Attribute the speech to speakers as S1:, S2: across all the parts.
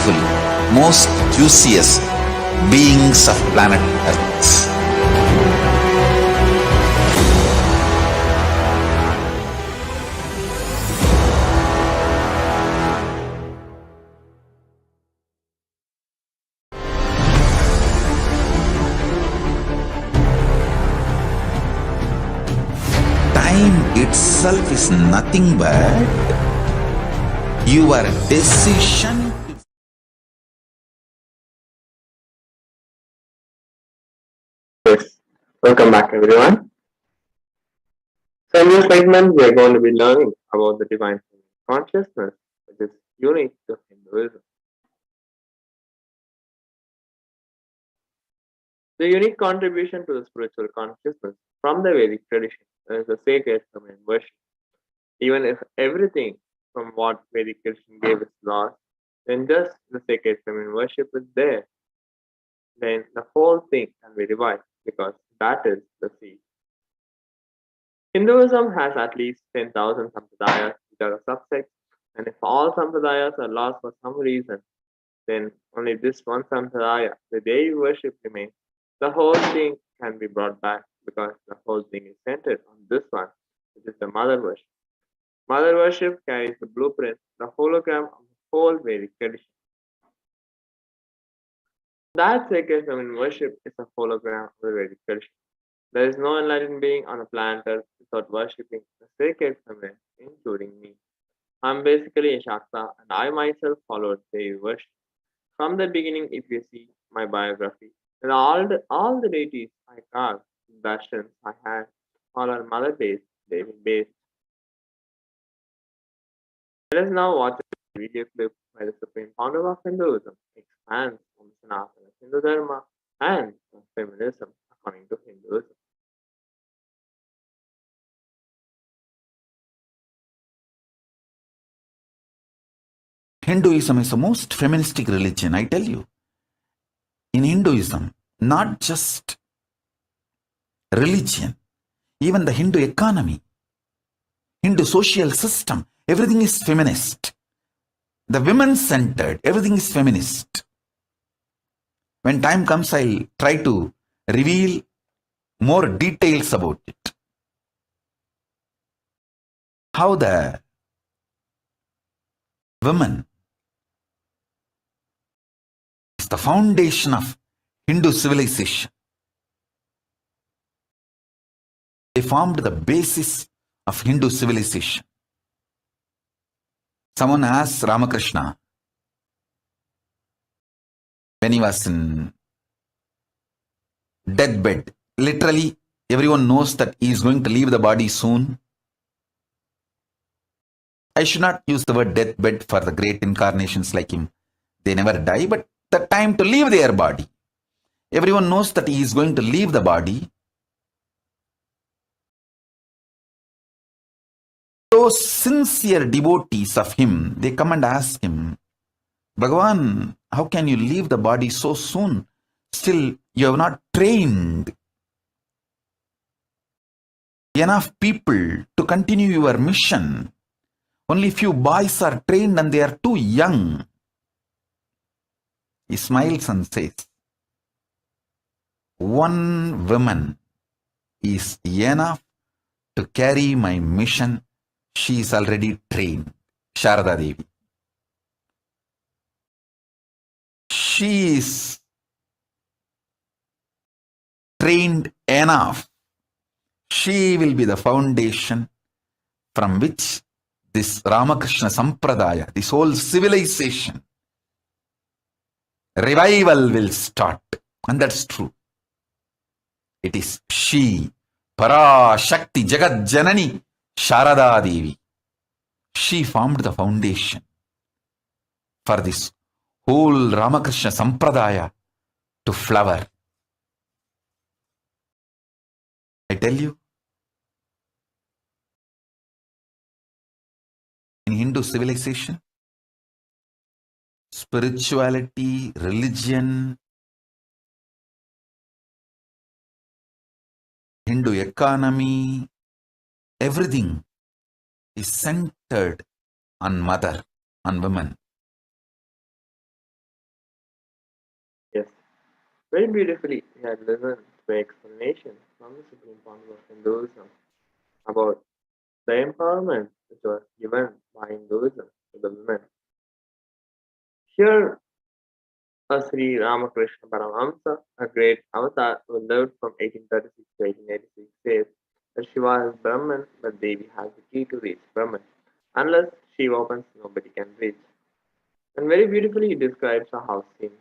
S1: beautiful, most juiciest beings of planet Earth. Time itself is nothing but your decision.
S2: Yes, welcome back everyone. So in this segment, we are going to be learning about the divine consciousness, which is unique to Hinduism. The unique contribution to the spiritual consciousness from the Vedic tradition is the sacred feminine worship. Even if everything from what Vedic tradition gave is lost, then just the sacred feminine worship is there. Then the whole thing can be revived because that is the seed. Hinduism has at least 10,000 sampradayas, which are a subsect, and if all sampradayas are lost for some reason, then only this one sampradaya, the Devi worship, remains. The whole thing can be brought back because the whole thing is centered on this one, which is the mother worship. Mother worship carries the blueprint, the hologram of the whole Vedic tradition. That sacred feminine worship is a hologram of the Vedic tradition. There is no enlightened being on a planet Earth without worshipping the sacred feminine, including me. I'm basically a Shakta, and I myself followed Devi worship. From the beginning, if you see my biography, then all the deities I carved, darshans I had, all are mother based, Devi based. Let us now watch a video clip where the supreme founder of Hinduism expands on Sanatana Hindu Dharma and on feminism according to Hinduism.
S1: Hinduism is the most feministic religion, I tell you. In Hinduism, not just religion, even the Hindu economy, Hindu social system, everything is feminist. The women-centered, everything is feminist. When time comes, I'll try to reveal more details about it. How the women is the foundation of Hindu civilization. They formed the basis of Hindu civilization. Someone asked Ramakrishna when he was in deathbed. Literally, everyone knows that he is going to leave the body soon. I should not use the word deathbed for the great incarnations like him. They never die, but the time to leave their body. Everyone knows that he is going to leave the body. Those sincere devotees of him, they come and ask him, Bhagavan, how can you leave the body so soon? Still, you have not trained enough people to continue your mission. Only few boys are trained and they are too young. He smiles and says, one woman is enough to carry my mission. She is already trained. Sharada Devi. She is trained enough. She will be the foundation from which this Ramakrishna Sampradaya, this whole civilization, revival will start. And that's true. It is she, Parashakti Jagat Janani, Sharada Devi. She formed the foundation for this whole Ramakrishna Sampradaya to flower. I tell you, in Hindu civilization, spirituality, religion, Hindu economy, everything is centered on mother, on women.
S2: Very beautifully, he had listened to explanations from the Supreme Council of Hinduism about the empowerment which was given by Hinduism to the women. Here, Sri Ramakrishna Paramahamsa, a great avatar who lived from 1836 to 1886, says that Shiva is Brahman, but Devi has the key to reach Brahman. Unless she opens, nobody can reach. And very beautifully he describes a house scene.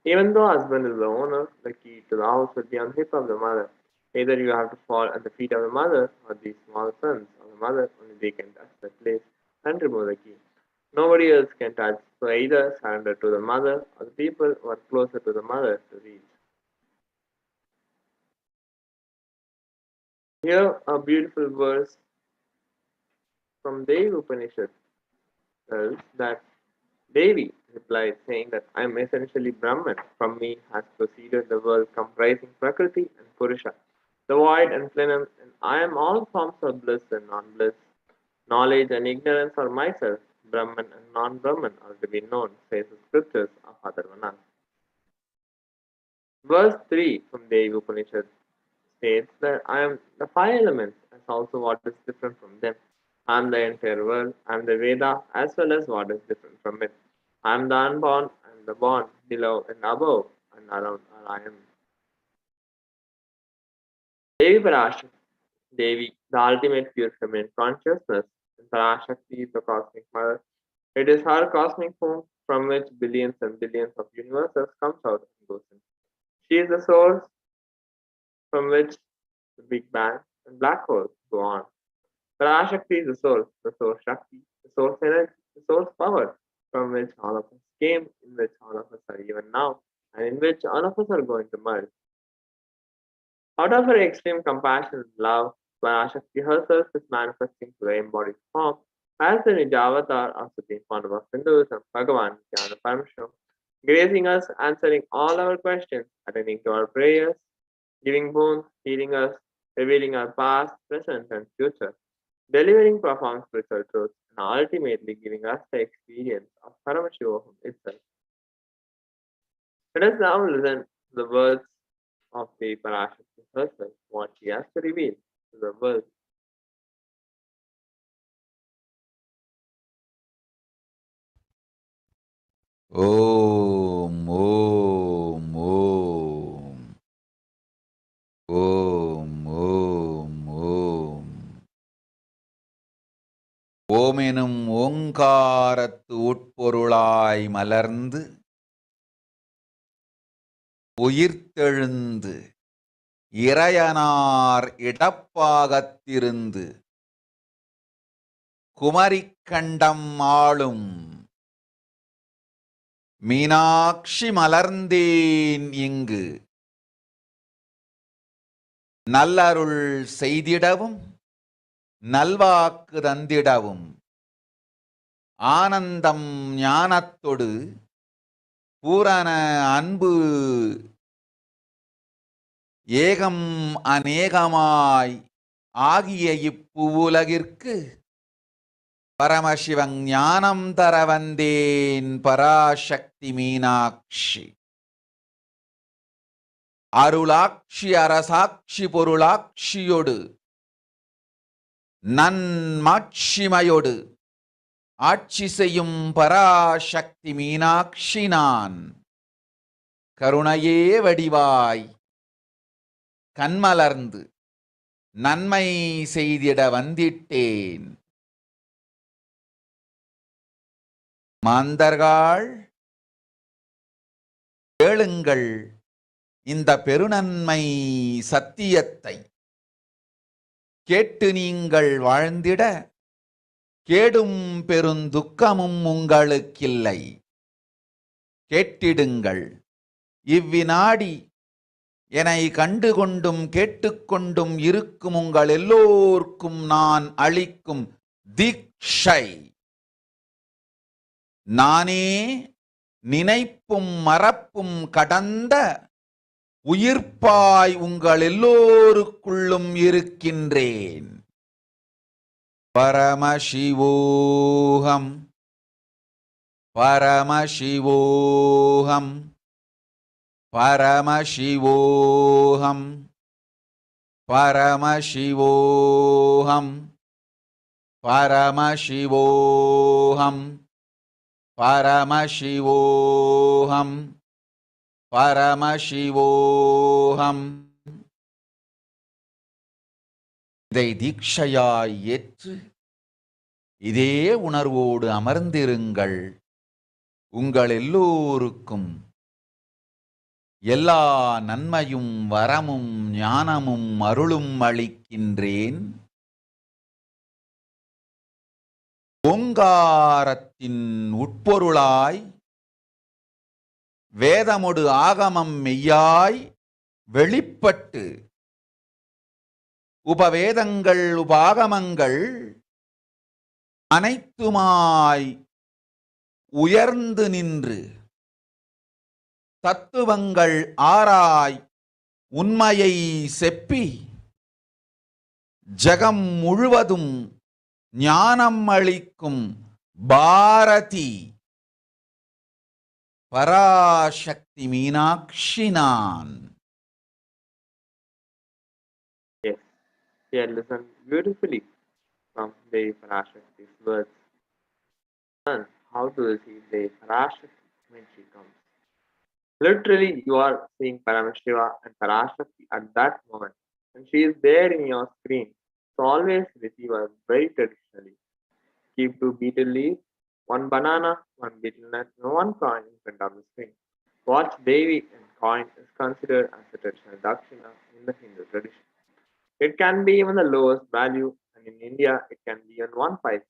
S2: Even though husband is the owner, the key to the house will be on the hip of the mother. Either you have to fall at the feet of the mother or these small sons of the mother, only they can touch the place and remove the key. Nobody else can touch, so either surrender to the mother or the people who are closer to the mother to reach. Here a beautiful verse from Devi Upanishad tells that Devi replied, saying that I am essentially Brahman. From me has proceeded the world comprising Prakriti and Purusha, the void and plenum, and I am all forms of bliss and non-bliss. Knowledge and ignorance are myself. Brahman and non-Brahman are to be known, says the scriptures of Atharvana. Verse 3 from the Upanishad states that I am the five elements as also what is different from them. I am the entire world, I am the Veda as well as what is different from it. I am the unborn, I am the born, below and above and around all I am. Devi Parashakti, Devi, the ultimate pure feminine consciousness, and Parashakti is the cosmic mother. It is her cosmic form from which billions and billions of universes comes out and goes in. She is the source from which the Big Bang and black holes go on. Parashakti is the source Shakti, the source energy, the source power from which all of us came, in which all of us are even now, and in which all of us are going to merge. Out of her extreme compassion and love, Parashakti herself is manifesting to the embodied form as the Nijavatar of Supreme Founder of Hinduism, Bhagavan Nithyananda Paramashivam, gracing us, answering all our questions, attending to our prayers, giving boons, healing us, revealing our past, present, and future, delivering profound spiritual truths, and ultimately giving us the experience of Paramashivoham itself. Let us now listen to the words of the Parashakti herself, what she has to reveal to the world.
S1: Om, Om, Om, Om, Om, Om. ஓமெனும் ஓங்காரத்து உட்பொருளாய் மலர்ந்து உயிர்த்தெழுந்து இறையனார் இடப்பாகத்திருந்து குமரிக்கண்டம் ஆளும் மீனாட்சி மலர்ந்தேன் இங்கு நல்லருள் செய்திடவும் நல்வாக்கு தந்திடவும் ஆனந்தம் ஞானத்தொடு பூரண அன்பு ஏகம் அநேகமாய் ஆகிய இப்புவுலகிற்கு பரமசிவன் ஞானம் தர வந்தேன் பராசக்தி மீனாட்சி. அருளாட்சி அரசாட்சி பொருளாட்சியொடு நன்மாட்சிமையொடு ஆட்சி செய்யும் பராசக்தி மீனாட்சி நான். கருணையே வடிவாய் கண்மலர்ந்து நன்மை செய்திட வந்திட்டேன். மாந்தர்கள் கேளுங்கள் இந்த பெருநன்மை சத்தியத்தை, கேட்டு நீங்கள் வாழ்ந்திட கேடும் பெருந்துக்கமும் உங்களுக்கில்லை. கேட்டிடுங்கள் இவ்வினாடி என்னை கண்டுகொண்டும் கேட்டுக்கொண்டும் இருக்கும் உங்கள் எல்லோர்க்கும் நான் அளிக்கும் தீட்சை. நானே நினைப்பும் மறப்பும் கடந்த உயிர்ப்பாய் உங்கள் எல்லோருக்குள்ளும் இருக்கின்றேன். பரமசிவோகம், பரமசிவோகம், Paramashivoham, Paramashivoham, Paramashivoham, Paramashivoham, Paramashivoham. இதை தீட்சையாய் ஏற்று இதே உணர்வோடு அமர்ந்திருங்கள். உங்கள் எல்லோருக்கும் எல்லா நன்மையும் வரமும் ஞானமும் அருளும் அளிக்கின்றேன். ஓங்காரத்தின் உட்பொருளாய் வேதமொடு ஆகமம் மெய்யாய் வெளிப்பட்டு உபவேதங்கள் உபாகமங்கள் அனைத்துமாய் உயர்ந்து நின்று தத்துவங்கள் ஆராய் உண்மையை செப்பி ஜகம் முழுவதும் ஞானம் அளிக்கும் பாரதி பராசக்தி மீனாட்சி நான்.
S2: Yes, she had listened beautifully from Devi Parashakti's words. Learn how to receive Devi Parashakti when she comes. Literally, you are seeing Paramashiva and Parashakti at that moment, and she is there in your screen. So always receive her very traditionally. Keep 2 betel leaves, 1 banana, 1 betel nut, and 1 coin in front of the screen. Watch Devi and coin is considered as a traditional dakshina in the Hindu tradition. It can be even the lowest value, and in India it can be even 1 paise.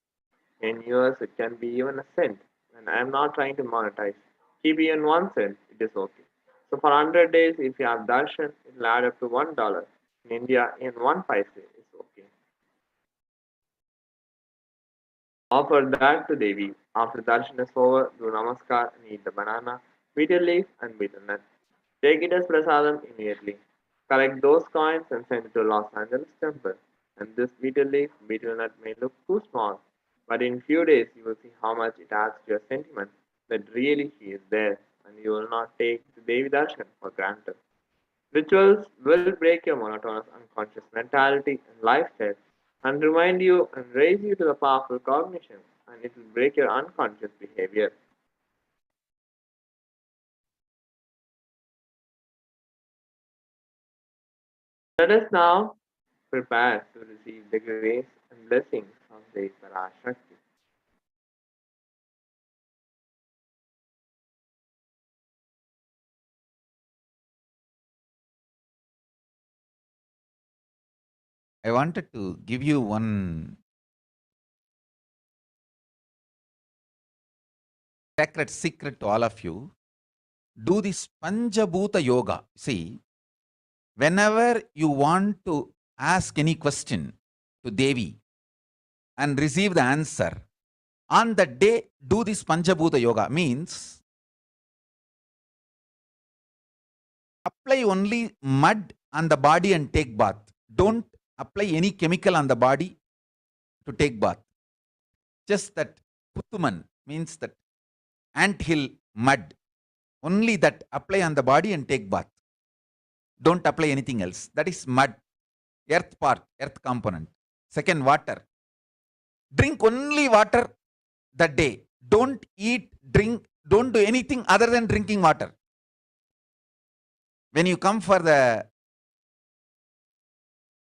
S2: In US it can be even a cent. And I am not trying to monetize. Keep even 1 cent, it is okay. So for 100 days, if you have darshan, it will add up to $1. In India, in 1 paise is okay. Offer that to Devi. After darshan is over, do namaskar and eat the banana, betel leaf, and betel nut. Take it as prasadam immediately. Collect those coins and send it to Los Angeles temple. And this betel leaf, betel nut may look too small, but in few days you will see how much it adds to your sentiment that really she is there, and you will not take the Devi Darshan for granted. Rituals will break your monotonous unconscious mentality and lifestyle and remind you and raise you to the powerful cognition, and it will break your unconscious behavior. Let us now prepare to receive the grace and blessings of the Parashakti.
S1: I wanted to give you one sacred secret to all of you. Do this Panchabhuta Yoga. See, whenever you want to ask any question to Devi and receive the answer, on the day do this Panchabhuta Yoga. Means apply only mud on the body and take bath. Don't apply any chemical on the body to take bath. Just that Puttuman means that anthill mud. Only that apply on the body and take bath. Don't apply anything else. That is mud, earth part, earth component. Second, water. Drink only water that day. Don't eat, drink, don't do anything other than drinking water. When you come for the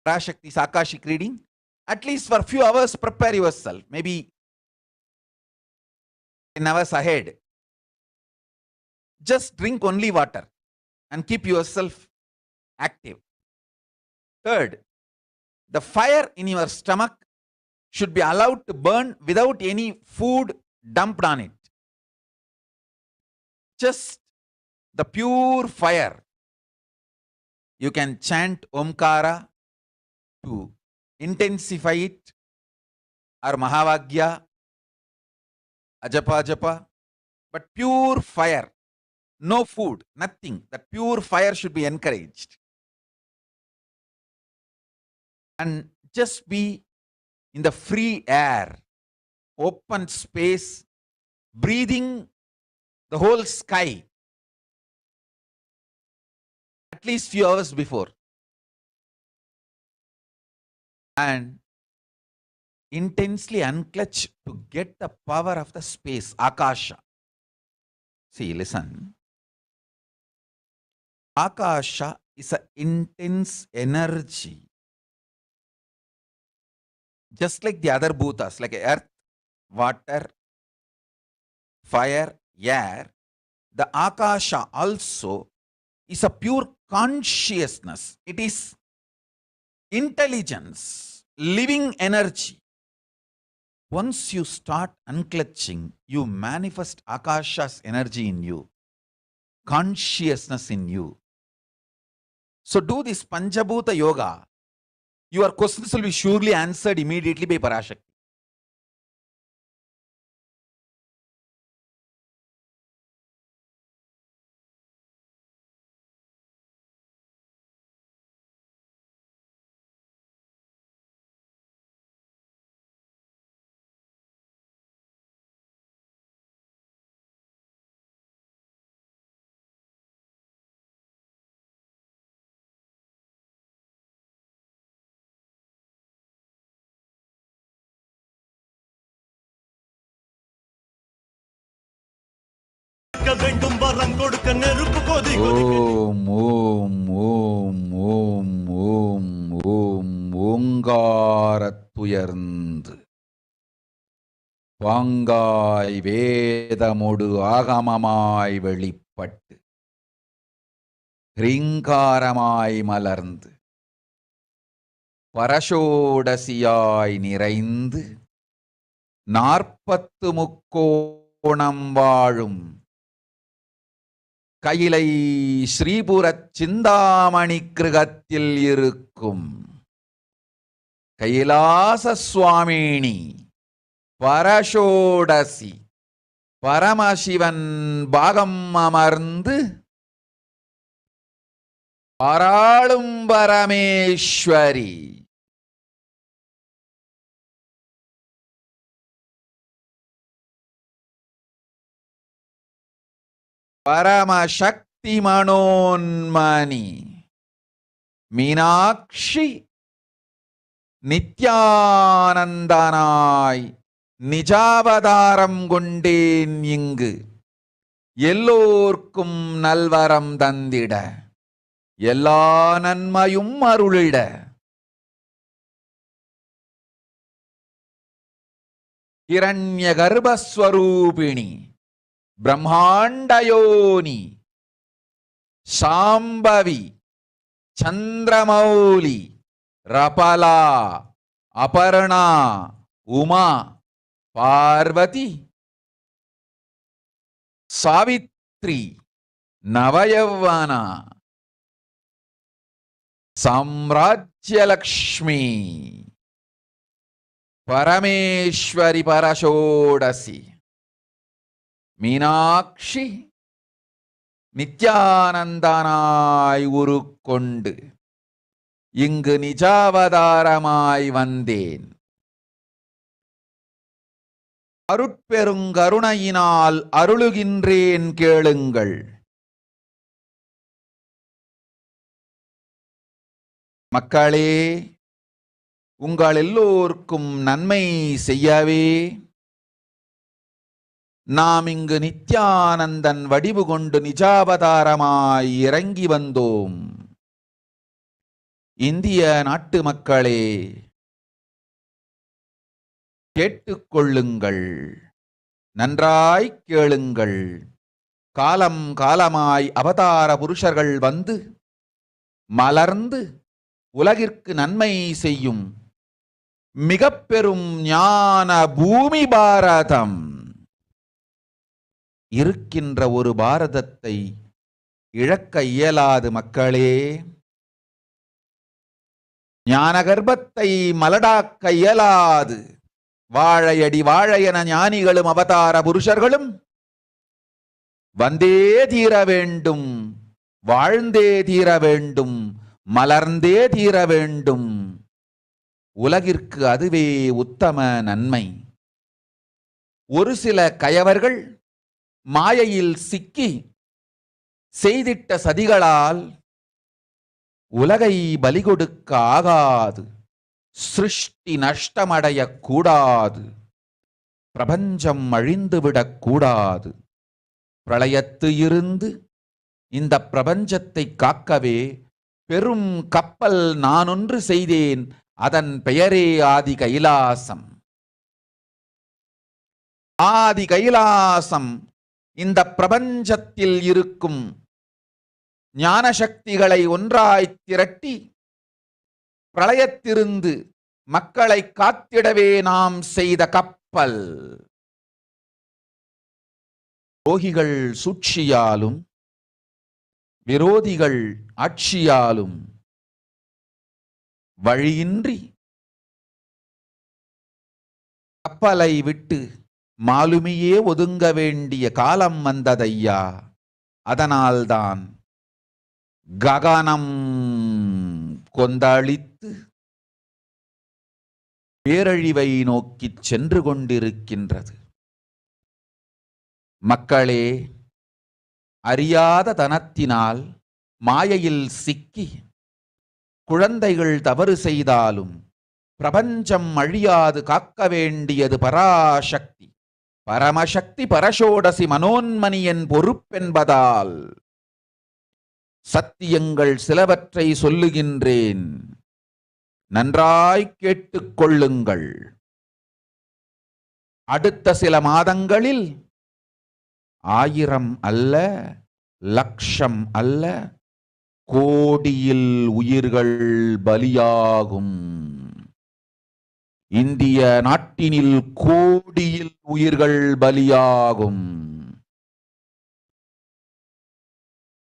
S1: Parashakti Sakashik reading, at least for a few hours prepare yourself. Maybe 10 hours ahead. Just drink only water and keep yourself active. Third, the fire in your stomach should be allowed to burn without any food dumped on it. Just the pure fire. You can chant Omkara to intensify it, or Mahavagya, Ajapa Japa, but pure fire. No food, nothing. That pure fire should be encouraged. And just be in the free air, open space, breathing the whole sky. at least few hours before, and intensely unclutch to get the power of the space, Akasha. See, listen. Akasha is an intense energy. Just like the other bhutas, like earth, water, fire, air, the Akasha also is a pure consciousness. It is intelligence, living energy. Once you start unclutching, you manifest Akasha's energy in you, consciousness in you. So do this Panchabhuta Yoga. Your questions will be surely answered immediately by Parashakti.
S3: வேண்டும் வரம் கொடுக்க நெருப்பு கொதி
S1: ஓம் ஓம் ஓம் ஓம் ஓம் ஓம் ஓங்காரத்துயர்ந்து பாங்காய் வேதமொடு ஆகமமாய் வெளிப்பட்டு ஹ்ரீங்காரமாய் மலர்ந்து பரஷோடசியாய் நிறைந்து 40 முக்கோணம் வாழும் கையிலை ஸ்ரீபுரச் சிந்தாமணி கிருகத்தில் இருக்கும் கைலாச சுவாமினி பரஷோடசி பரமசிவன் பாகம் அமர்ந்து ஆராளும் பரமேஸ்வரி பரமசக்தி மனோன்மணி மீனாட்சி நித்யானந்தனாய் நிஜாவதாரம் கொண்டேன் இங்கு எல்லோர்க்கும் நல்வரம் தந்திட எல்லா நன்மையும் அருளிட ஹிரண்ய கர்ப்பஸ்வரூபிணி பிரம்மாண்டயோனி சாம்பவி சந்திரமௌலி ரபலா அபர்ணா உமா பார்வதி சாவித்ரி நவயவனா சாம்ராஜ்யலக்ஷ்மி பரமேஸ்வரி பரஷோடசி மீனாட்சி நித்யானந்தனாய் உருக்கொண்டு இங்கு நிஜாவதாரமாய் வந்தேன். அருட்பெருங்கருணையினால் அருளுகின்றேன் கேளுங்கள். மக்களே, உங்கள் எல்லோருக்கும் நன்மை செய்யவே நாம் இங்கு நித்யானந்தன் வடிவு கொண்டு நிஜாவதாரமாய் இறங்கி வந்தோம். இந்திய நாட்டு மக்களே, கேட்டுக்கொள்ளுங்கள், நன்றாய் கேளுங்கள். காலம் காலமாய் அவதார புருஷர்கள் வந்து மலர்ந்து உலகிற்கு நன்மை செய்யும் மிக பெரும் ஞான பூமி பாரதம். இருக்கின்ற ஒரு பாரதத்தை இழக்க இயலாது மக்களே. ஞான கர்ப்பத்தை மலடாக்க இயலாது. வாழையடி வாழையென ஞானிகளும் அவதார புருஷர்களும் வந்தே தீர வேண்டும், வாழ்ந்தே தீர வேண்டும், மலர்ந்தே தீர வேண்டும். உலகிற்கு அதுவே உத்தம நன்மை. ஒரு சில கயவர்கள் மாயையில் சிக்கி செய்திட்ட சதிகளால் உலகை பலி கொடுக்க ஆகாது, சிருஷ்டி நஷ்டமடையக் கூடாது, பிரபஞ்சம் அழிந்துவிடக் கூடாது. பிரளயத்து இருந்து இந்த பிரபஞ்சத்தை காக்கவே பெரும் கப்பல் நானொன்று செய்தேன், அதன் பெயரே ஆதி கைலாசம். ஆதி கைலாசம் இந்த பிரபஞ்சத்தில் இருக்கும் ஞான சக்திகளை ஒன்றாய் திரட்டி பிரளயத்திலிருந்து மக்களை காத்திடவே நாம் செய்த கப்பல். துரோகிகள் சூழ்ச்சியாலும் விரோதிகள் ஆட்சியாலும் வழியின்றி கப்பலை விட்டு மாலுமியே ஒதுங்க வேண்டிய காலம் வந்ததையா. அதனால்தான் ககனம் கொந்தளித்து பேரழிவை நோக்கிச் சென்று கொண்டிருக்கின்றது. மக்களே, அறியாத தனத்தினால் மாயையில் சிக்கி குழந்தைகள் தவறு செய்தாலும் பிரபஞ்சம் அழியாது காக்க வேண்டியது பராசக்தி. பரமசக்தி பரஷோடசி மனோன்மணியின் பொறுப்பென்பதால் சத்தியங்கள் சிலவற்றை சொல்லுகின்றேன், நன்றாய் கேட்டுக்கொள்ளுங்கள். அடுத்த சில மாதங்களில் 1000 அல்ல, லட்சம் அல்ல, கோடியில் உயிர்கள் பலியாகும். இந்திய நாட்டினில் கோடியில் உயிர்கள் பலியாகும்.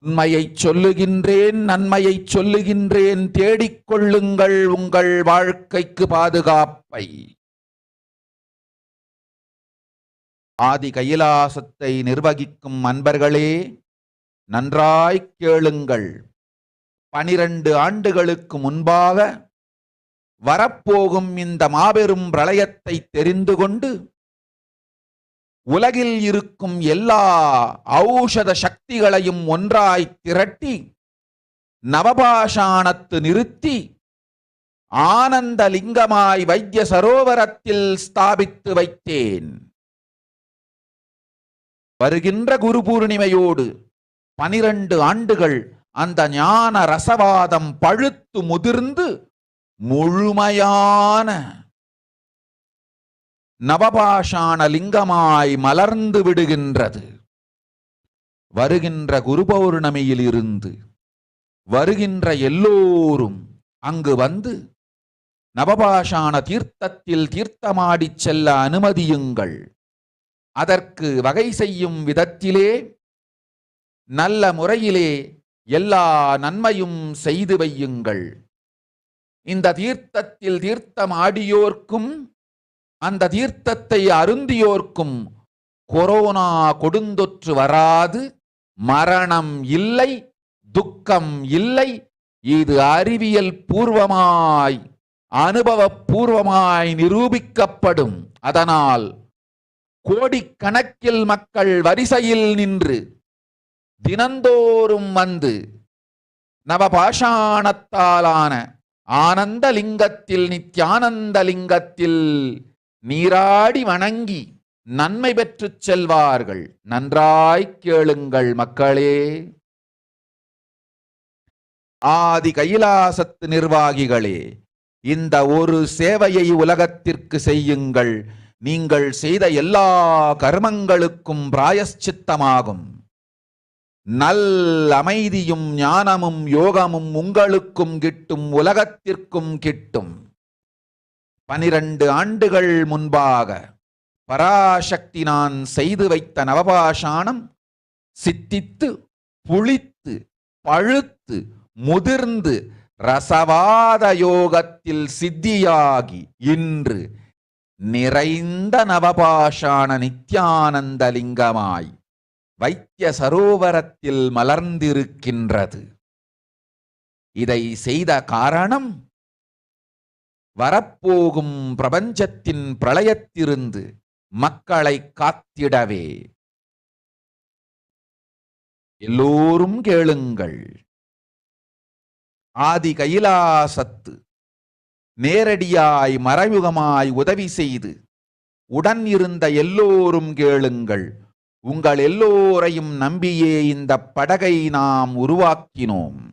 S1: உண்மையை சொல்லுகின்றேன், நன்மையை சொல்லுகின்றேன், தேடிக்கொள்ளுங்கள் உங்கள் வாழ்க்கைக்கு பாதுகாப்பை. ஆதி கைலாசத்தை நிர்வகிக்கும் அன்பர்களே, நன்றாய் கேளுங்கள். 12 ஆண்டுகளுக்கு முன்பாக வரப்போகும் இந்த மாபெரும் பிரளயத்தை தெரிந்து கொண்டு உலகில் இருக்கும் எல்லா ஔஷத சக்திகளையும் ஒன்றாய் திரட்டி நவபாஷாணத்து நிறுத்தி ஆனந்த லிங்கமாய் வைத்திய சரோவரத்தில் ஸ்தாபித்து வைத்தேன். வருகின்ற குரு பூர்ணிமையோடு 12 ஆண்டுகள் அந்த ஞான ரசவாதம் பழுத்து முதிர்ந்து முழுமையான நவபாஷாண லிங்கமாய் மலர்ந்து விடுகின்றது. வருகின்ற குரு பௌர்ணமியில் இருந்து வருகின்ற எல்லோரும் அங்கு வந்து நவபாஷாண தீர்த்தத்தில் தீர்த்தமாடிச் செல்ல அனுமதியுங்கள். அதற்கு வகை செய்யும் விதத்திலே நல்ல முறையிலே எல்லா நன்மையும் செய்து வையுங்கள். இந்த தீர்த்தத்தில் தீர்த்தம் ஆடியோர்க்கும் அந்த தீர்த்தத்தை அருந்தியோர்க்கும் கொரோனா கொடுந்தொற்று வராது, மரணம் இல்லை, துக்கம் இல்லை. இது அறிவியல் பூர்வமாய் அனுபவபூர்வமாய் நிரூபிக்கப்படும். அதனால் கோடிக்கணக்கில் மக்கள் வரிசையில் நின்று தினந்தோறும் வந்து நவபாஷாணத்தாலான ஆனந்த லிங்கத்தில், நித்யானந்த லிங்கத்தில் நீராடி வணங்கி நன்மை பெற்றுச் செல்வார்கள். நன்றாய் கேளுங்கள் மக்களே. ஆதி கைலாசத்து நிர்வாகிகளே, இந்த ஒரு சேவையை உலகத்திற்கு செய்யுங்கள். நீங்கள் செய்த எல்லா கர்மங்களுக்கும் பிராயஷ்சித்தமாகும். நல் அமைதியும் ஞானமும் யோகமும் உங்களுக்கும் கிட்டும், உலகத்திற்கும் கிட்டும். 12 ஆண்டுகள் முன்பாக பராசக்தி நான் செய்து வைத்த நவபாஷாணம் சித்தித்து புளித்து பழுத்து முதிர்ந்து ரசவாத யோகத்தில் சித்தியாகி இன்று நிறைந்த நவபாஷாண நித்யானந்த லிங்கமாய் வைத்திய சரோவரத்தில் மலர்ந்திருக்கின்றது. இதை செய்த காரணம் வரப்போகும் பிரபஞ்சத்தின் பிரளயத்திலிருந்து மக்களை காத்திடவே. எல்லோரும் கேளுங்கள். ஆதி கைலாசத்து நேரடியாய் மறைமுகமாய் உதவி செய்து உடன் இருந்த எல்லோரும் கேளுங்கள். உங்கள் எல்லோரையும் நம்பியே இந்த படகை நாம் உருவாக்கினோம்.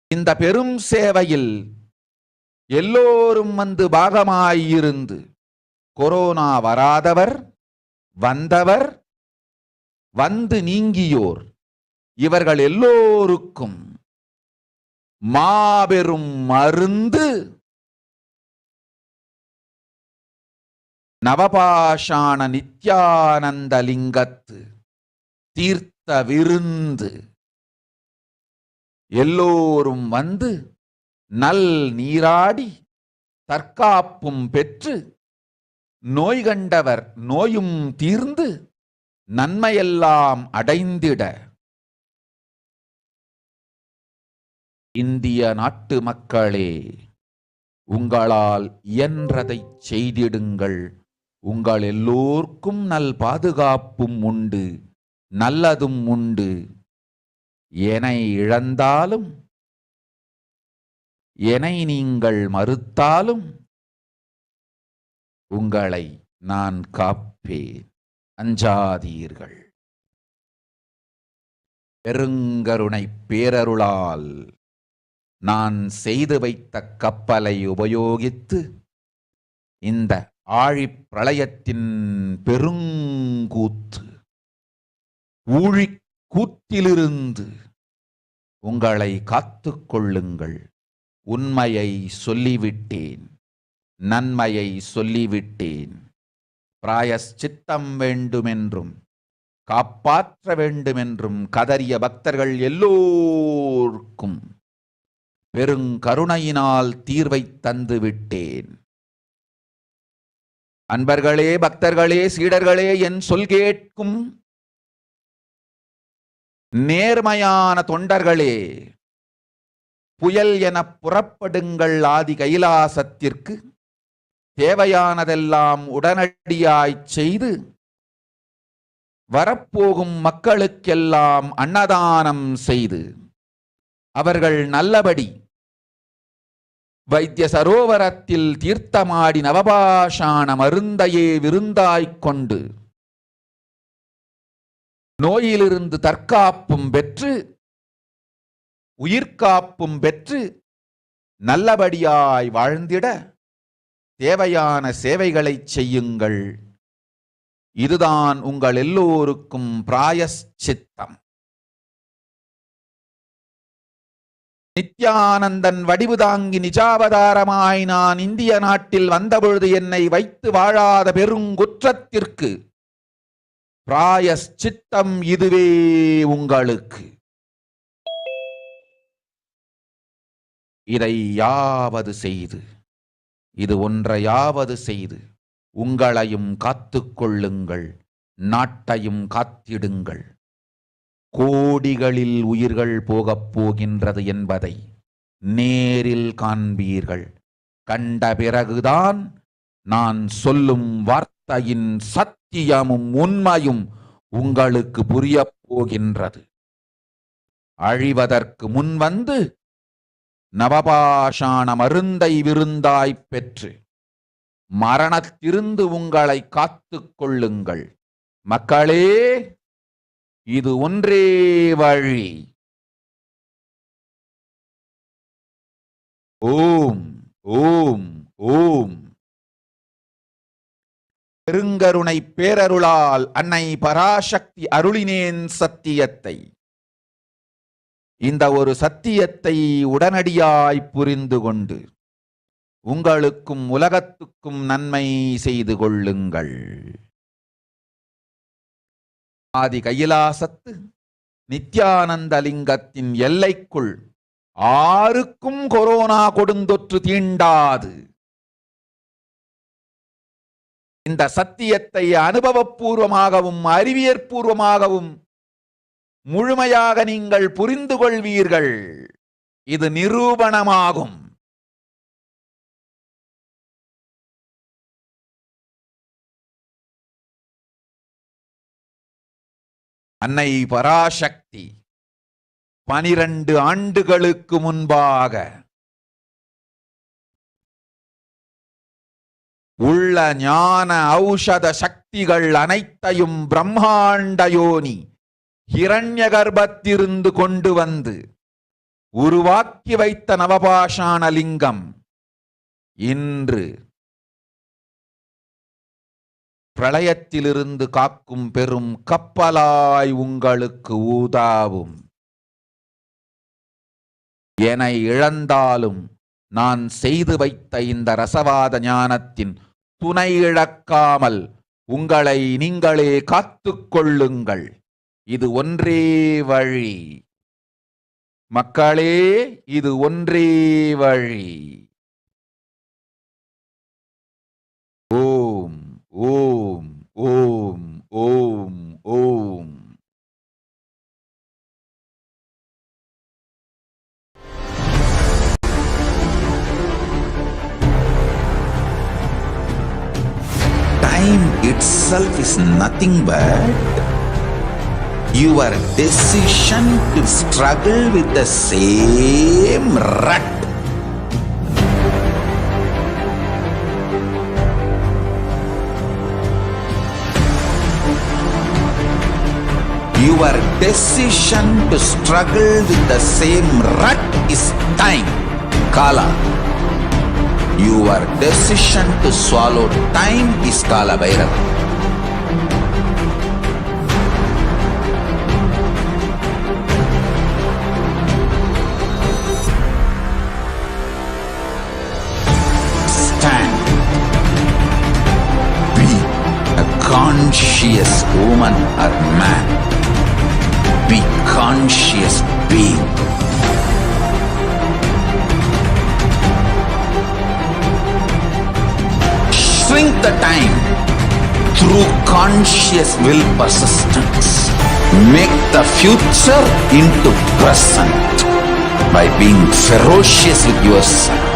S1: இந்த பெரும் சேவையில் எல்லோரும் வந்து பாகமாயிருந்து கொரோனா வராதவர், வந்தவர், வந்து நீங்கியோர் இவர்கள் எல்லோருக்கும் மாபெரும் மருந்து நவபாஷாண நித்யானந்த லிங்கத்து தீர்த்த விருந்து. எல்லோரும் வந்து நல் நீராடி தற்காப்பும் பெற்று நோய் கண்டவர் நோயும் தீர்ந்து நன்மையெல்லாம் அடைந்திட இந்திய நாட்டு மக்களே, உங்களால் இயன்றதை செய்திடுங்கள். உங்கள் எல்லோர்க்கும் நல் பாதுகாப்பும் உண்டு, நல்லதும் உண்டு. என்னை இழந்தாலும் என்னை நீங்கள் மறுத்தாலும் உங்களை நான் காப்பேன். அஞ்சாதீர்கள். பெருங்கருணை பேரருளால் நான் செய்து வைத்த கப்பலை உபயோகித்து இந்த ஆழிப் பிரளயத்தின் பெருங்கூத்து ஊழிக் கூத்திலிருந்து உங்களை காத்துக் கொள்ளுங்கள். உண்மையை சொல்லிவிட்டேன், நன்மையை சொல்லிவிட்டேன். பிராயஷ்சித்தம் வேண்டுமென்றும் காப்பாற்ற வேண்டுமென்றும் கதறிய பக்தர்கள் எல்லோருக்கும் பெருங்கருணையினால் தீர்வை தந்து விட்டேன். அன்பர்களே, பக்தர்களே, சீடர்களே, என் சொல் கேட்கும் நேர்மையான தொண்டர்களே, புயல் என புறப்படுங்கள். ஆதி கைலாசத்திற்கு தேவையானதெல்லாம் உடனடியாய் செய்து வரப்போகும் மக்களுக்கெல்லாம் அன்னதானம் செய்து அவர்கள் நல்லபடி வைத்திய சரோவரத்தில் தீர்த்தமாடி நவபாஷாண மருந்தையே விருந்தாய்க் கொண்டு நோயிலிருந்து தற்காப்பும் பெற்று உயிர்காப்பும் பெற்று நல்லபடியாய் வாழ்ந்திட தேவையான சேவைகளை செய்யுங்கள். இதுதான் உங்கள் எல்லோருக்கும் பிராயஷ்சித்தம். நித்யானந்தன் வடிவு தாங்கி நிஜாவதாரமாய் நான் இந்திய நாட்டில் வந்தபொழுது என்னை வைத்து வாழாத பெருங்குற்றத்திற்கு பிராயஷ்சித்தம் இதுவே உங்களுக்கு. இதை யாவது செய்து, இது ஒன்றையாவது செய்து உங்களையும் காத்துக்கொள்ளுங்கள், நாட்டையும் காத்திடுங்கள். கோடிகளில் உயிர்கள் போகப் போகின்றது என்பதை நேரில் காண்பீர்கள். கண்ட பிறகுதான் நான் சொல்லும் வார்த்தையின் சத்தியமும் உண்மையும் உங்களுக்கு புரியப் போகின்றது. அழிவதற்கு முன் வந்து நவபாஷாண மருந்தை விருந்தாய்ப் பெற்று மரணத்திலிருந்து உங்களை காத்துக் கொள்ளுங்கள். மக்களே, இது ஒன்றே வழி. ஓம் ஓம் ஓம். பெருங்கருணை பேரருளால் அன்னை பராசக்தி அருளினேன் சத்தியத்தை. இந்த ஒரு சத்தியத்தை உடனடியாய் புரிந்து கொண்டு உங்களுக்கும் உலகத்துக்கும் நன்மை செய்து கொள்ளுங்கள். ஆதி கைலாசத்து நித்யானந்த லிங்கத்தின் எல்லைக்குள் ஆருக்கும் கொரோனா கொடுந்தொற்று தீண்டாது. இந்த சத்தியத்தை அனுபவபூர்வமாகவும் அறிவியற்பூர்வமாகவும் முழுமையாக நீங்கள் புரிந்து கொள்வீர்கள். இது நிரூபணமாகும். அன்னை பராசக்தி 12 ஆண்டுகளுக்கு முன்பாக உள்ள ஞான ஔஷத சக்திகள் அனைத்தையும் பிரம்மாண்ட யோனி ஹிரண்ய கர்ப்பத்திலிருந்து கொண்டு வந்து உருவாக்கி வைத்த நவபாஷாண லிங்கம் இன்று பிரளயத்திலிருந்து காக்கும் பெரும் கப்பலாய் உங்களுக்கு ஊதாவும். என இழந்தாலும் நான் செய்து வைத்த இந்த ரசவாத ஞானத்தின் துணை இழக்காமல் உங்களை நீங்களே காத்துக் கொள்ளுங்கள். இது ஒன்றே வழி மக்களே, இது ஒன்றே வழி. ஓம் ஓம் ஓம் ஓம் ஓம். Time itself is nothing but your decision to struggle with the same rut. Your decision to struggle with the same rut is time, Kala. Your decision to swallow time is Kala Bhairava. Stand. Be a conscious woman or man. Be conscious being. Shrink the time through conscious will persistence. Make the future into present by being ferocious with yourself.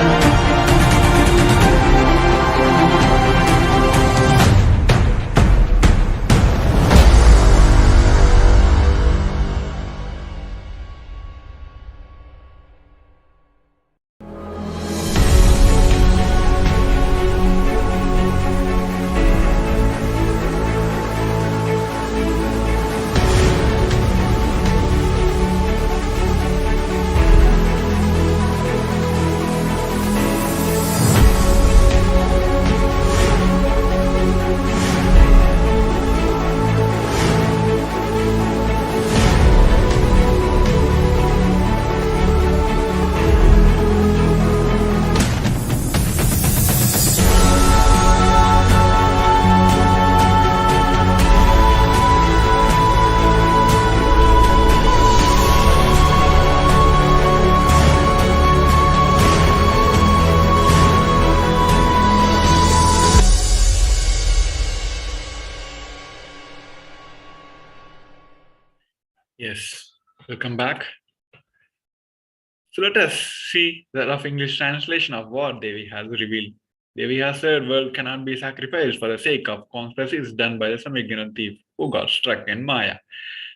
S4: Yes, welcome back. So let us see the rough English translation of what Devi has revealed. Devi has said, world cannot be sacrificed for the sake of conspiracies done by the some-ignorant thief who got struck in Maya.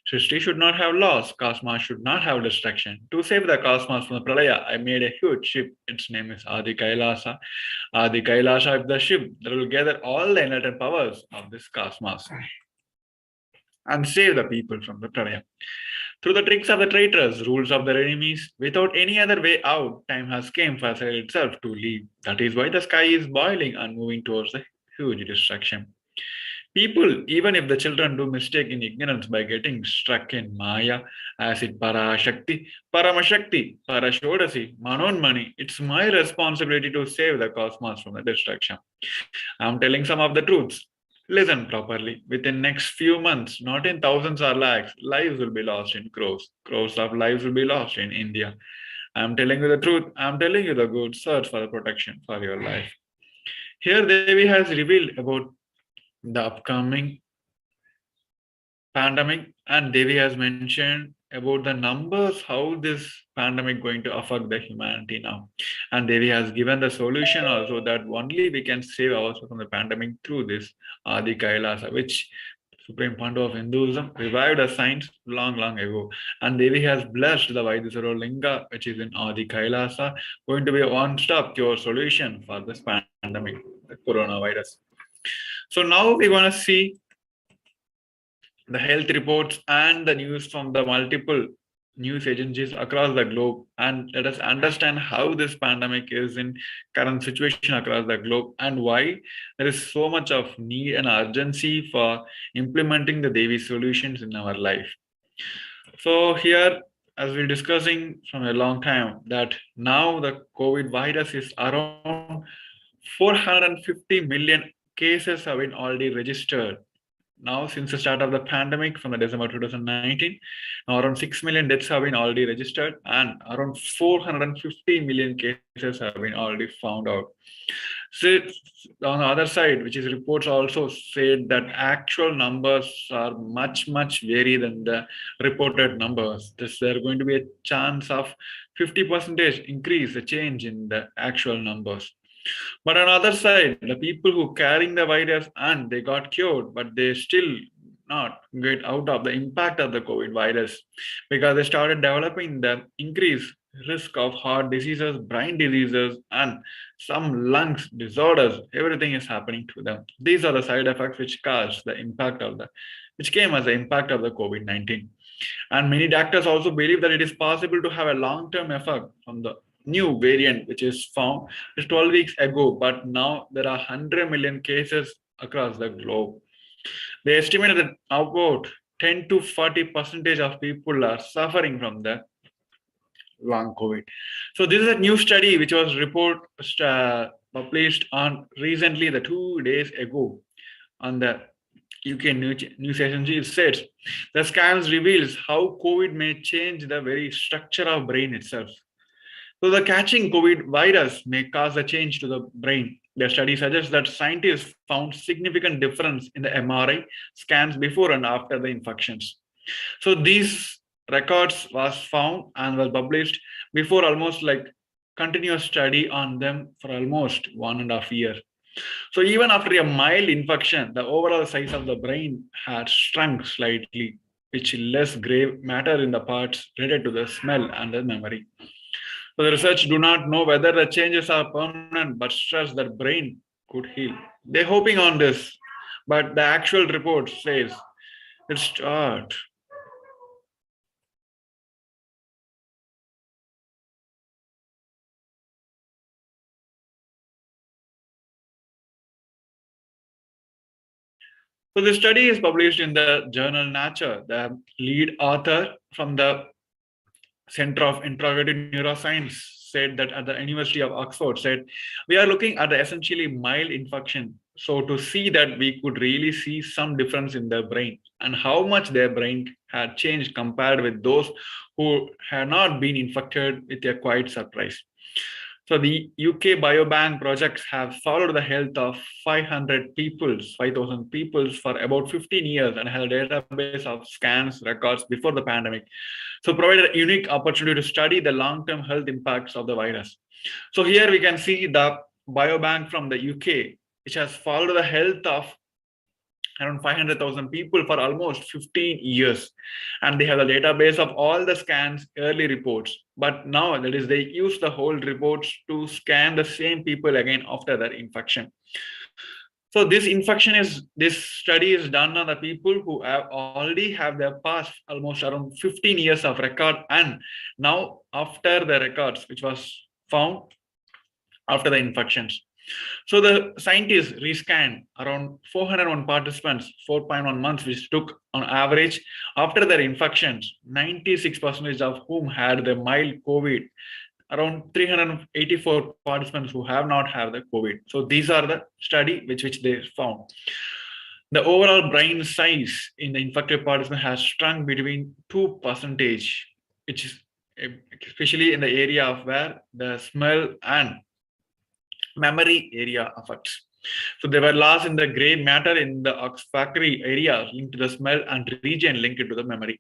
S4: Srishti should not have loss, cosmos should not have destruction. To save the cosmos from the Pralaya, I made a huge ship. Its name is Adi Kailasa. Adi Kailasa is the ship that will gather all the enlightened powers of this cosmos and save the people from the Pralaya. Through the tricks of the traitors, rules of their enemies, without any other way out, time has come for itself to leave. That is why the sky is boiling and moving towards the huge destruction. People, even if the children do mistake in ignorance by getting struck in Maya, acid Parashakti, Paramashakti, Parashodasi, Manonmani, it's my responsibility to save the cosmos from the destruction. I'm telling some of the truths. Listen properly. Within next few months, not in thousands or lakhs, lives will be lost in crores. Crores of lives will be lost in India. I'm telling you the truth. I'm telling you the good. Search for the protection for your life. Here Devi has revealed about the upcoming pandemic, and Devi has mentioned about the numbers, how this pandemic going to affect the humanity now. And Devi has given the solution also that only we can save ourselves from the pandemic through this Adi Kailasa, which Supreme Pandu of Hinduism, revived as science long ago. And Devi has blessed the Vaidisaro Linga, which is in Adi Kailasa, going to be a one-stop cure solution for this pandemic, the coronavirus. So now we're going to see the health reports and the news from the multiple news agencies across the globe, and let us understand how this pandemic is in current situation across the globe and why there is so much of need and urgency for implementing the Devi solutions in our life. So here, as we're discussing from a long time, that now the COVID virus is around 450 million cases have been already registered now since the start of the pandemic from the December 2019. Now around 6 million deaths have been already registered and around 450 million cases have been already found out. So on the other side, which is reports also said that actual numbers are much vary than the reported numbers. There are going to be a chance of 50% increase, a change in the actual numbers. But on the other side, the people who carrying the virus and they got cured, but they still not get out of the impact of the COVID virus because they started developing the increased risk of heart diseases, brain diseases, and some lungs disorders. Everything is happening to them. These are the side effects which caused the impact of which came as the impact of the COVID-19. And many doctors also believe that it is possible to have a long-term effect from the new variant which is found just 12 weeks ago, but now there are 100 million cases across the globe. They estimated that about 10 to 40% of people are suffering from the long COVID. So this is a new study which was published on recently, the 2 days ago, on the UK news agency. It says the scans reveals how COVID may change the very structure of brain itself. So the catching COVID virus may cause a change to the brain. The study suggests that scientists found significant difference in the MRI scans before and after the infections. So these records was found and was published before almost like continuous study on them for almost 1.5 years. So even after a mild infection, the overall size of the brain had shrunk slightly, which less grave matter in the parts related to the smell and the memory. So the research do not know whether the changes are permanent, but stress that brain could heal. They're hoping on this, but the actual report says it's start. So the study is published in the journal Nature. The lead author from the Center of Integrative Neuroscience said that at the University of Oxford said, we are looking at the essentially mild infection. So to see that we could really see some difference in their brain and how much their brain had changed compared with those who had not been infected with a quite surprise. So the UK Biobank projects have followed the health of 5,000 people for about 15 years and have a database of scans records before the pandemic. So provided a unique opportunity to study the long-term health impacts of the virus. So here we can see the Biobank from the UK, which has followed the health of around 500,000 people for almost 15 years. And they have a database of all the scans, early reports. But now that is, they use the whole reports to scan the same people again after their infection. So this study is done on the people who already have their past almost around 15 years of record. And now after the records, which was found after the infections. So the scientists rescanned around 401 participants, 4.1 months, which took on average after their infections, 96% of whom had the mild COVID, around 384 participants who have not had the COVID. So these are the study which they found. The overall brain size in the infected participant has shrunk between 2%, which is especially in the area of where the smell and memory area affects. So there were loss in the gray matter in the olfactory area linked to the smell and region linked to the memory.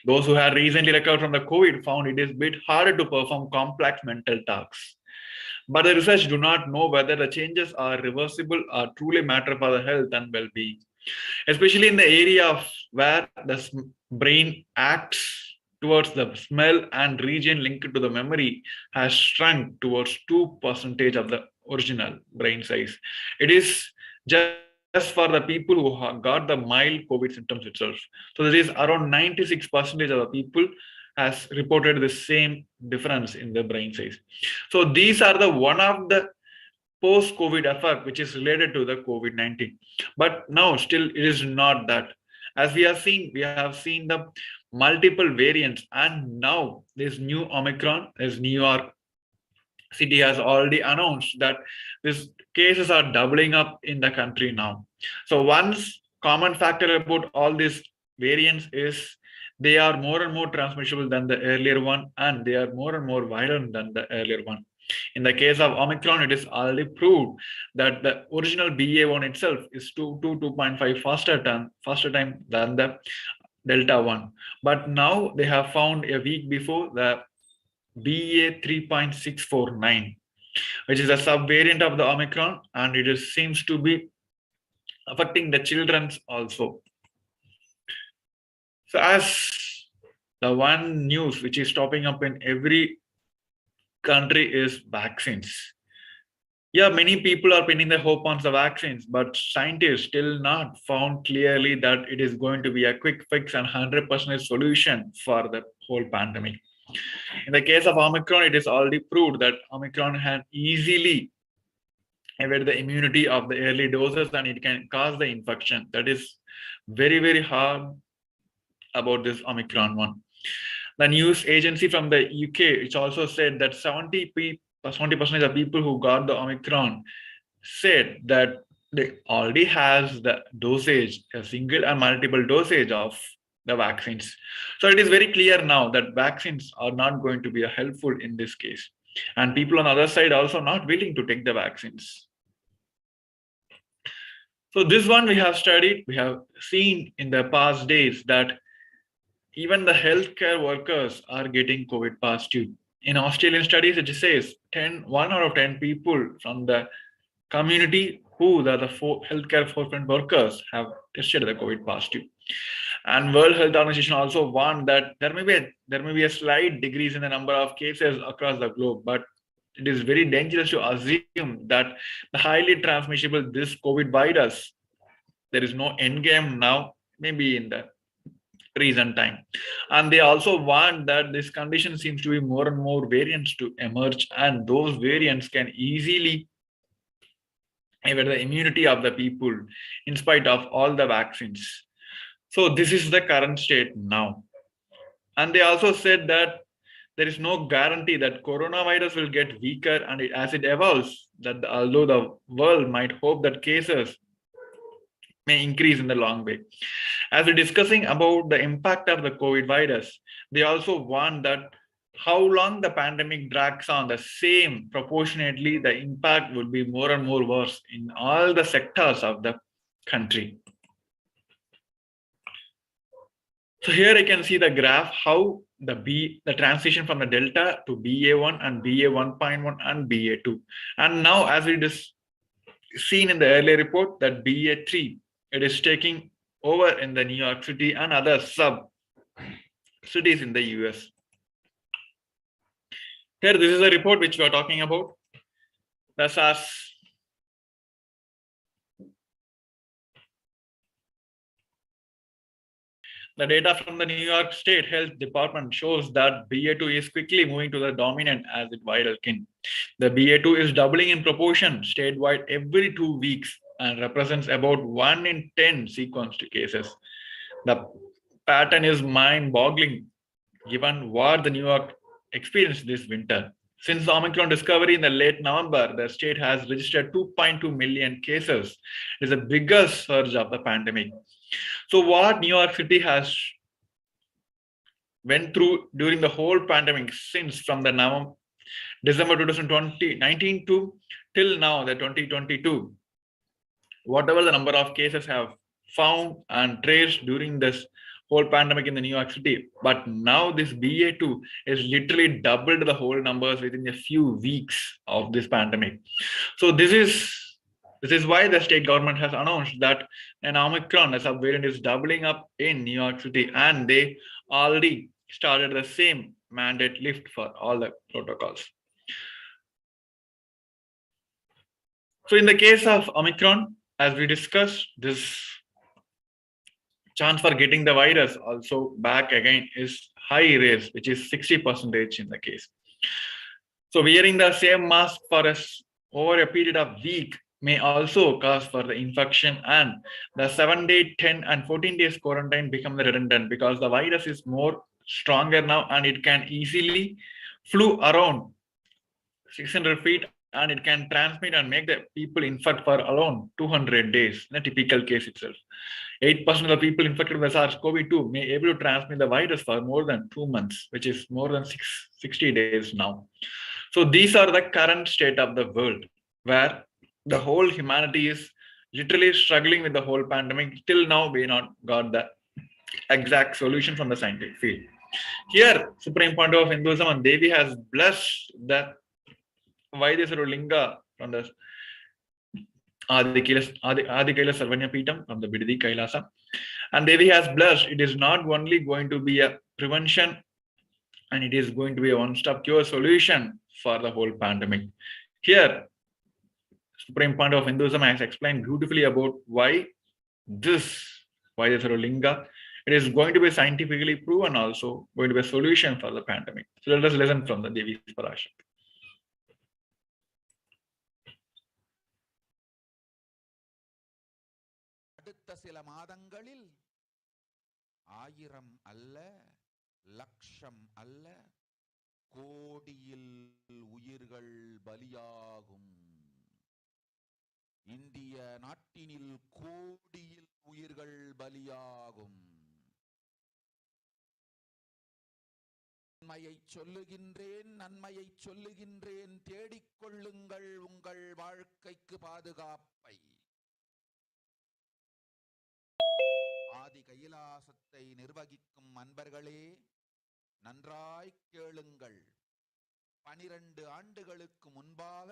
S4: Those who had recently recovered from the COVID found it is a bit harder to perform complex mental tasks. But the research do not know whether the changes are reversible or truly matter for the health and well-being. especially in the area of where the brain acts towards the smell and region linked to the memory has shrunk towards 2% of the original brain size. It is just for the people who have got the mild COVID symptoms itself. So there is around 96% of the people has reported the same difference in the brain size. So these are the one of the post-COVID effect which is related to the COVID-19. But now still it is not that. As we have seen the multiple variants, and now this new Omicron, this New York City has already announced that these cases are doubling up in the country now. So one's common factor about all these variants is they are more and more transmissible than the earlier one, and they are more and more violent than the earlier one. In the case of Omicron, it is already proved that the original BA1 itself is 2.5 faster time than the Delta 1. But now they have found a week before the BA 3.649, which is a subvariant of the Omicron, and it seems to be affecting the children also. So as the one news which is popping up in every country is vaccines. Yeah, many people are pinning their hope on the vaccines, but scientists still not found clearly that it is going to be a quick fix and 100% solution for the whole pandemic. In the case of Omicron, it is already proved that Omicron can easily evade the immunity of the early doses and it can cause the infection. That is very, very hard about this Omicron one. The news agency from the UK, it's also said that 70% of people who got the Omicron said that they already has the dosage, a single and multiple dosage of the vaccines. So it is very clear now that vaccines are not going to be helpful in this case. And people on the other side also not willing to take the vaccines. So this one we have studied, we have seen in the past days that even the healthcare workers are getting COVID positive. In Australian studies, it says 1 out of 10 people from the community who the healthcare enforcement workers have tested the COVID positive. And World Health Organization also warned that there may be a slight decrease in the number of cases across the globe, but it is very dangerous to assume that the highly transmissible this COVID virus, there is no end game now, maybe in the recent time. And they also warned that this condition seems to be more and more variants to emerge, and those variants can easily evade the immunity of the people in spite of all the vaccines. So this is the current state now. And they also said that there is no guarantee that coronavirus will get weaker, and as it evolves, that although the world might hope that cases may increase in the long way. As we're discussing about the impact of the COVID virus, they also warn that how long the pandemic drags on, the same proportionately, the impact will be more and more worse in all the sectors of the country. So here I can see the graph, how the transition from the Delta to BA1 and BA 1.1 and BA2. And now as it is seen in the earlier report that BA3, it is taking over in the New York City and other sub cities in the US. Here, this is a report which we are talking about. The SARS. The data from the New York State Health Department shows that BA2 is quickly moving to the dominant as its viral kin. The BA2 is doubling in proportion statewide every 2 weeks and represents about 1 in 10 sequenced cases. The pattern is mind-boggling given what the New York experienced this winter. Since the Omicron discovery in the late November, the state has registered 2.2 million cases. It is the biggest surge of the pandemic. So what New York City has went through during the whole pandemic since from the December 2019 to till now, the 2022, whatever the number of cases have found and traced during this whole pandemic in the New York City, but now this BA2 is literally doubled the whole numbers within a few weeks of this pandemic. So this is This is why the state government has announced that an Omicron subvariant is doubling up in New York City, and they already started the same mandate lift for all the protocols. So in the case of Omicron, as we discussed, this chance for getting the virus also back again is high risk, which is 60% in the case. So wearing the same mask for us over a period of week may also cause for the infection, and the 7-day, 10 and 14 days quarantine become redundant because the virus is more stronger now and it can easily flew around 600 feet and it can transmit and make the people infect for around 200 days in a typical case itself. 8% of the people infected with SARS-CoV-2 may able to transmit the virus for more than 2 months, which is more than 60 days now. So these are the current state of the world, where the whole humanity is literally struggling with the whole pandemic. Till now, we not got the exact solution from the scientific field. Here, Supreme Point of Hinduism and Devi has blessed that Vaidyasarulinga from the Adi Kailasa Sarvanya Peetam from the Bididi Kailasa. And Devi has blessed it is not only going to be a prevention, and it is going to be a one-stop cure solution for the whole pandemic. Here, Supreme Point of Hinduism has explained beautifully about why this Vaidyasarulinga, it is going to be scientifically proven, also going to be a solution for the pandemic. So let us listen from the Devi's Parashakti.
S1: அடுத்த சில மாதங்களில் 1000 அல்ல, லட்சம் அல்ல, கோடியில் உயிர்கள் பலியாகும். இந்திய நாட்டினில் கோடியில் உயிர்கள் பலியாகும். நன்மையை சொல்லுகின்றேன், நன்மையை சொல்லுகின்றேன், தேடிக்கொள்ளுங்கள் உங்கள் வாழ்க்கைக்கு பாதுகாப்பை. ஆதி கைலாசத்தை நிர்வகிக்கும் அன்பர்களே, நன்றாய் கேளுங்கள். 12 ஆண்டுகளுக்கு முன்பாக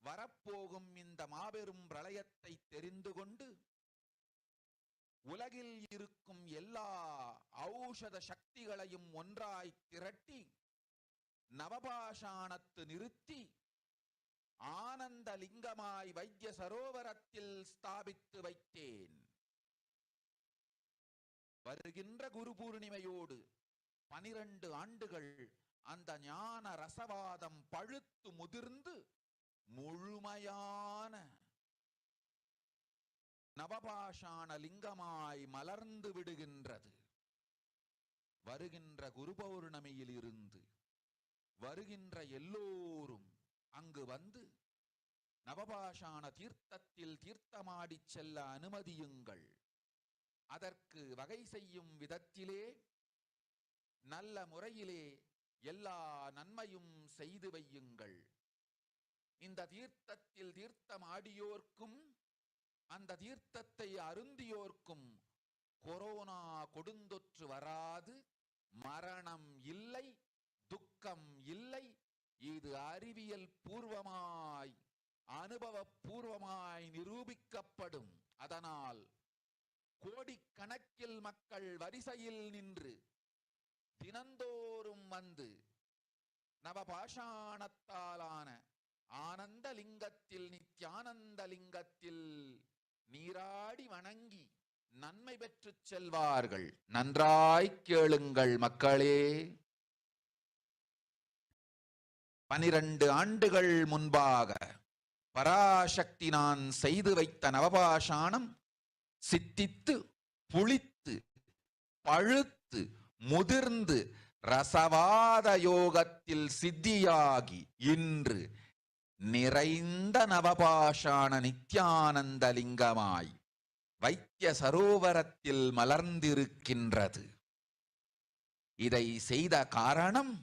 S1: வரப்போகும் இந்த மாபெரும் பிரளயத்தை தெரிந்து கொண்டு உலகில் இருக்கும் எல்லா ஔஷத சக்திகளையும் ஒன்றாய் திரட்டி நவபாஷாணத்து நிறுத்தி ஆனந்த லிங்கமாய் வைத்திய சரோவரத்தில் ஸ்தாபித்து வைத்தேன். வருகின்ற குரு பூர்ணிமையோடு 12 ஆண்டுகள் அந்த ஞான ரசவாதம் பழுத்து முதிர்ந்து முழுமையான நவபாஷாண லிங்கமாய் மலர்ந்து விடுகின்றது. வருகின்ற குரு பௌர்ணமியில் இருந்து வருகின்ற எல்லோரும் அங்கு வந்து நவபாஷாண தீர்த்தத்தில் தீர்த்தமாடி செல்ல அனுமதியுங்கள். அதற்கு வகை செய்யும் விதத்திலே நல்ல முறையிலே எல்லா நன்மையும் செய்து வையுங்கள். இந்த தீர்த்தத்தில் தீர்த்தமாடியோர்க்கும் அந்த தீர்த்தத்தை அருந்தியோர்க்கும் கொரோனா கொடுந்தொற்று வராது, மரணம் இல்லை, துக்கம் இல்லை. இது அறிவியல் பூர்வமாய் அனுபவ பூர்வமாய் நிரூபிக்கப்படும். அதனால் கோடிக்கணக்கில் மக்கள் வரிசையில் நின்று தினந்தோறும் வந்து நவபாஷாணத்தாலான ஆனந்த லிங்கத்தில், நித்யானந்த லிங்கத்தில் நீராடி வணங்கி நன்மை பெற்று செல்வார்கள். நன்றாய் கேளுங்கள் மக்களே. 12 ஆண்டுகள் முன்பாக பராசக்தி நான் செய்து வைத்த நவபாஷாணம் சித்தித்து புளித்து பழுத்து முதிர்ந்து ரசவாத யோகத்தில் சித்தியாகி இன்று நிறைந்த நவபாஷாண நித்யானந்த லிங்கமாய் வைத்திய சரோவரத்தில் மலர்ந்திருக்கின்றது. இதை செய்த காரணம்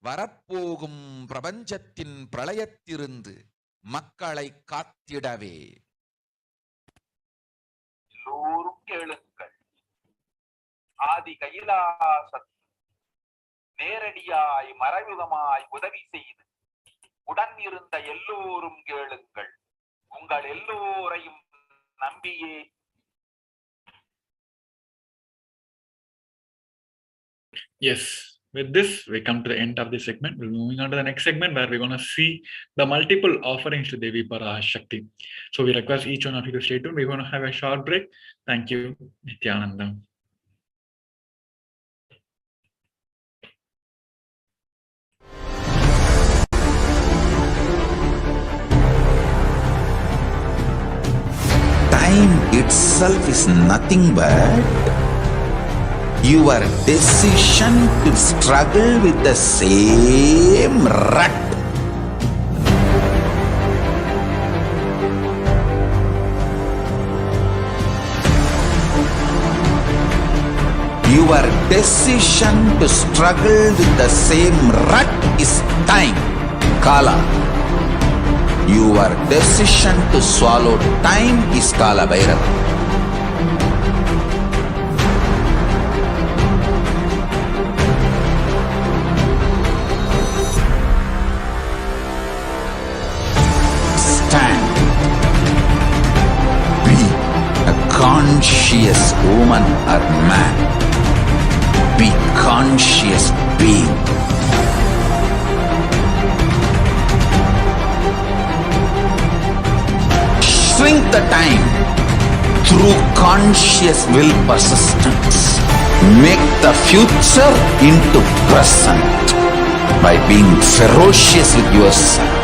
S1: வரப்போகும் பிரபஞ்சத்தின் பிரளயத்திலிருந்து மக்களை காத்திடவே. எல்லோரும் கேளுங்கள். ஆதி கைலாச நேரடியாய் மறைமுகமாய் உதவி செய்து
S5: உடன் இருந்த எல்லோரும் கேளுங்கள், உங்கள் எல்லோரையும் நம்பியே.
S4: Yes, with this, we come to the end of this segment. We're moving on to the next segment where we're going to see the multiple offerings to Devi Parashakti. So we request each one of you to stay tuned. We're going to have a short break. Thank you, Nithyananda.
S1: Time itself is nothing but your decision to struggle with the same rut. Your decision to struggle with the same rut is time, Kala. Your decision to swallow time is Kala Bhairava. Stand. Be a conscious woman or man. Be conscious being. Shrink the time through conscious will persistence. Make the future into present by being ferocious with yourself.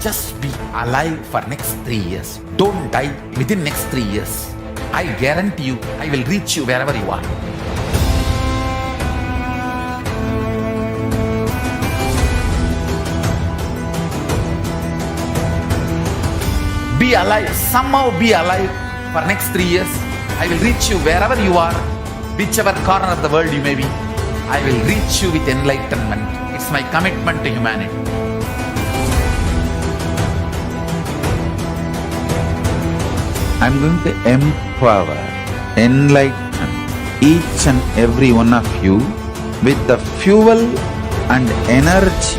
S1: Just be alive for next 3 years. Don't die within next 3 years. I guarantee you, I will reach you wherever you are. Be alive, somehow be alive for next 3 years. I will reach you wherever you are, whichever corner of the world you may be. I will reach you with enlightenment. It's my commitment to humanity. I'm going to empower, enlighten each and every one of you with the fuel and energy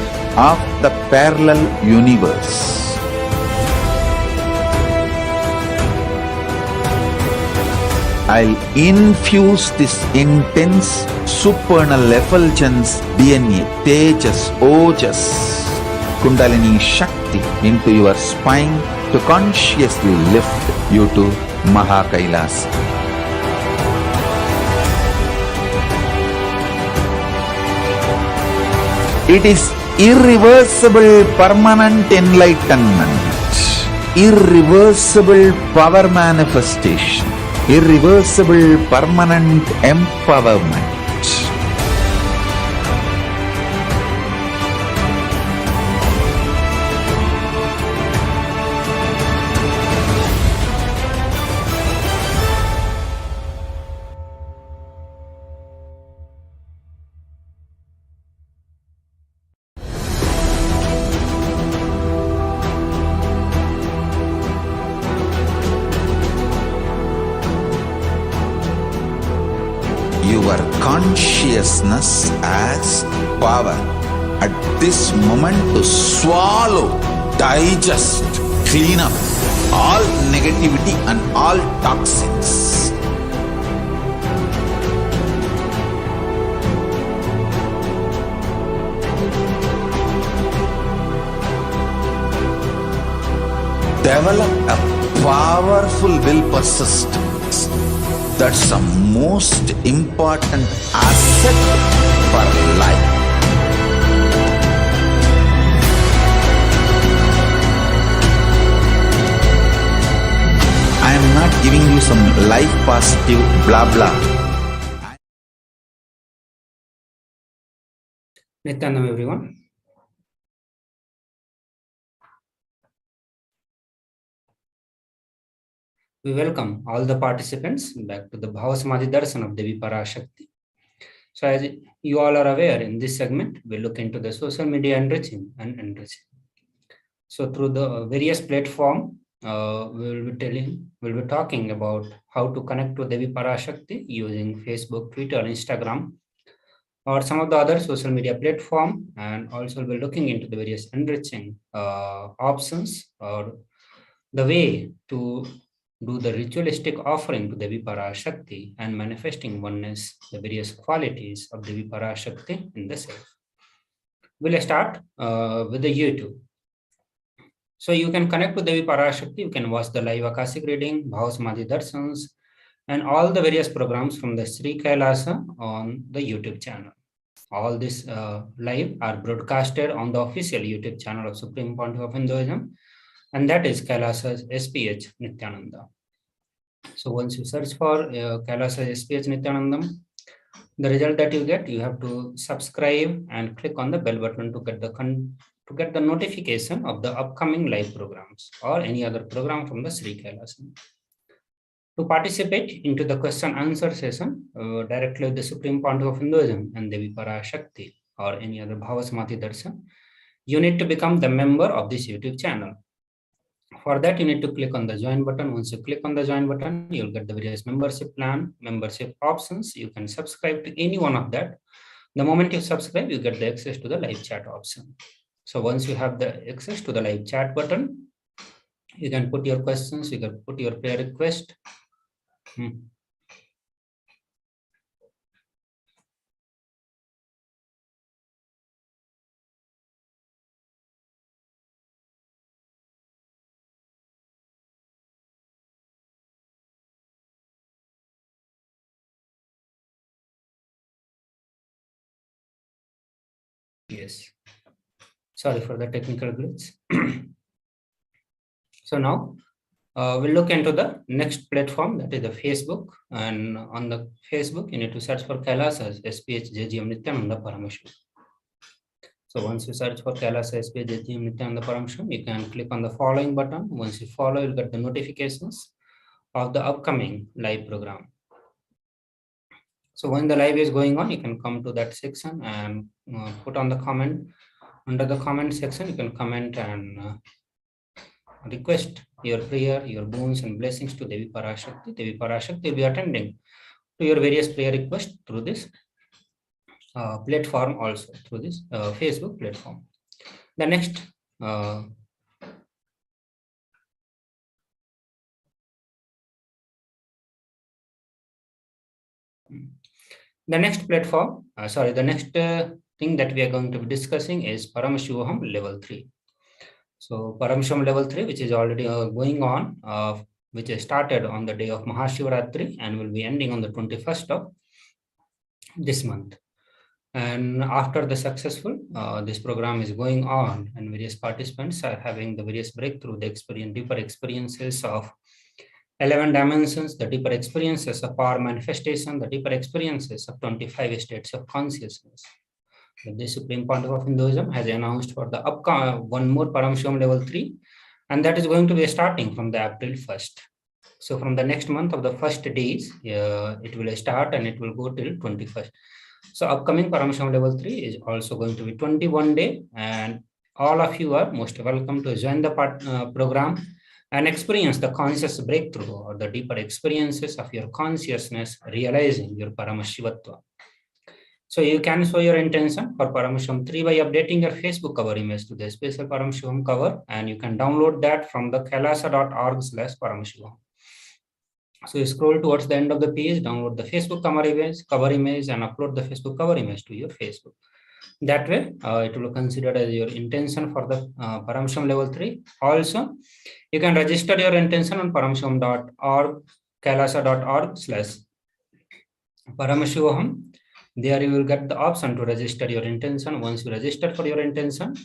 S1: of the parallel universe. I'll infuse this intense supernal effulgence DNA, Tejas, Ojas, Kundalini Shakti into your spine to consciously lift you to Maha Kailasa. It is irreversible permanent enlightenment, irreversible power manifestation, irreversible permanent empowerment. Your consciousness as power at this moment to swallow digest, clean up all negativity and all toxins. Develop a powerful will persistence. That's the most important asset for life. I am not giving you some life positive blah blah.
S6: Nithyanandam, everyone. We welcome all the participants back to the Bhavasamadhi Darshan of Devi Parashakti. So as you all are aware, in this segment, we look into the social media enriching and enriching. So through the various platforms, we'll be talking about how to connect to Devi Parashakti using Facebook, Twitter, Instagram, or some of the other social media platform, and also we'll be looking into the various enriching options or the way to do the ritualistic offering to Devi Parashakti and manifesting oneness, the various qualities of Devi Parashakti in the self. We'll start with the YouTube. So you can connect to Devi Parashakti, you can watch the live Akashic reading, Bhavasamadhi Darshans, and all the various programs from the Sri Kailasa on the YouTube channel. All this live are broadcasted on the official YouTube channel of Supreme Pontiff of Hinduism, and that is Kailasa HDH Nithyananda. So once you search for Kailasa HDH Nithyanandam, the result that you get, you have to subscribe and click on the bell button to get the notification of the upcoming live programs or any other program from the Sri Kailasa. To participate into the question answer session directly with the Supreme Pontiff of Hinduism and Devi Parashakti or any other Bhavasamadhi Darshan, you need to become the member of this YouTube channel. For that, you need to click on the join button. Once you click on the join button, you'll get the various membership plan, membership options. You can subscribe to any one of that. The moment you subscribe, you get the access to the live chat option. So once you have the access to the live chat button, you can put your questions, you can put your prayer request. Yes. Sorry for the technical glitch. So now we'll look into the next platform, that is the Facebook. And on the Facebook, you need to search for Kailasa's SPH Nithyananda Paramashivam. So once you search for Kailasa SPH Nithyananda Paramashivam, you can click on the following button. Once you follow, you'll get the notifications of the upcoming live program. So when the live is going on, you can come to that section and put on the comment. Under the comment section, you can comment and request your prayer, your boons and blessings to Devi Parashakti. Devi Parashakti will be attending to your various prayer requests through this platform, also through this Facebook platform. The next platform, the next thing that we are going to be discussing is Paramashivoham level 3. So Paramashivoham level 3, which is already going on, which is started on the day of Mahashivaratri and will be ending on the 21st of this month. And after the successful, this program is going on and various participants are having the various breakthrough, the deeper experiences of 11 dimensions, the deeper experiences of power manifestation, the deeper experiences of 25 states of consciousness. The Supreme Pontiff of Hinduism has announced for the upcoming one more Paramashivoham level 3, and that is going to be starting from the April 1st. So from the next month of the first days, it will start and it will go till 21st. So upcoming Paramashivoham level 3 is also going to be 21 day, and all of you are most welcome to join the program and experience the conscious breakthrough or the deeper experiences of your consciousness realizing your Paramashivatva. So you can show your intention for Paramashivoham 3 by updating your Facebook cover image to the special Paramashivoham cover, and you can download that from the kailasa.org/Paramashivoham. So you scroll towards the end of the page, download the Facebook cover image, and upload the Facebook cover image to your Facebook. That way, it will be considered as your intention for the Paramashivoham level 3. Also, you can register your intention on paramashivoham.org, kailasa.org/Paramashivoham. There you will get the option to register your intention. Once you register for your intention,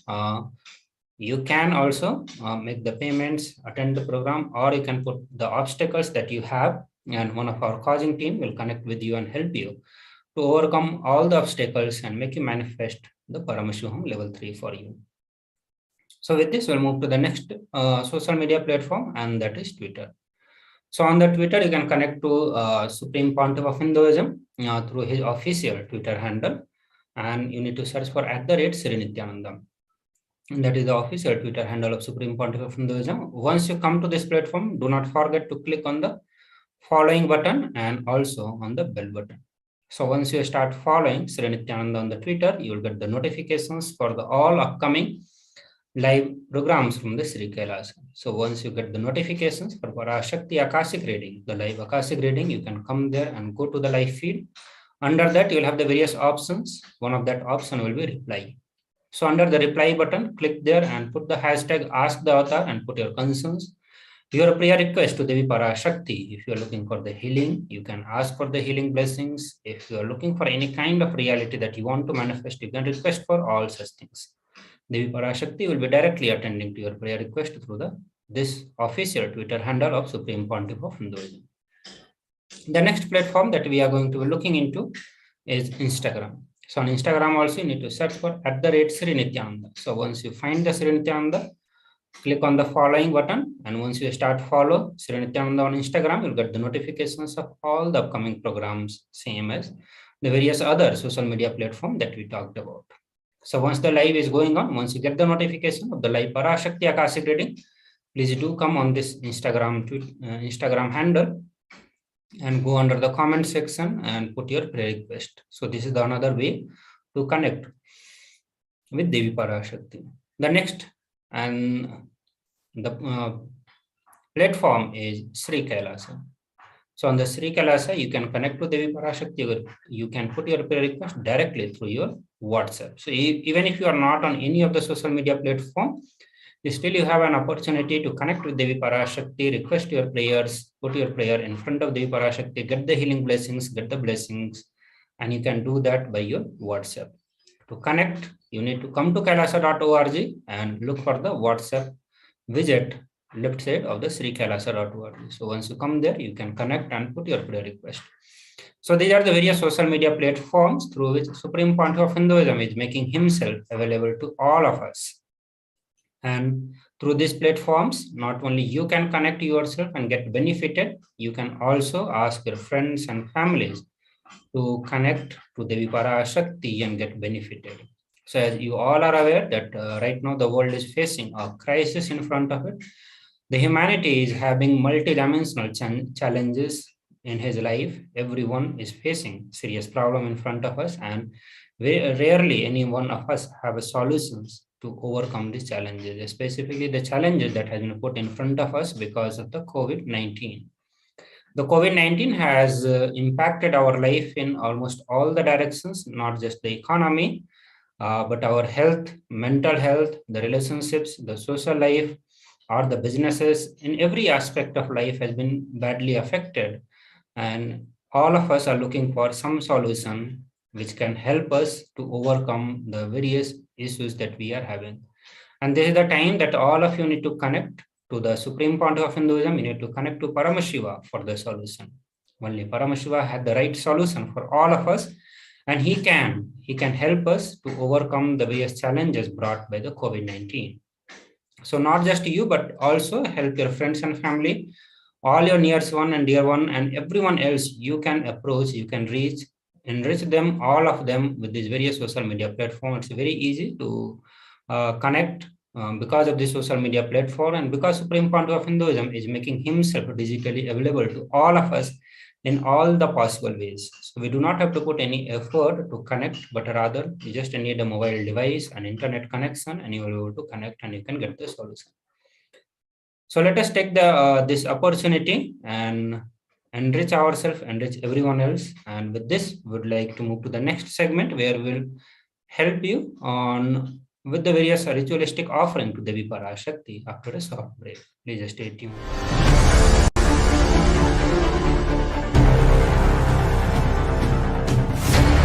S6: you can also make the payments, attend the program, or you can put the obstacles that you have, and one of our causing team will connect with you and help you to overcome all the obstacles and make you manifest the Paramashivoham level 3 for you. So with this, we'll move to the next social media platform, and that is Twitter. So on the Twitter, you can connect to Supreme Pontiff of Hinduism through his official Twitter handle, and you need to search for @Sri Nithyananda. And that is the official Twitter handle of Supreme Pontiff of Hinduism. Once you come to this platform, do not forget to click on the following button and also on the bell button. So once you start following Sri Nithyananda on the Twitter, you will get the notifications for the all upcoming live programs from the Sri Kailasa. So once you get the notifications for Parashakti Akashic reading, the live Akashic reading, you can come there and go to the live feed. Under that, you will have the various options. One of that option will be reply. So under the reply button, click there and put the hashtag ask the avatar and put your concerns. Your prayer request to Devi Parashakti. If you are looking for the healing, you can ask for the healing blessings. If you are looking for any kind of reality that you want to manifest, you can request for all such things. Devi Parashakti will be directly attending to your prayer request through this official Twitter handle of Supreme Pontiff of Hinduism. The next platform that we are going to be looking into is Instagram. So on Instagram also, you need to search for @Sri Nithyananda. So once you find the Sri Nithyananda, click on the following button, and once you start follow Sri Nithyananda on Instagram, you'll get the notifications of all the upcoming programs, same as the various other social media platforms that we talked about. So once the live is going on, once you get the notification of the live Parashakti Akashic reading, please do come on this Instagram handle and go under the comment section and put your prayer request. So this is the another way to connect with Devi Parashakti. The next and the platform is Sri Kailasa. So on the Sri Kailasa, you can connect to Devi Parashakti. You can put your prayer request directly through your WhatsApp. So even if you are not on any of the social media platform, still you have an opportunity to connect with Devi Parashakti, request your prayers, put your prayer in front of Devi Parashakti, get the healing blessings, get the blessings, and you can do that by your WhatsApp. To connect, you need to come to kailasa.org and look for the WhatsApp widget left side of the srikailasa.org. So once you come there, you can connect and put your prayer request. So these are the various social media platforms through which Supreme Pontiff of Hinduism is making himself available to all of us. And through these platforms, not only you can connect yourself and get benefited, you can also ask your friends and families to connect to Devi Parashakti and get benefited. So as you all are aware that right now the world is facing a crisis in front of it. The humanity is having multi-dimensional challenges in his life. Everyone is facing serious problem in front of us, and rarely any one of us have solutions to overcome these challenges, specifically the challenges that has been put in front of us because of the COVID-19. The COVID-19 has impacted our life in almost all the directions, not just the economy, but our health, mental health, the relationships, the social life, or the businesses. In every aspect of life has been badly affected. And all of us are looking for some solution which can help us to overcome the various issues that we are having. And this is the time that all of you need to connect to the Supreme Pontiff of Hinduism. You need to connect to Paramashiva for the solution. Only Paramashiva had the right solution for all of us, and he can help us to overcome the various challenges brought by the COVID-19. So not just you, but also help your friends and family, all your nearest one and dear one, and everyone else you can approach, you can reach, enrich them, all of them with these various social media platforms. It's very easy to connect because of the social media platform, and because Supreme Pontiff of Hinduism is making himself digitally available to all of us. in all the possible ways. So we do not have to put any effort to connect, but rather you just need a mobile device, an internet connection, and you will be able to connect and you can get the solution. So let us take this opportunity and enrich ourselves, enrich everyone else. And with this, we would like to move to the next segment where we'll help you on with the various ritualistic offering to Devi Parashakti after a short break. Please stay tuned.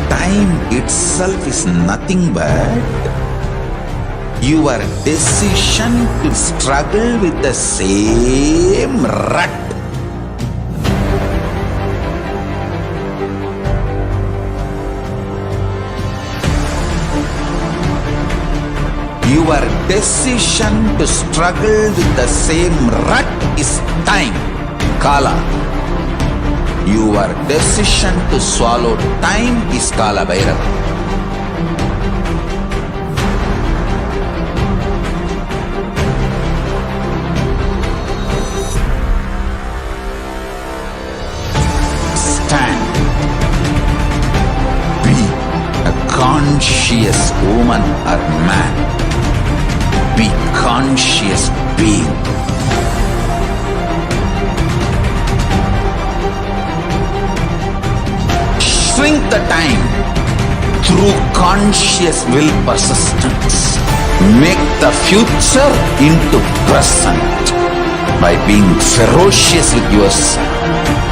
S1: Time itself is nothing but your decision to struggle with the same rut. Your decision to struggle with the same rut is time, Kala. Your decision to swallow time is Kala Bhairava. Stand. Be a conscious woman or man. Be conscious being. Shrink the time through conscious will persistence. Make the future into present by being ferocious with yourself.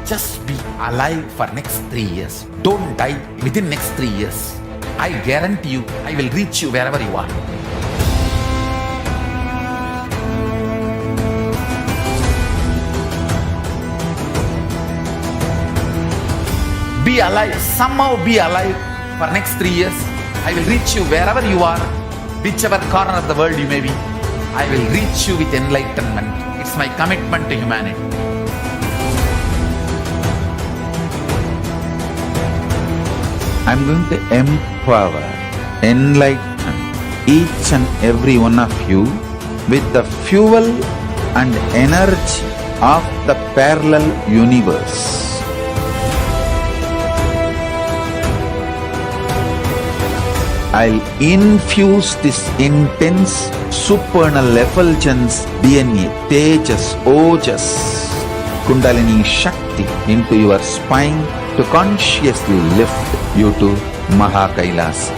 S1: Just be alive for next 3 years. Don't die within next 3 years. I guarantee you, I will reach you wherever you are. Be alive, somehow be alive for next 3 years. I will reach you wherever you are, whichever corner of the world you may be. I will reach you with enlightenment. It's my commitment to humanity. I'm going to empower, enlighten each and every one of you with the fuel and energy of the parallel universe. I'll infuse this intense supernal effulgence DNA, Tejas, Ojas, Kundalini Shakti into your spine to consciously lift you to Mahakailasa.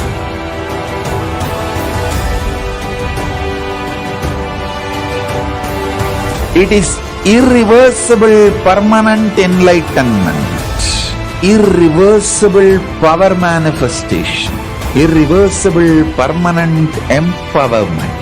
S1: It is irreversible permanent enlightenment, irreversible power manifestation, irreversible permanent empowerment.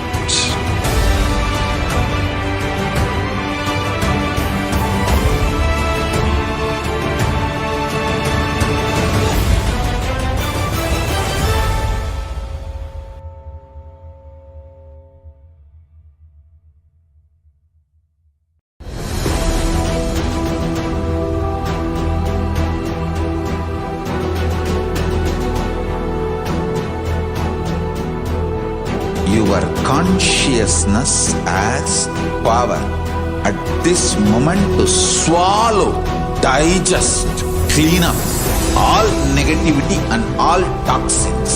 S1: Your consciousness as power at this moment to swallow, digest, clean up all negativity and all toxics.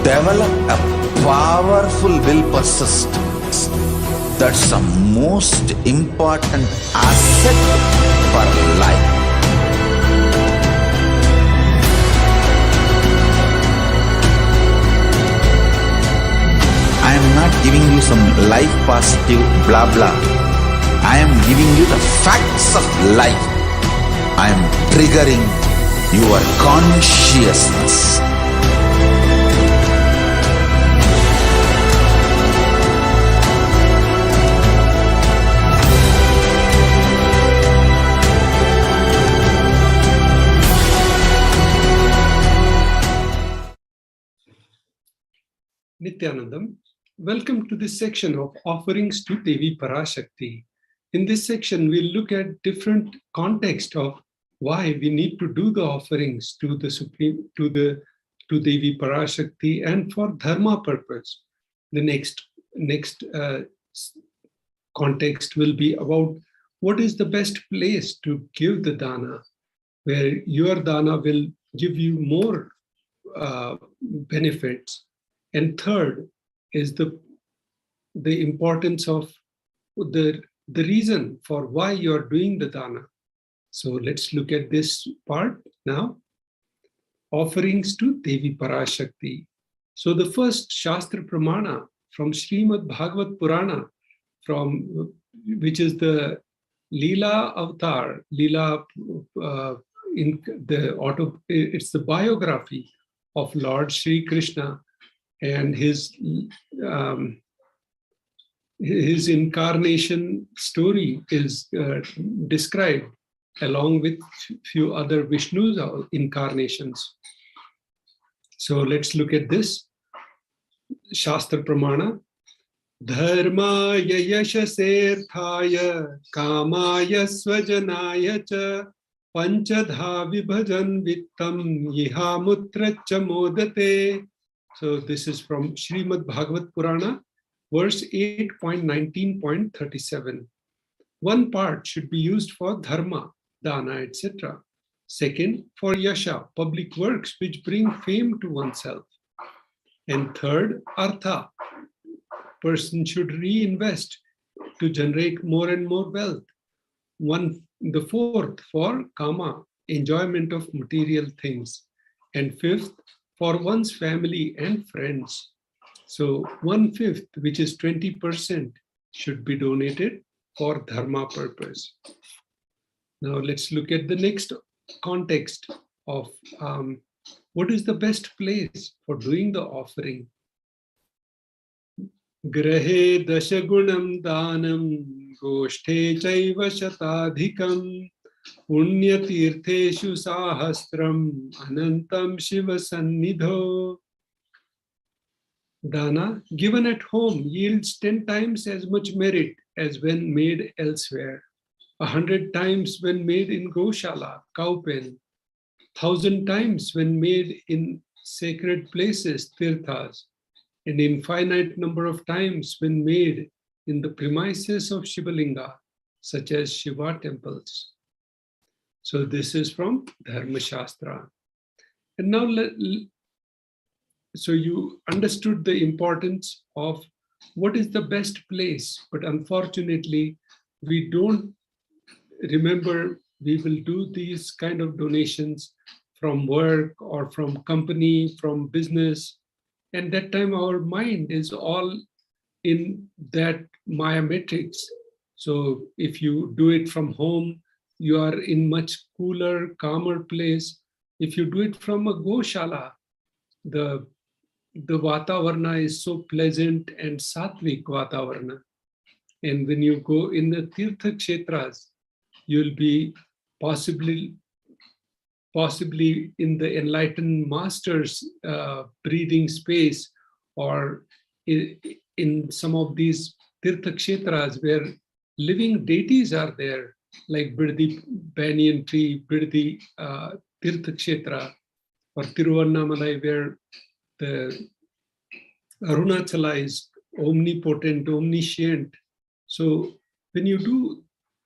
S1: Develop a powerful will persistence. That's the most important asset for life. I am not giving you some life positive blah blah. I am giving you the facts of life. I am triggering your consciousness.
S7: Nithyanandam, welcome to this section of offerings to Devi Parashakti. In this section, we'll look at different context of why we need to do the offerings to the Supreme, to Devi Parashakti, and for dharma purpose. The next context will be about what is the best place to give the dana, where your dana will give you more benefits. And third is the importance of the reason for why you're doing the dana. So let's look at this part now. Offerings to Devi Parashakti. So the first Shastra Pramana from Srimad Bhagavat Purana, which is the Leela Avatar, it's the biography of Lord Sri Krishna, and his incarnation story is described along with few other Vishnu's incarnations. So let's look at this. Shastra Pramana. Dharmaya yashaserthaya kamaya swajanaya cha panchadha vibhajan vittam yihamutracha modate. So this is from Srimad Bhagavat Purana, verse 8.19.37. One part should be used for dharma, dana, etc. Second, for yasha, public works which bring fame to oneself. And third, artha, person should reinvest to generate more and more wealth. The fourth, for kama, enjoyment of material things. And fifth, for one's family and friends. So 1/5, which is 20%, should be donated for dharma purpose. Now let's look at the next context of what is the best place for doing the offering. Grahe dashagunam danam goshthe chaiva shatadhikam Punyatirtheshu sahastram anantam shiva sannidho. Dana given at home yields 10 times as much merit as when made elsewhere, 100 times when made in Goshala, cow pen, 1,000 times when made in sacred places, tirthas, and infinite number of times when made in the premises of Shivalinga, such as Shiva temples. So this is from Dharma Shastra. And now, so you understood the importance of what is the best place, but unfortunately, we don't remember we will do these kind of donations from work or from company, from business. And that time our mind is all in that Maya matrix. So if you do it from home, you are in much cooler, calmer place. If you do it from a Goshala, the Vatavarna is so pleasant and Sattvic Vatavarna. And when you go in the Tirtha Kshetras, you'll be possibly in the enlightened master's breathing space, or in some of these Tirtha Kshetras where living deities are there, like Birdi Banyan Tree, Birdi Tirtha Kshetra, or Tiruvannamalai, where the Arunachala is omnipotent, omniscient. So when you do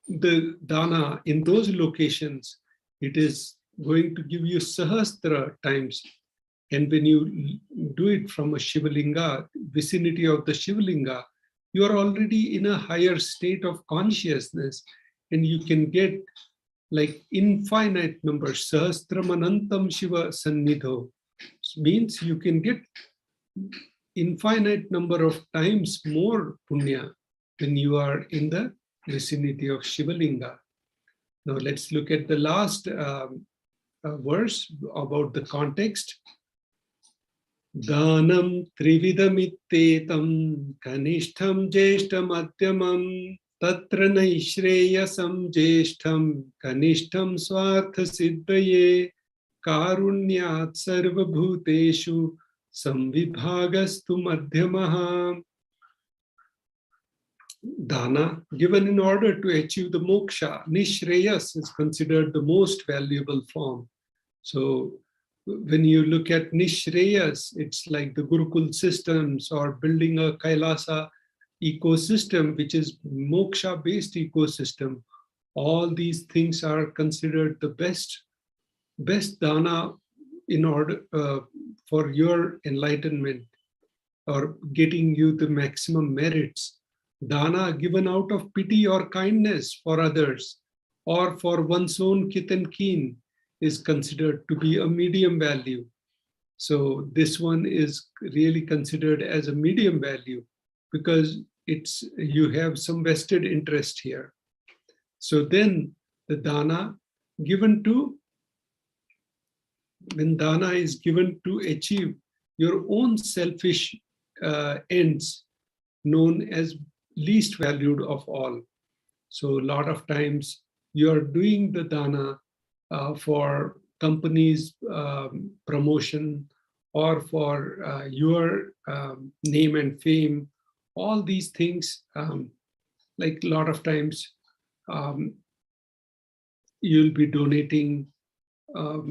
S7: the dana in those locations, it is going to give you Sahasra times. And when you do it from a Shivalinga, vicinity of the Shivalinga, you are already in a higher state of consciousness, and you can get like infinite numbers. Sahasramanantam Shiva Sannidho means you can get infinite number of times more punya when you are in the vicinity of Shivalinga. Now let's look at the last verse about the context. Danam trividhamittetam kanishtham jeshtam adhyamam tatra naishreyasam jeshtam kanishtham swartha siddhaye karunyat sarvabhuteshu samvibhagastu madhyamaha. Dana given in order to achieve the moksha, nishreyas is considered the most valuable form. So when you look at nishreyas, it's like the Gurukul systems or building a Kailasa ecosystem, which is moksha-based ecosystem. All these things are considered the best dana in order for your enlightenment or getting you the maximum merits. Dana given out of pity or kindness for others or for one's own kith and kin is considered to be a medium value. So this one is really considered as a medium value because you have some vested interest here. So then the dana given to, when dana is given to achieve your own selfish ends, known as least valued of all. So a lot of times you are doing the dana for companies' promotion or for your name and fame. All these things, like a lot of times you'll be donating a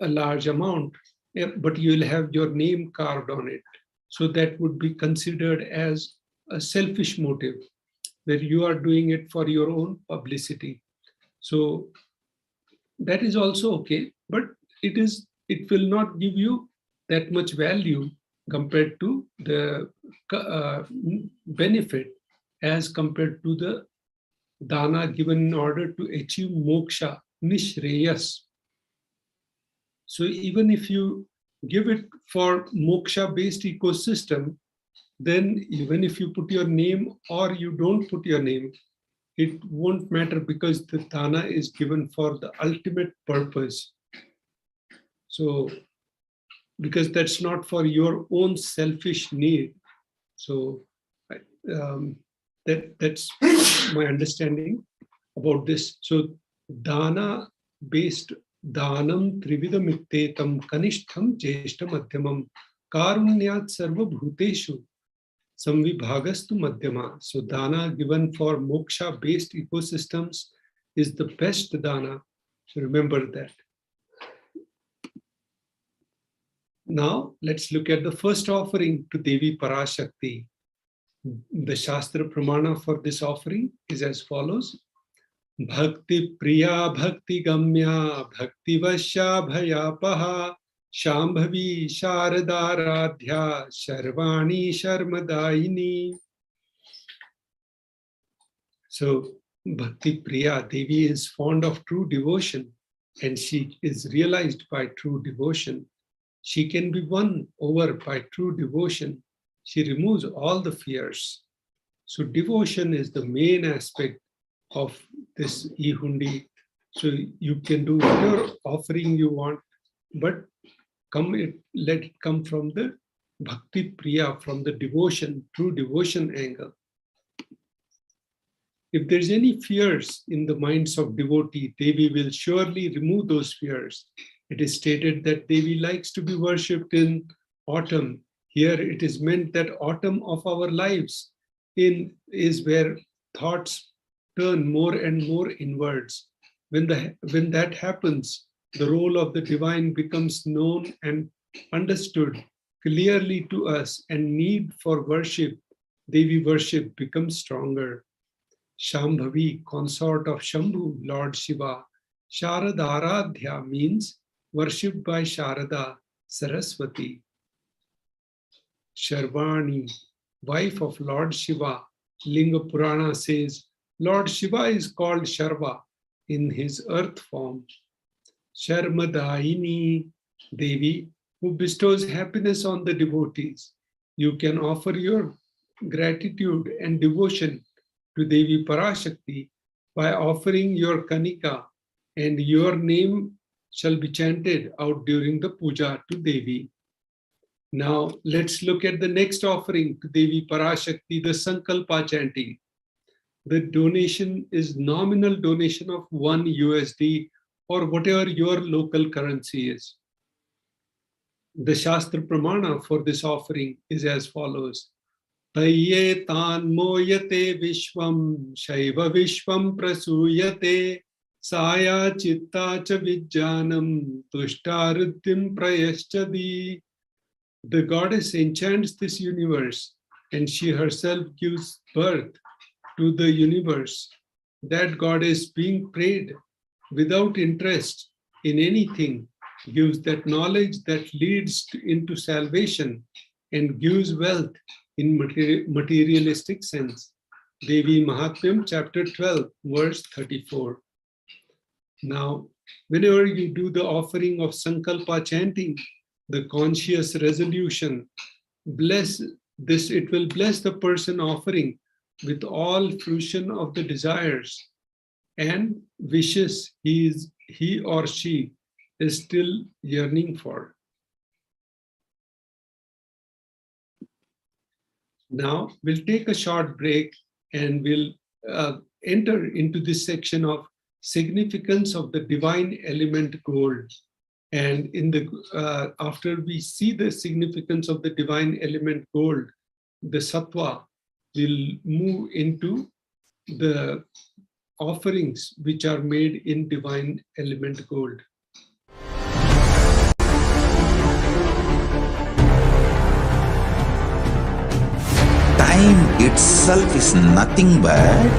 S7: large amount, but you'll have your name carved on it. So that would be considered as a selfish motive, where you are doing it for your own publicity. So that is also okay, but it will not give you that much value compared to the benefit as compared to the dana given in order to achieve moksha, nishreyas. So even if you give it for moksha-based ecosystem, then even if you put your name or you don't put your name, it won't matter because the dana is given for the ultimate purpose. So, because that's not for your own selfish need. So that's my understanding about this. So dana-based Danam trividhamittetam kanishtham jeshtam madhyamam karunyat sarva bhuteshu samvibhagastu madhyama. So dana given for moksha based ecosystems is the best dana. So remember that. Now let's look at the first offering to Devi Parashakti. The Shastra Pramana for this offering is as follows. Bhakti Priya Bhakti Gamya Bhakti Vasya Bhayapaha Shambhavi Sharadaradhya Sharvani Sharmadaini. So Bhakti Priya, Devi is fond of true devotion and she is realized by true devotion. She can be won over by true devotion. She removes all the fears. So devotion is the main aspect of this e-hundi. So you can do whatever offering you want, but let it come from the Bhakti Priya, from the devotion, true devotion angle. If there's any fears in the minds of devotee, Devi will surely remove those fears. It is stated that Devi likes to be worshipped in autumn. Here it is meant that autumn of our lives is where thoughts turn more and more inwards. When that happens, the role of the divine becomes known and understood, clearly to us and need for worship, Devi worship becomes stronger. Shambhavi, consort of Shambhu, Lord Shiva. Sharadaradhya means worshipped by Sharada, Saraswati. Sharvani, wife of Lord Shiva. Linga Purana says, Lord Shiva is called Sharva in his earth form. Sharmadaini, Devi, who bestows happiness on the devotees. You can offer your gratitude and devotion to Devi Parashakti by offering your Kanika, and your name shall be chanted out during the puja to Devi. Now let's look at the next offering to Devi Parashakti, the Sankalpa chanting. The donation is nominal donation of $1 or whatever your local currency is. The Shastra Pramana for this offering is as follows. Tayye tan moyate vishwam shaiva vishwam prasuyate saya chitta cha vijjanam tushtaruddhim prayaschadi. The goddess enchants this universe and she herself gives birth to the universe. That goddess being prayed without interest in anything gives that knowledge that leads into salvation and gives wealth in materialistic sense. Devi Mahatmyam, chapter 12, verse 34. Now, whenever you do the offering of Sankalpa chanting, the conscious resolution, bless this, it will bless the person offering with all fruition of the desires and wishes he or she is still yearning for. Now we'll take a short break and we'll enter into this section of significance of the divine element gold. And in the after we see the significance of the divine element gold, the sattva, will move into the offerings which are made in divine element gold.
S1: Time itself is nothing but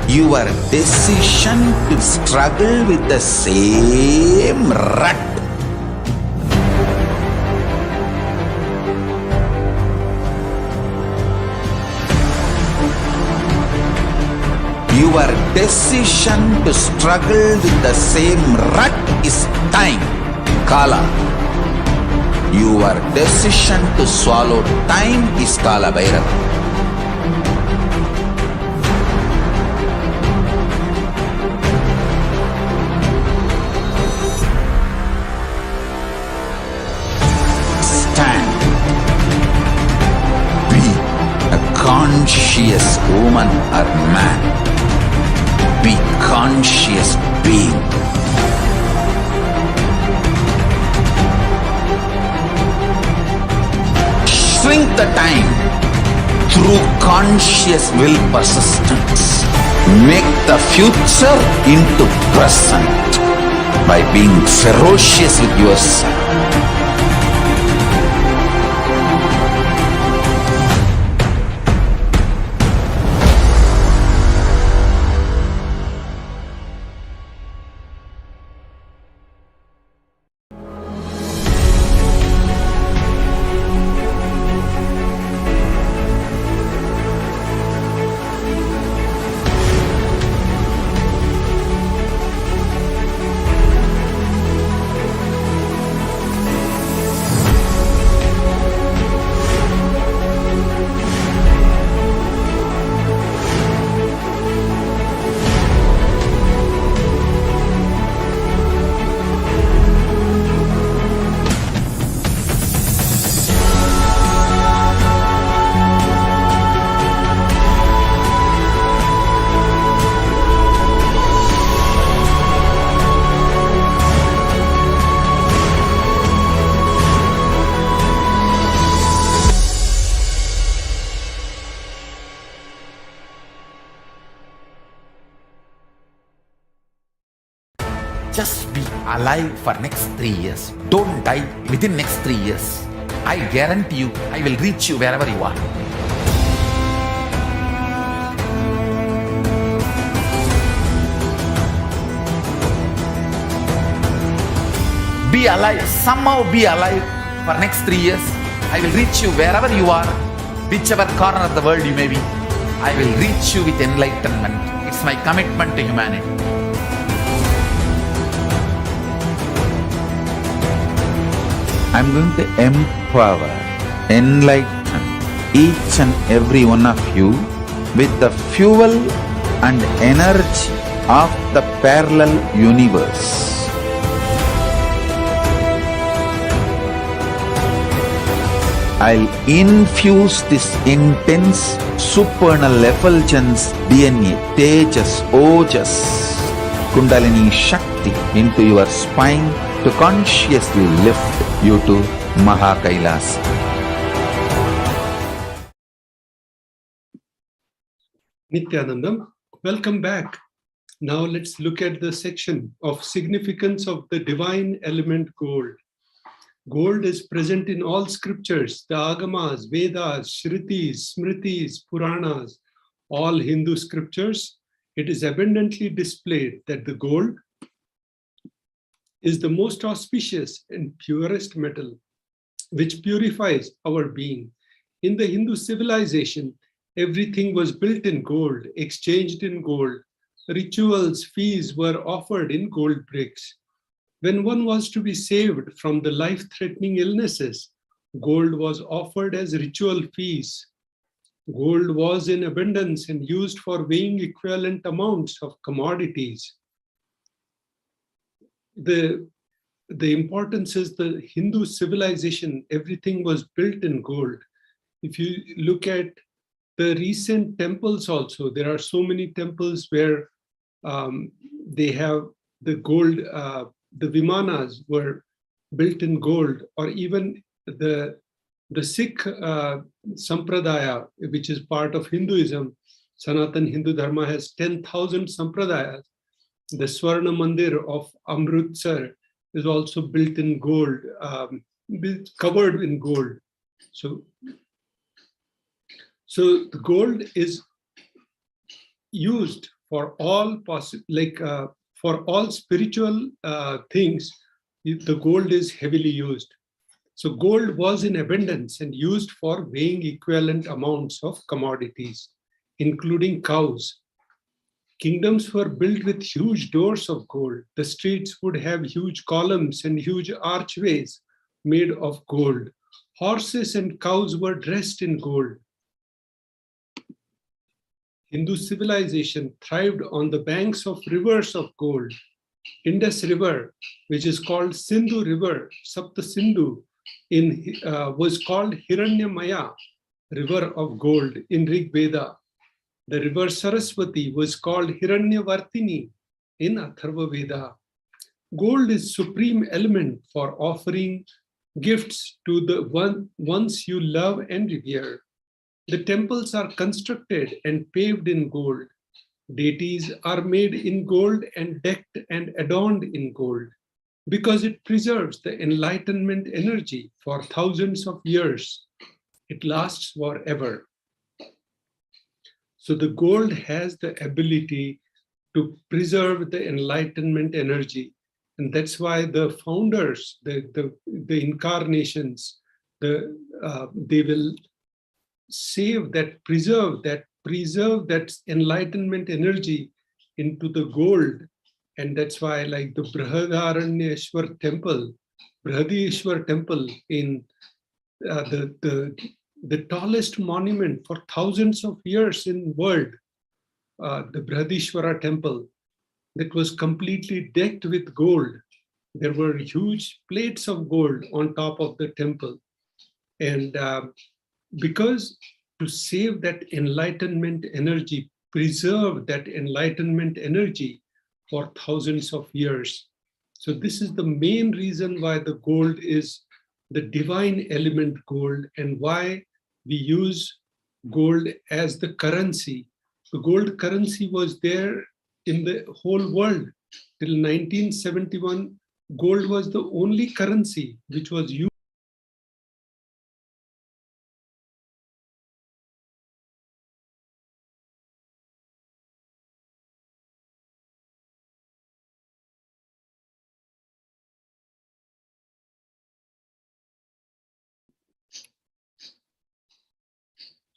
S1: your decision to struggle with the same rut. Your decision to struggle with the same rut is time, Kala. Your decision to swallow time is Kala Bhairava. Stand. Be a conscious woman or man. Be conscious being. Shrink the time through conscious will persistence. Make the future into present by being ferocious with yourself. Just be alive for next 3 years. Don't die within next 3 years. I guarantee you, I will reach you wherever you are. Be alive, somehow be alive for next 3 years. I will reach you wherever you are, whichever corner of the world you may be. I will reach you with enlightenment. It's my commitment to humanity. I'm going to empower, enlighten each and every one of you with the fuel and energy of the parallel universe. I'll infuse this intense supernal effulgence DNA, Tejas, Ojas, Kundalini Shakti into your spine to consciously lift you to Maha Kailasa.
S7: Nithyanandam, welcome back. Now let's look at the section of significance of the divine element gold. Gold is present in all scriptures, the Agamas, Vedas, Shrutis, Smritis, Puranas, all Hindu scriptures. It is abundantly displayed that the gold is the most auspicious and purest metal, which purifies our being. In the Hindu civilization, everything was built in gold, exchanged in gold. Rituals, feasts were offered in gold bricks. When one was to be saved from the life-threatening illnesses, gold was offered as ritual fees. Gold was in abundance and used for weighing equivalent amounts of commodities. The importance is the Hindu civilization, everything was built in gold. If you look at the recent temples also, there are so many temples where they have the gold, the vimanas were built in gold, or even the Sikh sampradaya, which is part of Hinduism. Sanatan Hindu Dharma has 10,000 sampradayas. The Swarna Mandir of Amritsar is also built in gold, covered in gold. So the gold is used for all for all spiritual things. The gold is heavily used. So gold was in abundance and used for weighing equivalent amounts of commodities, including cows. Kingdoms were built with huge doors of gold. The streets would have huge columns and huge archways made of gold. Horses and cows were dressed in gold. Hindu civilization thrived on the banks of rivers of gold. Indus River, which is called Sindhu River, Sapta Sindhu, was called Hiranyamaya, river of gold in Rig Veda. The river Saraswati was called Hiranyavartini in Atharva Veda. Gold is supreme element for offering gifts to the ones you love and revere. The temples are constructed and paved in gold. Deities are made in gold and decked and adorned in gold because it preserves the enlightenment energy for thousands of years. It lasts forever. So the gold has the ability to preserve the enlightenment energy. And that's why the founders, the incarnations, they will save that, preserve that enlightenment energy into the gold. And that's why, like the Brihadaranyeshwar temple, Brihadishwar temple in the tallest monument for thousands of years in the world, the Brihadishwara temple, that was completely decked with gold. There were huge plates of gold on top of the temple. And because to save that enlightenment energy, preserve that enlightenment energy for thousands of years. So this is the main reason why the gold is the divine element gold, and why we use gold as the currency. The gold currency was there in the whole world till 1971. Gold was the only currency which was used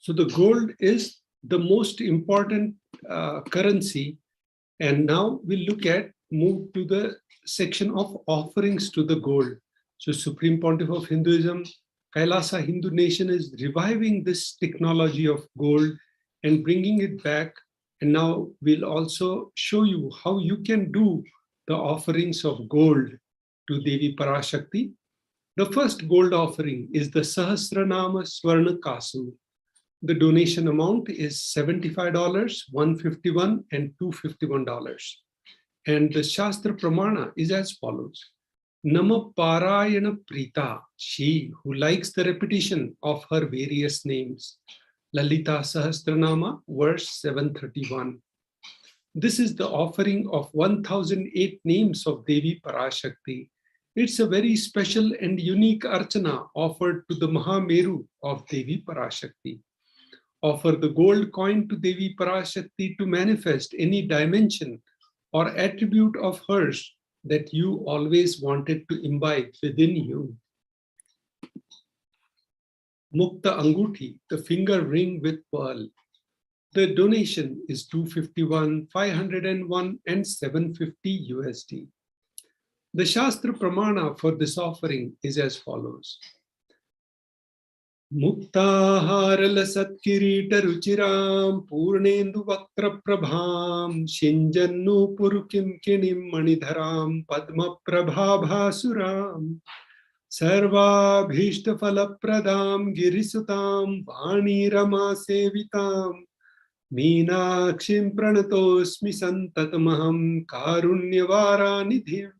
S7: So the gold is the most important currency. And now we'll move to the section of offerings to the gold. So Supreme Pontiff of Hinduism, Kailasa Hindu Nation is reviving this technology of gold and bringing it back. And now we'll also show you how you can do the offerings of gold to Devi Parashakti. The first gold offering is the Sahasranama Swarna Kasu. The donation amount is $75, $151, and $251. And the Shastra Pramana is as follows. Nama Parayana Prita, she who likes the repetition of her various names. Lalita Sahasranama, verse 731. This is the offering of 1008 names of Devi Parashakti. It's a very special and unique archana offered to the Mahameru of Devi Parashakti. Offer the gold coin to Devi Parashakti to manifest any dimension or attribute of hers that you always wanted to imbibe within you. Mukta Anguthi, the finger ring with pearl. The donation is $251, $501, and $750 USD. The Shastra Pramana for this offering is as follows. Muktahara Satkirita Ruchiram Purnendu Vaktra Prabham Shinjannu Purukim Kinim Manidharam Padma Prabhabhasuram Sarva Bhishta Falapradam Girisutam Vani Rama Sevitam Meenakshim Pranatosmi Santatamaham Karunyavara Nidhim.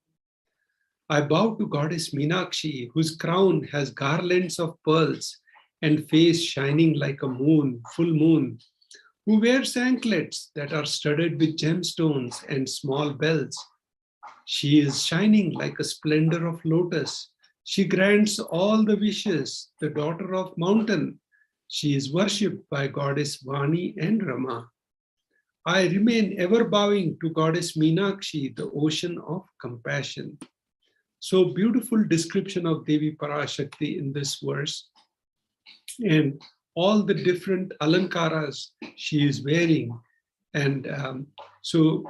S7: I bow to Goddess Meenakshi, whose crown has garlands of pearls and face shining like a moon, full moon, who wears anklets that are studded with gemstones and small bells. She is shining like a splendor of lotus. She grants all the wishes, the daughter of mountain. She is worshipped by Goddess Vani and Rama. I remain ever bowing to Goddess Meenakshi, the ocean of compassion. So beautiful description of Devi Parashakti in this verse. And all the different alankaras she is wearing. And so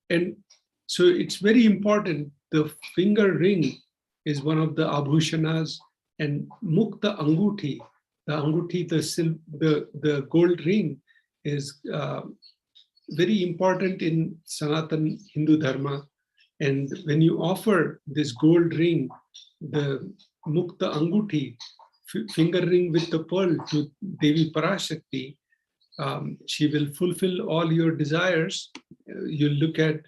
S7: it's very important. The finger ring is one of the abhushanas, and Mukta Anguthi, the Anguthi, the gold ring is very important in Sanatan Hindu Dharma. And when you offer this gold ring, the Mukta Anguthi, finger ring with the pearl to Devi Parashakti, she will fulfill all your desires. You look at,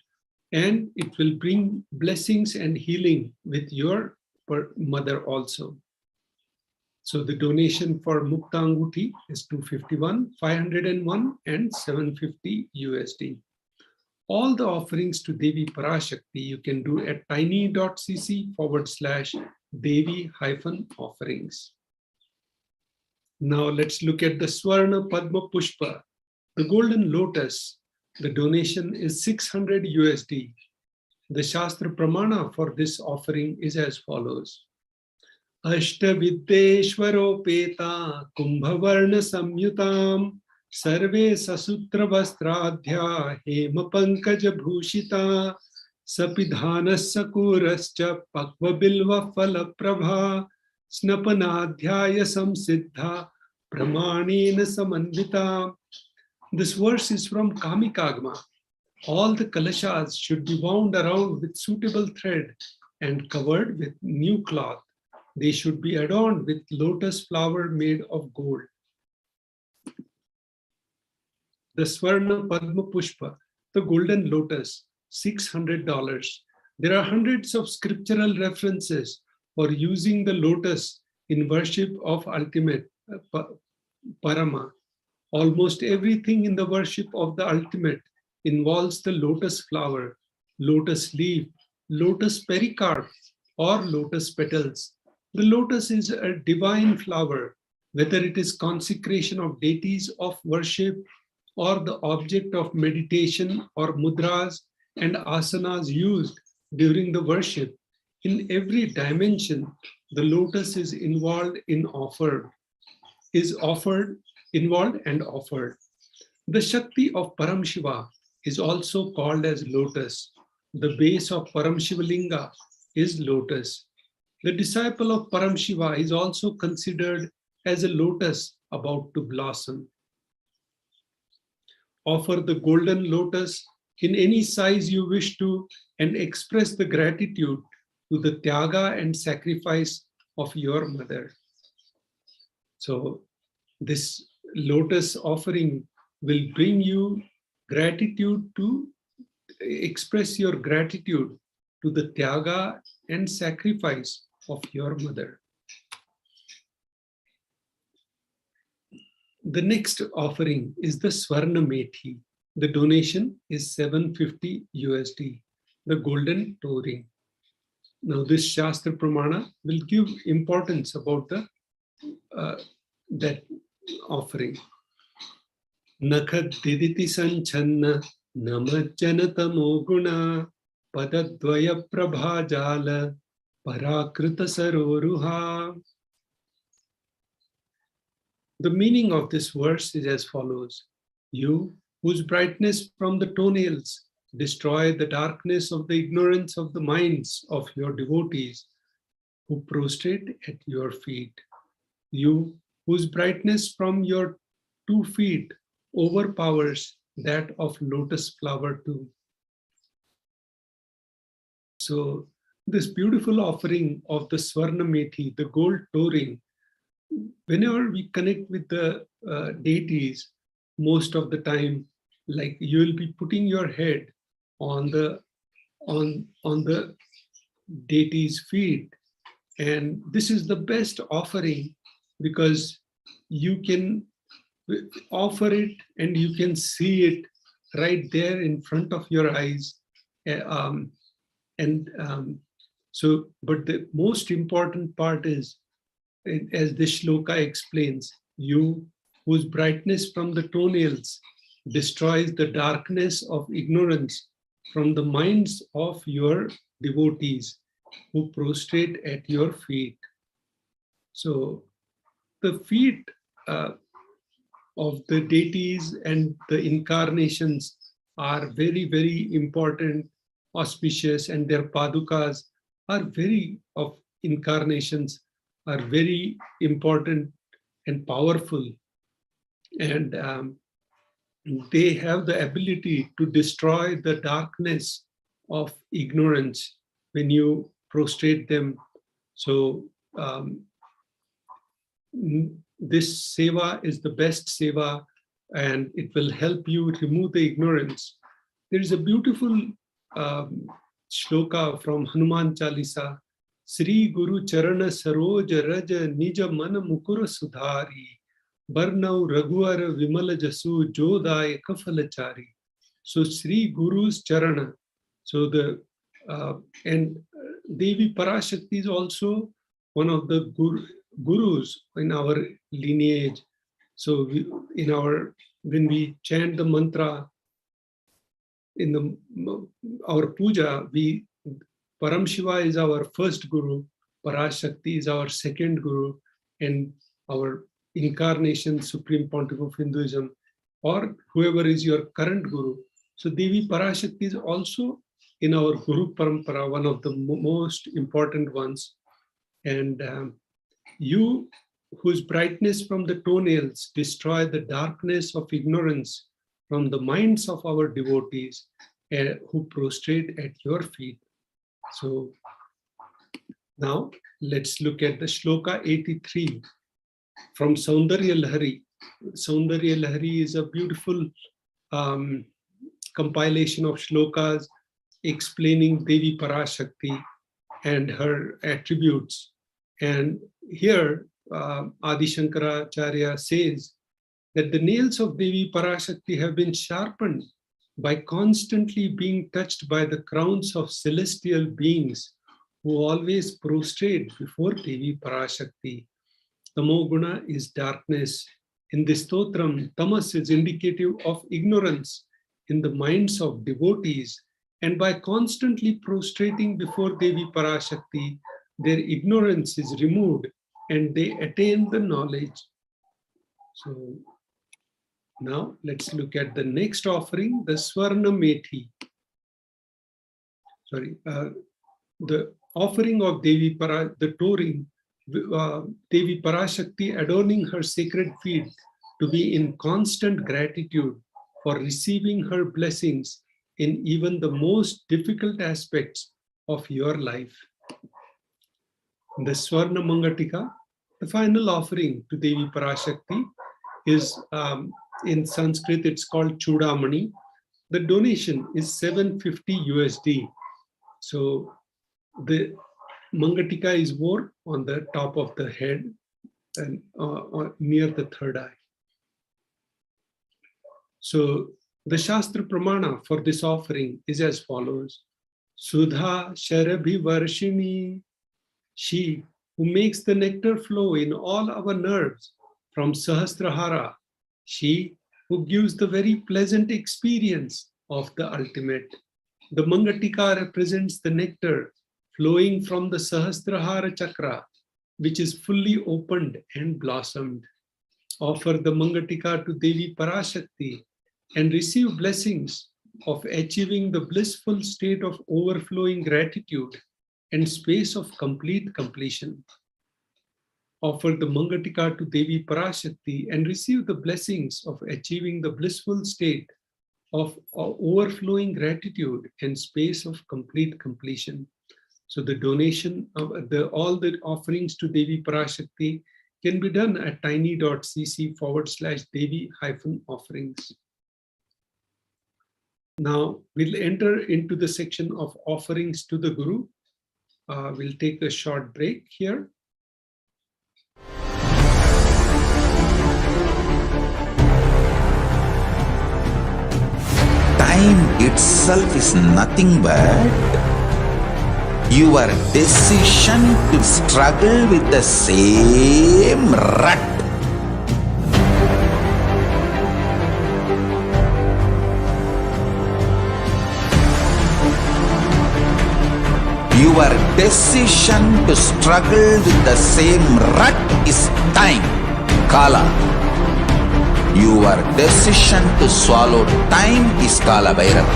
S7: and it will bring blessings and healing with your mother also. So the donation for Mukta Anguthi is $251, $501, and $750 USD. All the offerings to Devi Parashakti you can do at tiny.cc/Devi-offerings. Now let's look at the Swarna Padma Pushpa, the golden lotus. The donation is $600 USD. The Shastra Pramana for this offering is as follows. Ashtaviddeshwaro Peta Kumbhavarna Samyutam Sarve Sasutra Vastradhya Hema Pankaja Bhushita Sapidhanas Sakurascha Pakva Bilva Phala Prabha Snapanadhyaya Samsiddha Pramanena Samanvita. This verse is from Kamikagma. All the kalashas should be wound around with suitable thread and covered with new cloth. They should be adorned with lotus flower made of gold. The Swarna Padma Pushpa, the golden lotus, $600. There are hundreds of scriptural references for using the lotus in worship of ultimate Parama. Almost everything in the worship of the ultimate involves the lotus flower, lotus leaf, lotus pericarp, or lotus petals. The lotus is a divine flower, whether it is consecration of deities of worship or the object of meditation or mudras and asanas used during the worship. In every dimension, the lotus is involved in offered involved and offered. The Shakti of Paramashiva is also called as lotus. The base of Paramashivalinga is lotus. The disciple of Paramashiva is also considered as a lotus about to blossom. Offer the golden lotus in any size you wish to and express the gratitude to the tyaga and sacrifice of your mother. So this lotus offering will bring you gratitude to express your gratitude to the tyaga and sacrifice of your mother. The next offering is the Swarna Methi. The donation is $750 USD, the golden toe ring. Now this Shastra Pramana will give importance about the that offering. Nakhad diditi sanchanna namajjanatamo guna padadvaya prabhajala parakrita saroruha. The meaning of this verse is as follows. You, whose brightness from the toenails destroy the darkness of the ignorance of the minds of your devotees who prostrate at your feet. You, whose brightness from your 2 feet overpowers that of lotus flower too. So this beautiful offering of the Swarna Methi, the gold toe ring, whenever we connect with the deities, most of the time, like you will be putting your head on the deity's feet, and this is the best offering because you can offer it and you can see it right there in front of your eyes. So, but the most important part is, as this shloka explains, you whose brightness from the toenails destroys the darkness of ignorance from the minds of your devotees who prostrate at your feet. So the feet of the deities and the incarnations are very, very important, auspicious, and their padukas are very, of incarnations are very important and powerful. And they have the ability to destroy the darkness of ignorance when you prostrate them. So this seva is the best seva, and it will help you remove the ignorance. There is a beautiful shloka from Hanuman Chalisa. Sri Guru Charana Saroja Raja Nija Mana Mukura Sudhari Barnau Raghuara Vimala Jasu Jodai Kafalachari. So Sri Guru's Charana. So the and Devi Parashakti is also one of the gurus in our lineage. So when we chant the mantra in our puja, Paramashiva is our first guru, Parashakti is our second guru, and our incarnation, Supreme Pontiff of Hinduism, or whoever is your current guru. So Devi Parashakti is also in our Guru Parampara, one of the most important ones. And you, whose brightness from the toenails destroy the darkness of ignorance from the minds of our devotees who prostrate at your feet. So now let's look at the shloka 83 from Saundarya Lahari. Saundarya Lahari is a beautiful compilation of shlokas explaining Devi Parashakti and her attributes. And here Adi Shankaracharya says that the nails of Devi Parashakti have been sharpened by constantly being touched by the crowns of celestial beings who always prostrate before Devi Parashakti. Tamoguna is darkness. In this stotram, tamas is indicative of ignorance in the minds of devotees, and by constantly prostrating before Devi Parashakti, their ignorance is removed and they attain the knowledge. So Now let's look at the next offering, the Swarna Methi. The offering of the touring Devi Parashakti, adorning her sacred feet to be in constant gratitude for receiving her blessings in even the most difficult aspects of your life. The Swarna Mangatika, the final offering to Devi Parashakti, is in Sanskrit, it's called Chudamani. The donation is 750 USD. So the Mangatika is worn on the top of the head and near the third eye. So the Shastra Pramana for this offering is as follows. Sudha Sharabhi Varshini, she who makes the nectar flow in all our nerves from Sahasrahara, she who gives the very pleasant experience of the ultimate. The Mangatika represents the nectar flowing from the Sahasrahara chakra, which is fully opened and blossomed. Offer the Mangatika to Devi Parashakti and receive blessings of achieving the blissful state of overflowing gratitude and space of complete completion. Offer the Mangatika to Devi Parashakti and receive the blessings of achieving the blissful state of overflowing gratitude and space of complete completion. So the donation of all the offerings to Devi Parashakti can be done at tiny.cc/Devi-offerings. Now we'll enter into the section of offerings to the Guru. We'll take a short break here.
S1: Time itself is nothing but your decision to struggle with the same rut. Your decision to struggle with the same rut is time, Kala. Your decision to swallow time is Kala Bhairava.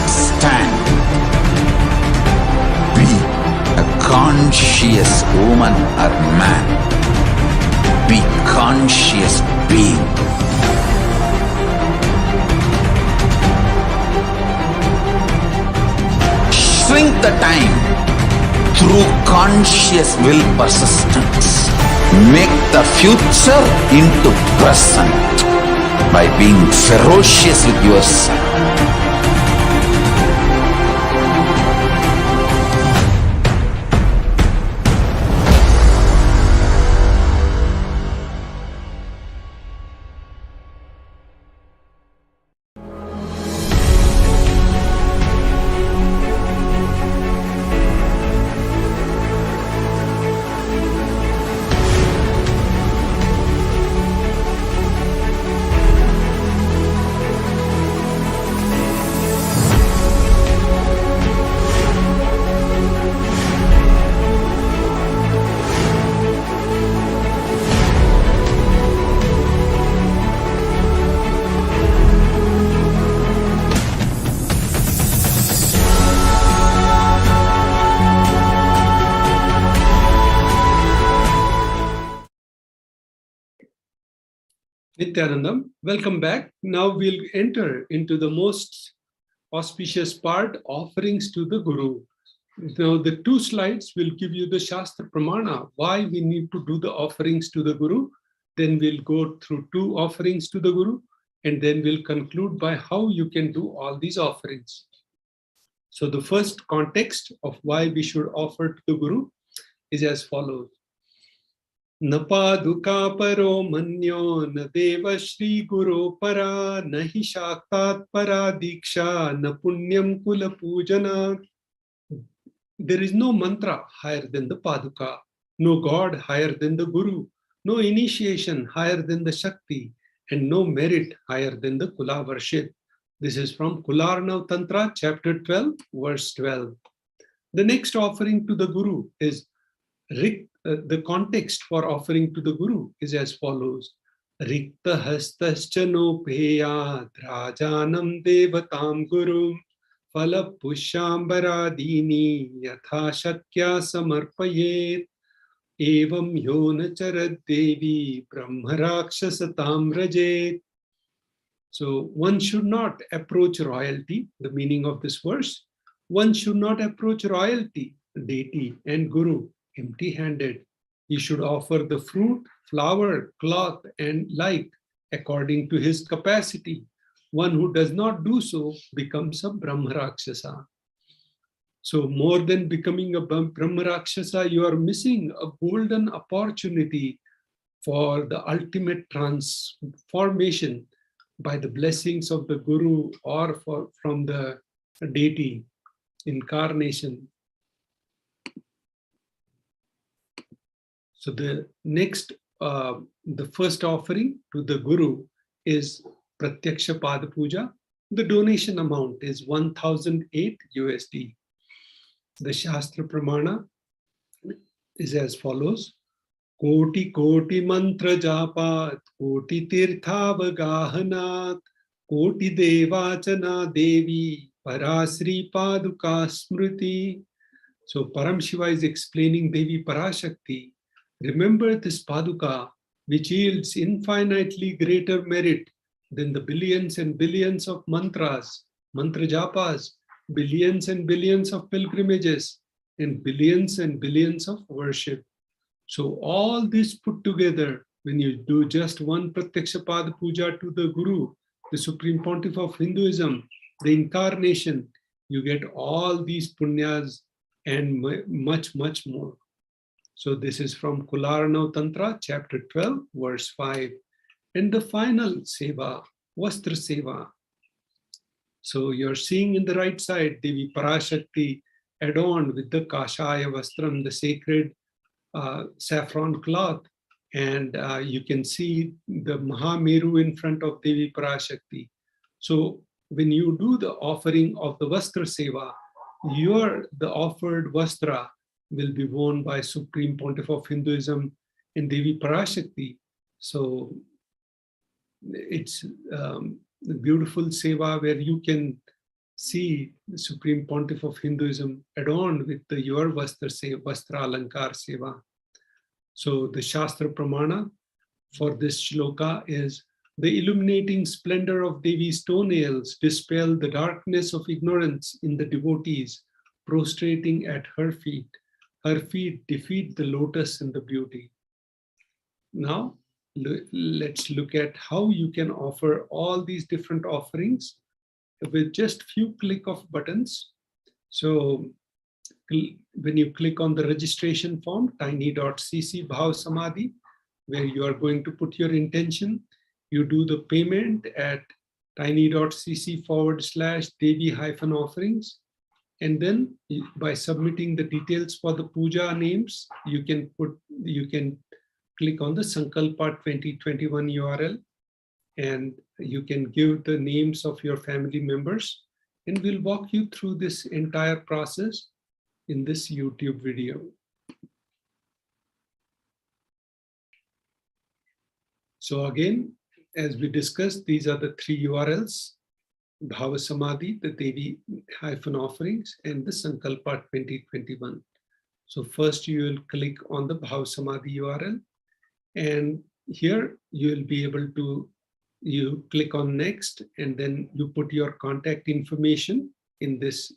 S1: Stand. Be a conscious woman or man. Be conscious being. Shrink the time through conscious will persistence. Make the future into present by being ferocious with yourself.
S7: Nithyanandam, welcome back. Now we'll enter into the most auspicious part, offerings to the Guru. Now the two slides will give you the Shastra Pramana, why we need to do the offerings to the Guru. Then we'll go through two offerings to the Guru, and then we'll conclude by how you can do all these offerings. So the first context of why we should offer to the Guru is as follows. Napaduka paro manyo na deva shri guru para nahi shaktat para diksha na punyam kula pujana. There is no mantra higher than the Paduka, no God higher than the Guru, no initiation higher than the Shakti, and no merit higher than the Kula worship. This is from Kularnav Tantra, chapter 12, verse 12. The next offering to the Guru is, the context for offering to the Guru is as follows. Rikta hastascha peyat rajanam devatam gurum phala pushambharadini yatha shakya samarpayet evam yona charad devi brahmarakshasatam rajet. So one should not approach royalty, the meaning of this verse. One should not approach royalty, deity, and Guru empty-handed. He should offer the fruit, flower, cloth, and like according to his capacity. One who does not do so becomes a Brahmarakshasa. So more than becoming a Brahmarakshasa, you are missing a golden opportunity for the ultimate transformation by the blessings of the Guru or from the deity incarnation. So the next, the first offering to the Guru is Pratyaksha Pada Puja. The donation amount is 1008 USD. The Shastra Pramana is as follows. Koti koti mantra japat, koti tirthavagahanat, koti devachana devi, parasri paduka smriti. So Paramashiva is explaining Devi Parashakti. Remember this paduka, which yields infinitely greater merit than the billions and billions of mantras, mantra japas, billions and billions of pilgrimages, and billions of worship. So all this put together, when you do just one Pratyaksha Pada Puja to the Guru, the Supreme Pontiff of Hinduism, the incarnation, you get all these punyas and much, much more. So this is from Kularnav Tantra, chapter 12, verse 5. And the final seva, Vastra Seva. So you're seeing in the right side, Devi Parashakti adorned with the Kashaya Vastram, the sacred saffron cloth, and you can see the Mahameru in front of Devi Parashakti. So when you do the offering of the Vastra Seva, the offered Vastra will be worn by Supreme Pontiff of Hinduism and Devi Parashakti. So it's a beautiful Seva where you can see the Supreme Pontiff of Hinduism adorned with your Vastra Alankar Seva. So the Shastra Pramana for this shloka is, the illuminating splendor of Devi's toenails dispel the darkness of ignorance in the devotees prostrating at her feet. Her feet defeat the lotus in the beauty. Now, let's look at how you can offer all these different offerings with just few click of buttons. So when you click on the registration form, tiny.cc Bhav Samadhi, where you are going to put your intention, you do the payment at tiny.cc/Devi-offerings. And then by submitting the details for the puja names, you can click on the Sankalpa 2021 URL, and you can give the names of your family members, and we'll walk you through this entire process in this YouTube video. So again, as we discussed, these are the three URLs: Bhava Samadhi, the Devi-offerings, and the Sankalpa 2021. So first you will click on the Bhava Samadhi URL, and here you will be able to, you click on next, and then you put your contact information in this,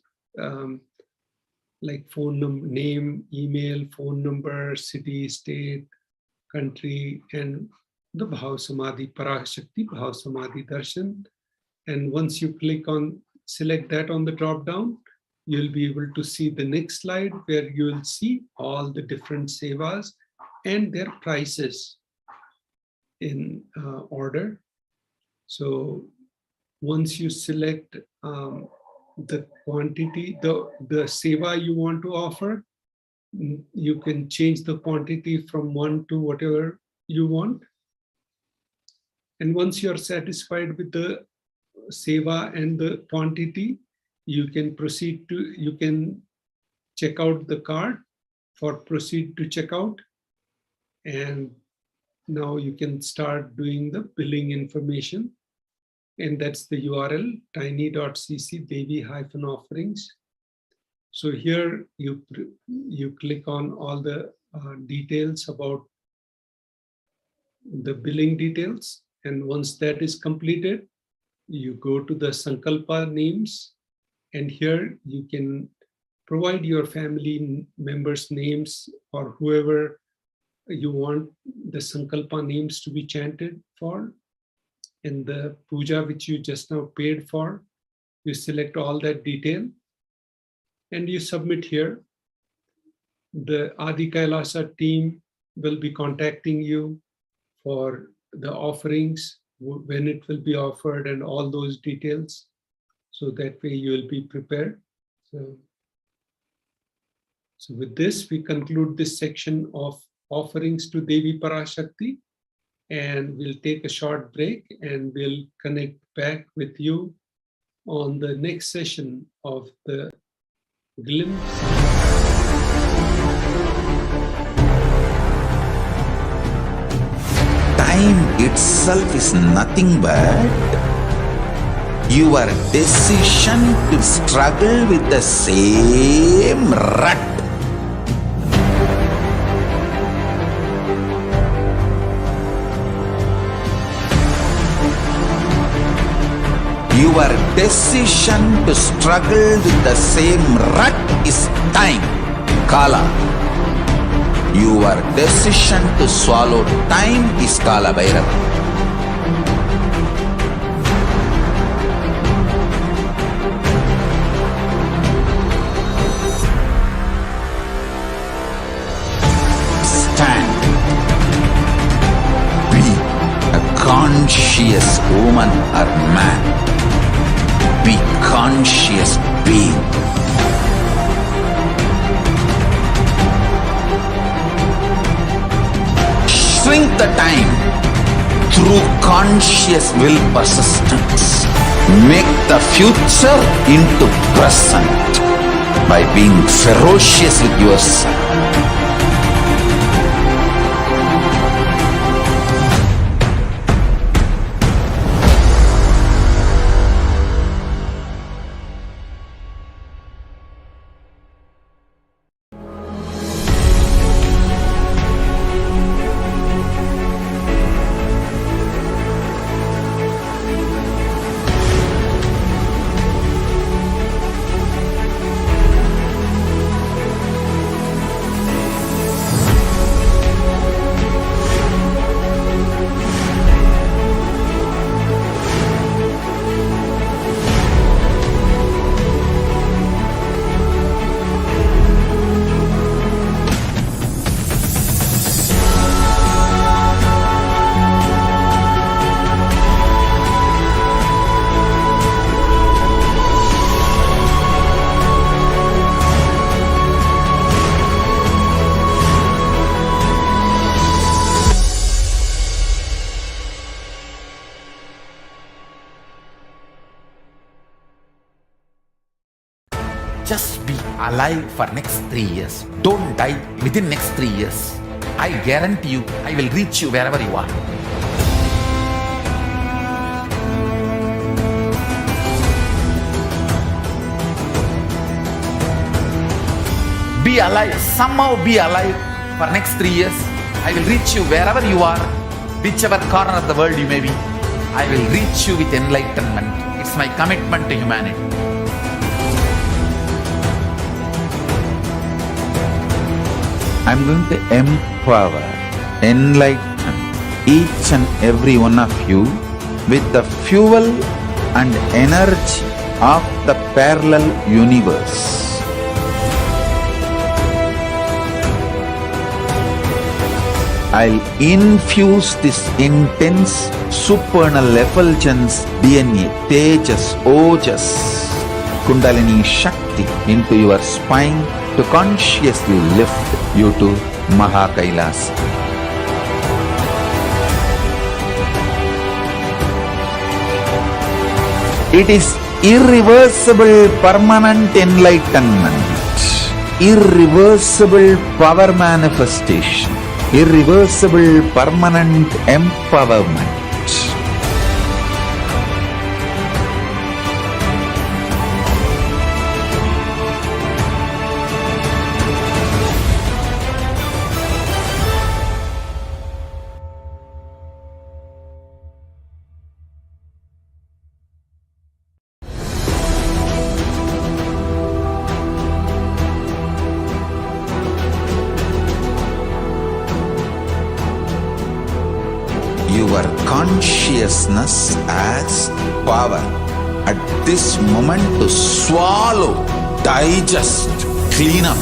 S7: like phone number, name, email, phone number, city, state, country, and the Bhav Samadhi Parashakti, Bhav Samadhi Darshan. And once you click on, select that on the drop down, you'll be able to see the next slide where you will see all the different sevas and their prices in order. So once you select the quantity, the seva you want to offer, you can change the quantity from 1 to whatever you want. And once you're satisfied with the seva and the quantity, you can check out the card for proceed to checkout. And now you can start doing the billing information. And that's the URL, tiny.cc Devi-offerings. So here you click on all the details about the billing details. And once that is completed, you go to the Sankalpa names. And here you can provide your family members' names or whoever you want the Sankalpa names to be chanted for. And the puja which you just now paid for, you select all that detail and you submit here. The Adi Kailasa team will be contacting you for the offerings, when it will be offered and all those details. So that way you will be prepared. So with this, we conclude this section of offerings to Devi Parashakti, and we'll take a short break and we'll connect back with you on the next session of the glimpse.
S1: Time itself is nothing but your decision to struggle with the same rut. Your decision to struggle with the same rut is time, Kala. Your decision to swallow time is Kala Bhairava. Stand. Be a conscious woman or man. Be conscious being. Shrink the time through conscious will persistence. Make the future into present by being ferocious with yourself. Just be alive for next 3 years. Don't die within next 3 years. I guarantee you, I will reach you wherever you are. Be alive, somehow be alive for next 3 years. I will reach you wherever you are, whichever corner of the world you may be. I will reach you with enlightenment. It's my commitment to humanity. I'm going to empower, enlighten each and every one of you with the fuel and energy of the parallel universe. I'll infuse this intense supernal effulgence DNA, Tejas, Ojas, Kundalini Shakti into your spine to consciously lift you to Maha Kailasa. It is irreversible permanent enlightenment, irreversible power manifestation, irreversible permanent empowerment. Your consciousness as power at this moment to swallow, digest, clean up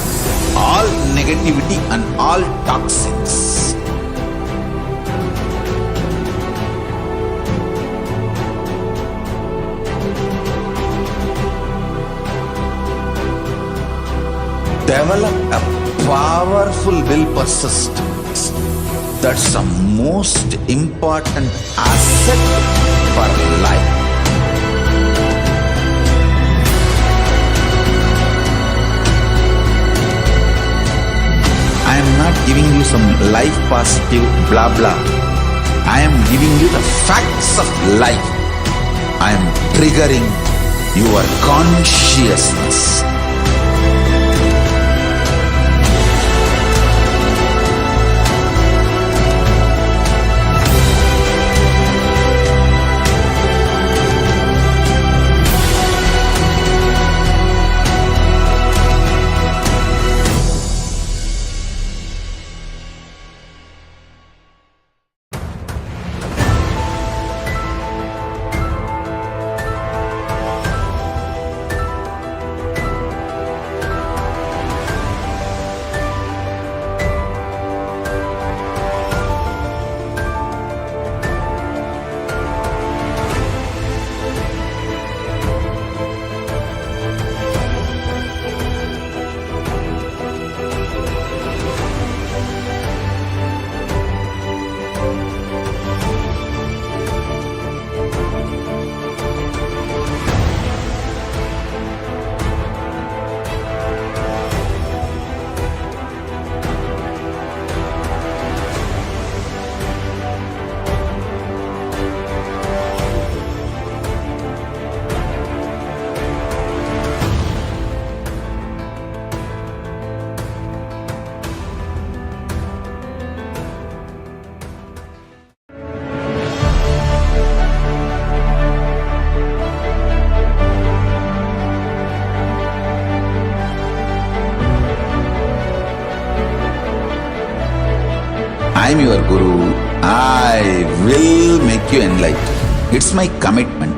S1: all negativity and all toxins. Develop a powerful will persistence. That's the most important asset for life. I am not giving you some life positive blah blah. I am giving you the facts of life. I am triggering your consciousness. I am your Guru. I will make you enlightened. It's my commitment.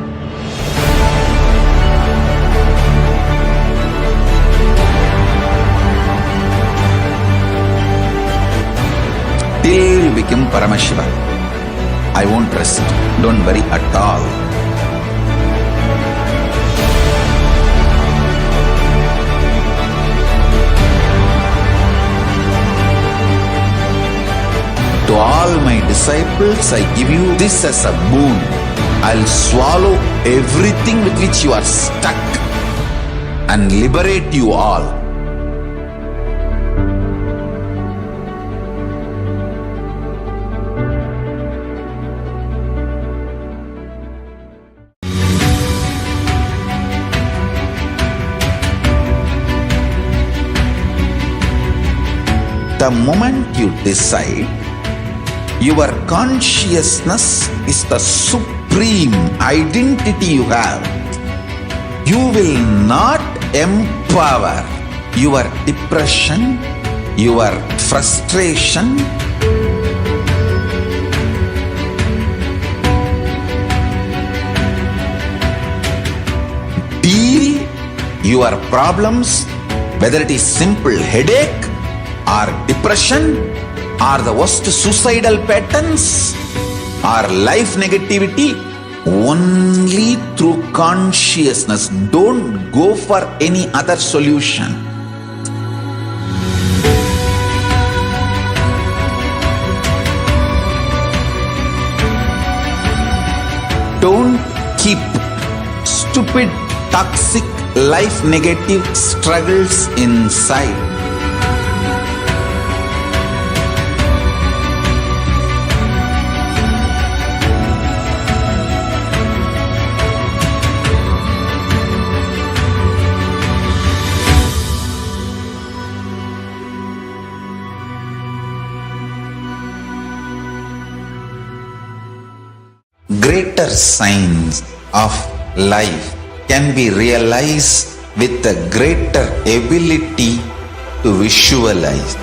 S1: Till you become Paramashiva, I won't rest. Don't worry at all. To all my disciples, I give you this as a boon. I'll swallow everything with which you are stuck and liberate you all. The moment you decide, your consciousness is the supreme identity you have. You will not empower your depression, your frustration, deal your problems, whether it is simple headache or depression, or the worst suicidal patterns, or life negativity, only through consciousness. Don't go for any other solution. Don't keep stupid, toxic, life negative struggles inside. Greater signs of life can be realized with a greater ability to visualize.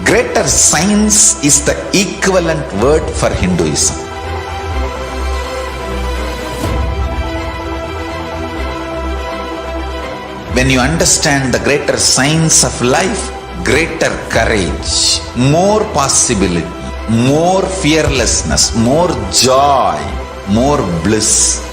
S1: Greater signs is the equivalent word for Hinduism. When you understand the greater signs of life, greater courage, more possibility, more fearlessness, more joy, more bliss.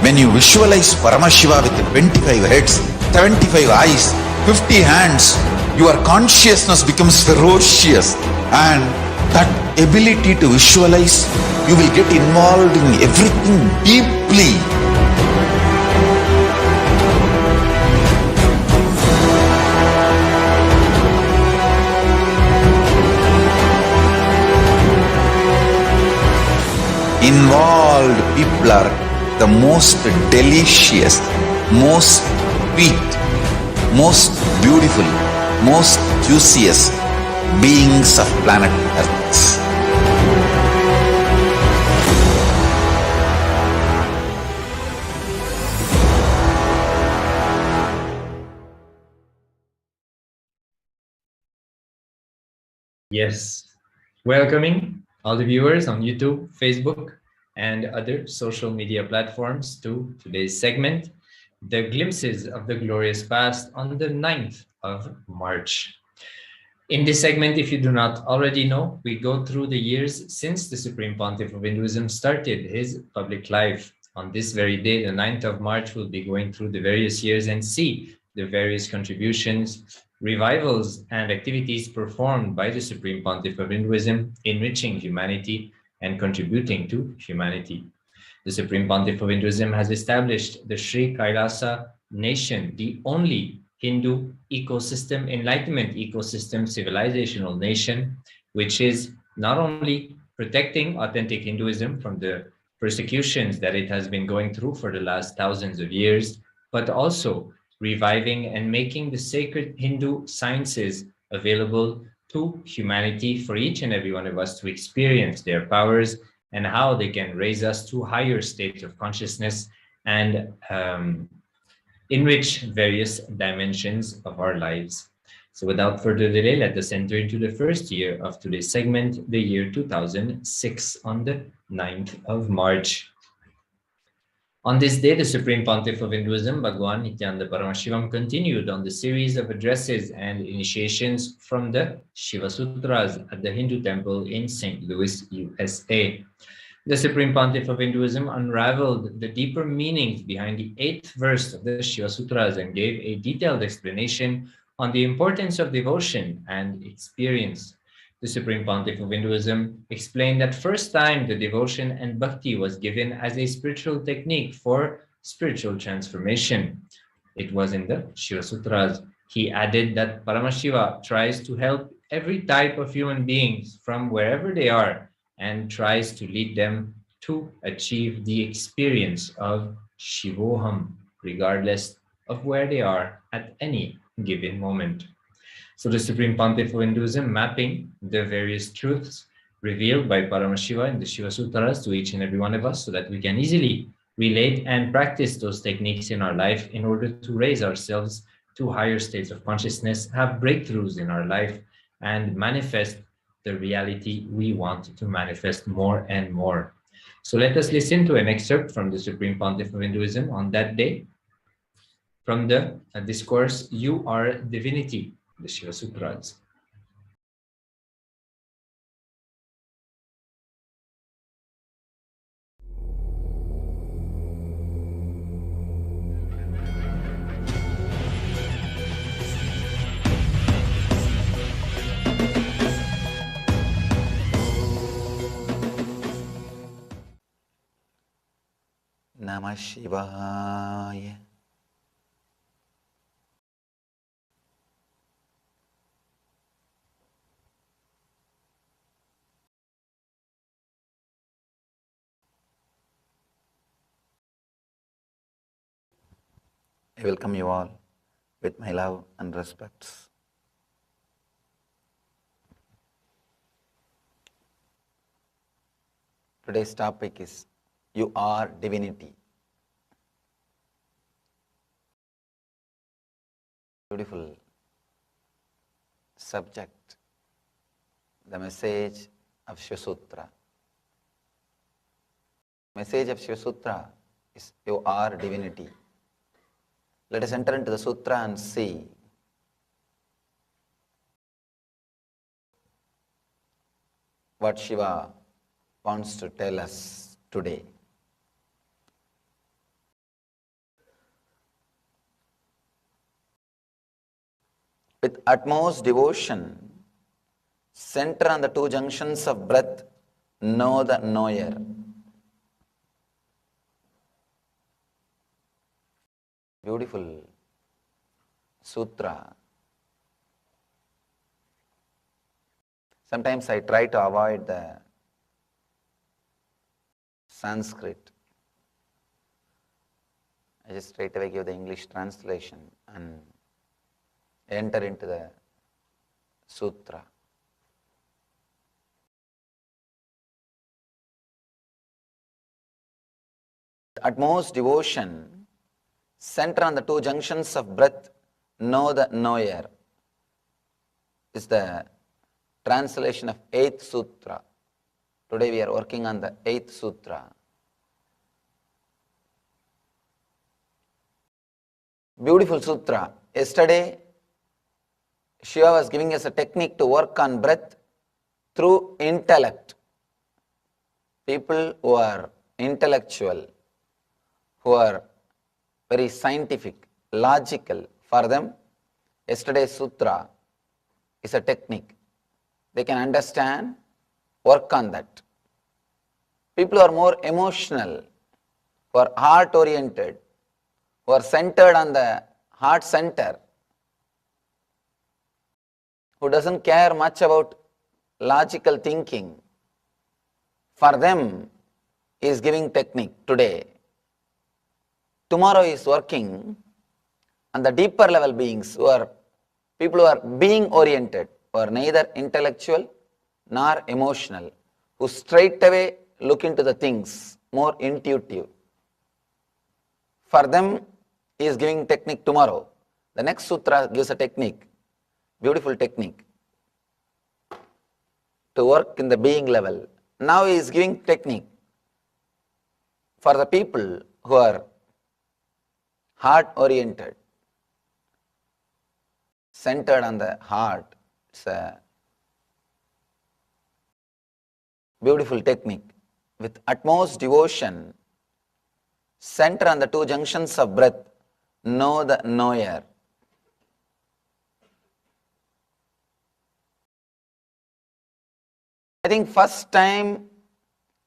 S1: When you visualize Paramashiva with 25 heads, 75 eyes, 50 hands, your consciousness becomes ferocious, and that ability to visualize, you will get involved in everything deeply. Involved people are the most delicious, most sweet, most beautiful, most juiciest beings of planet Earth.
S8: Yes. Welcoming all the viewers on YouTube, Facebook, and other social media platforms to today's segment, The Glimpses of the Glorious Past on the 9th of March. In this segment, if you do not already know, we go through the years since the Supreme Pontiff of Hinduism started his public life. On this very day, the 9th of March, we'll be going through the various years and see the various contributions, revivals, and activities performed by the Supreme Pontiff of Hinduism, enriching humanity and contributing to humanity. The Supreme Pontiff of Hinduism has established the Sri Kailasa nation, the only Hindu ecosystem, enlightenment ecosystem, civilizational nation, which is not only protecting authentic Hinduism from the persecutions that it has been going through for the last thousands of years, but also reviving and making the sacred Hindu sciences available to humanity for each and every one of us to experience their powers and how they can raise us to higher states of consciousness and enrich various dimensions of our lives. So without further delay, let us enter into the first year of today's segment, the year 2006, on the 9th of March. On this day, the Supreme Pontiff of Hinduism, Bhagwan Nithyananda Paramashivam, continued on the series of addresses and initiations from the Shiva Sutras at the Hindu temple in St. Louis, USA. The Supreme Pontiff of Hinduism unraveled the deeper meanings behind the 8th verse of the Shiva Sutras and gave a detailed explanation on the importance of devotion and experience. The Supreme Pontiff of Hinduism explained that first time the devotion and bhakti was given as a spiritual technique for spiritual transformation. It was in the Shiva Sutras. He added that Paramashiva tries to help every type of human beings from wherever they are and tries to lead them to achieve the experience of Shivoham, regardless of where they are at any given moment. So the Supreme Pontiff of Hinduism mapping the various truths revealed by Paramashiva in the Shiva Sutras to each and every one of us so that we can easily relate and practice those techniques in our life in order to raise ourselves to higher states of consciousness, have breakthroughs in our life, and manifest the reality we want to manifest more and more. So let us listen to an excerpt from the Supreme Pontiff of Hinduism on that day from the discourse, You Are Divinity, the Shiva Sutras.
S1: Paramashivoham. I welcome you all with my love and respects. Today's topic is You Are Divinity. Beautiful subject, the message of Shiva Sutra. Message of Shiva Sutra is You Are Divinity. Let us enter into the sutra and see what Shiva wants to tell us today. With utmost devotion, center on the two junctions of breath, know the knower. Beautiful sutra. Sometimes I try to avoid the Sanskrit. I just straight away give the English translation and enter into the sutra. Utmost devotion, center on the two junctions of breath, know the knower, is the translation of 8th sutra. Today we are working on the 8th sutra. Beautiful sutra. Yesterday, Shiva was giving us a technique to work on breath through intellect. People who are intellectual, who are very scientific, logical, for them, yesterday's sutra is a technique. They can understand, work on that. People who are more emotional, who are heart-oriented, who are centered on the heart center, who doesn't care much about logical thinking, for them he is giving technique today. Tomorrow he is working on the deeper level beings, who are people who are being oriented, who are neither intellectual nor emotional, who straight away look into the things, more intuitive. For them, he is giving technique tomorrow. The next sutra gives a technique, beautiful technique, to work in the being level. Now he is giving technique for the people who are heart-oriented, centered on the heart. It's a beautiful technique. With utmost devotion, center on the two junctions of breath, know the knower. I think first time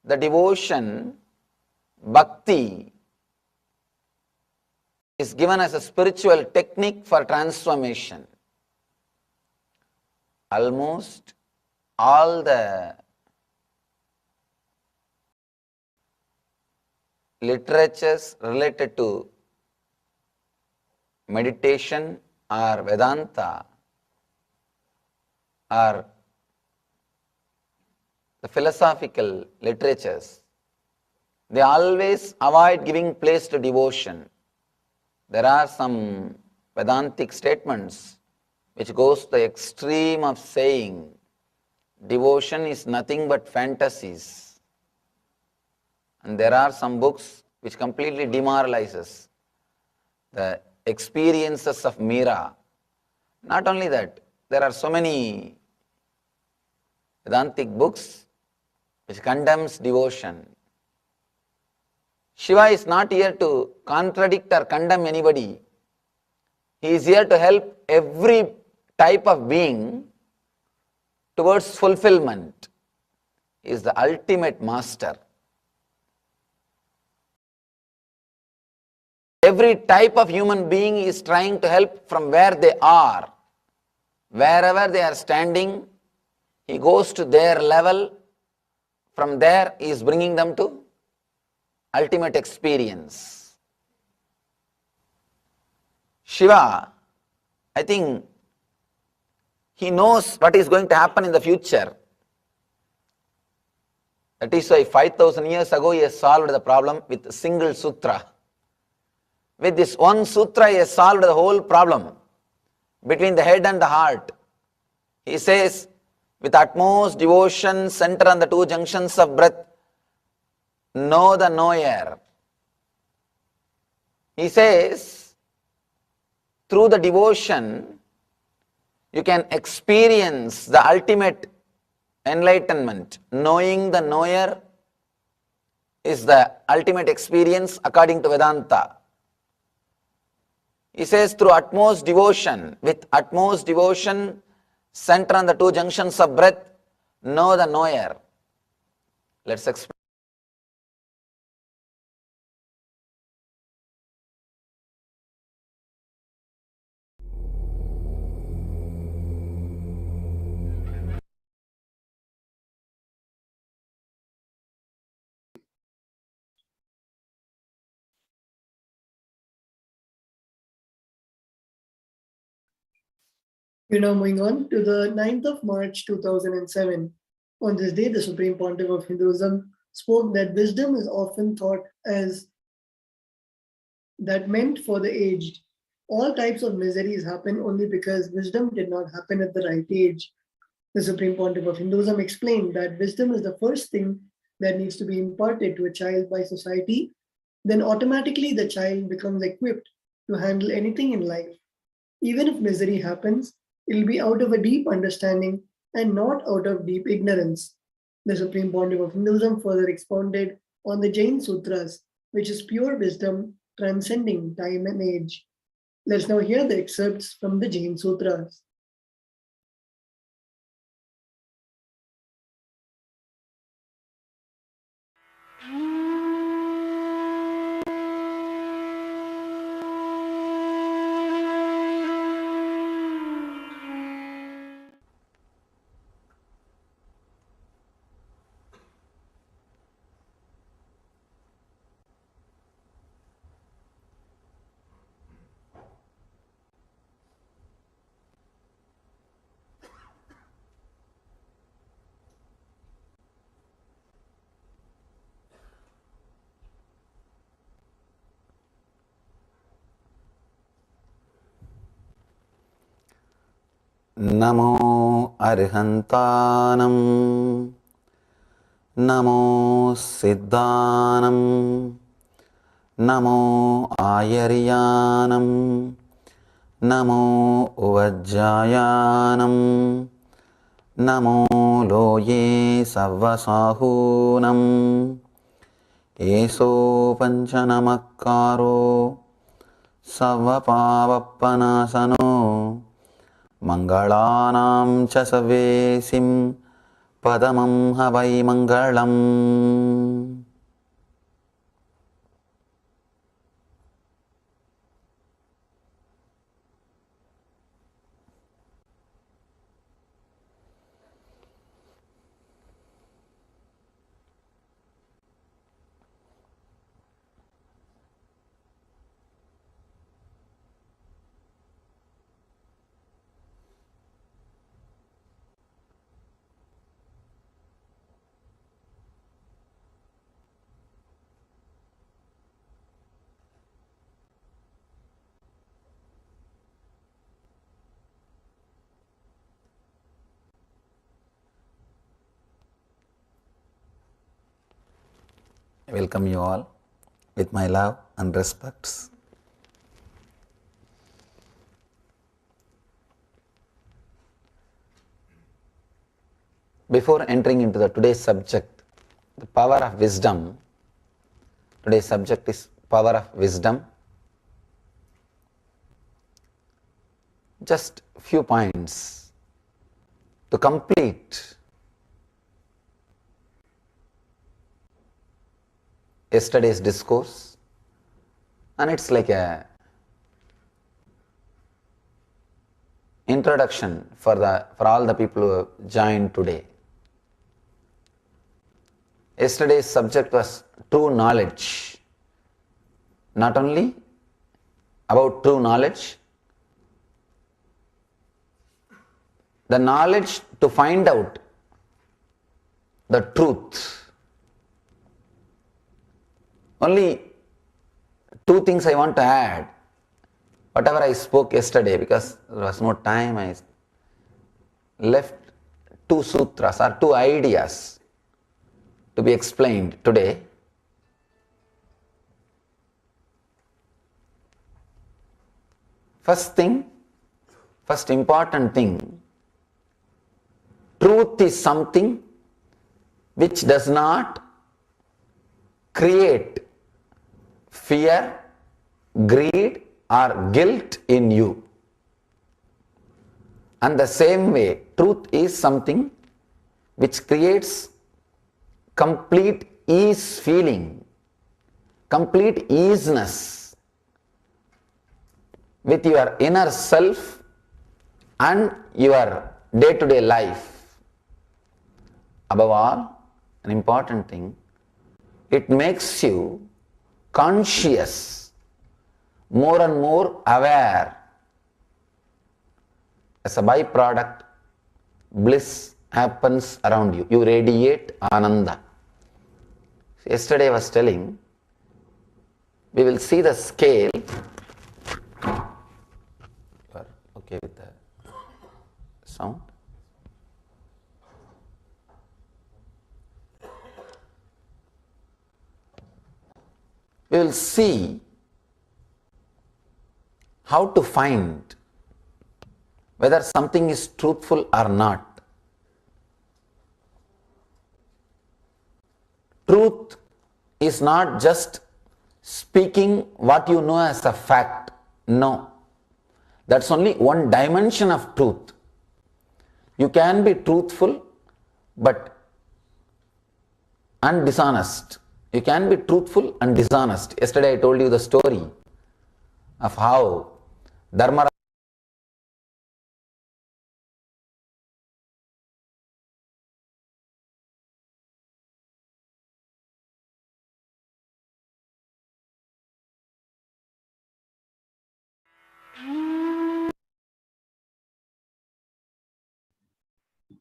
S1: the devotion, bhakti, is given as a spiritual technique for transformation. Almost all the literatures related to meditation or Vedanta or the philosophical literatures, they always avoid giving place to devotion. There are some Vedantic statements which goes to the extreme of saying devotion is nothing but fantasies. And there are some books which completely demoralizes the experiences of Meera. Not only that, there are so many Vedantic books which condemns devotion. Shiva is not here to contradict or condemn anybody. He is here to help every type of being towards fulfillment. He is the ultimate master. every type of human being is trying to help from where they are. Wherever they are standing, he goes to their level. From there, he is bringing them to ultimate experience. Shiva, I think he knows what is going to happen in the future. That is why 5,000 years ago he has solved the problem with a single sutra. With this one sutra he has solved the whole problem between the head and the heart. He says, with utmost devotion, center on the two junctions of breath, know the knower. He says, through the devotion, you can experience the ultimate enlightenment. Knowing the knower is the ultimate experience according to Vedanta. He says, through utmost devotion, with utmost devotion, center on the two junctions of breath, know the knower. Let's explain.
S9: We're now moving on to the 9th of March 2007. On this day, the Supreme Pontiff of Hinduism spoke that wisdom is often thought as that meant for the aged. All types of miseries happen only because wisdom did not happen at the right age. The Supreme Pontiff of Hinduism explained that wisdom is the first thing that needs to be imparted to a child by society. Then automatically the child becomes equipped to handle anything in life. Even if misery happens, it'll be out of a deep understanding and not out of deep ignorance. The Supreme Pontiff of Hinduism further expounded on the Jain Sutras, which is pure wisdom transcending time and age. Let's now hear the excerpts from the Jain Sutras.
S1: Namo Arhantanam, Namo Siddhanam, Namo Ayaryanam, Namo Uvajjayanam, Namo Loye Savvasahunam, Eso Panchanamakaro, Savvapavapanasano, Mangalanam cha savesim padamam havai mangalam. I welcome you all with my love and respects. Before entering into the today's subject, the power of wisdom, today's subject is power of wisdom. Just few points to complete yesterday's discourse And it's like a introduction for all the people who have joined today. Yesterday's subject was true knowledge. Not only about true knowledge, the knowledge to find out the truth. Only two things I want to add. Whatever I spoke yesterday, because there was no time, I left two sutras or two ideas to be explained today. First important thing, truth is something which does not create fear, greed or guilt in you. And the same way, truth is something which creates complete ease feeling, complete easiness with your inner self and your day-to-day life. Above all, an important thing, it makes you conscious, more and more aware. As a byproduct, bliss happens around you. You radiate Ananda. Yesterday I was telling, we will see the scale. You are okay with the sound? We will see how to find whether something is truthful or not. Truth is not just speaking what you know as a fact. No. That's only one dimension of truth. You can be truthful but and dishonest. You can be truthful and dishonest. Yesterday I told you the story of how Dharma.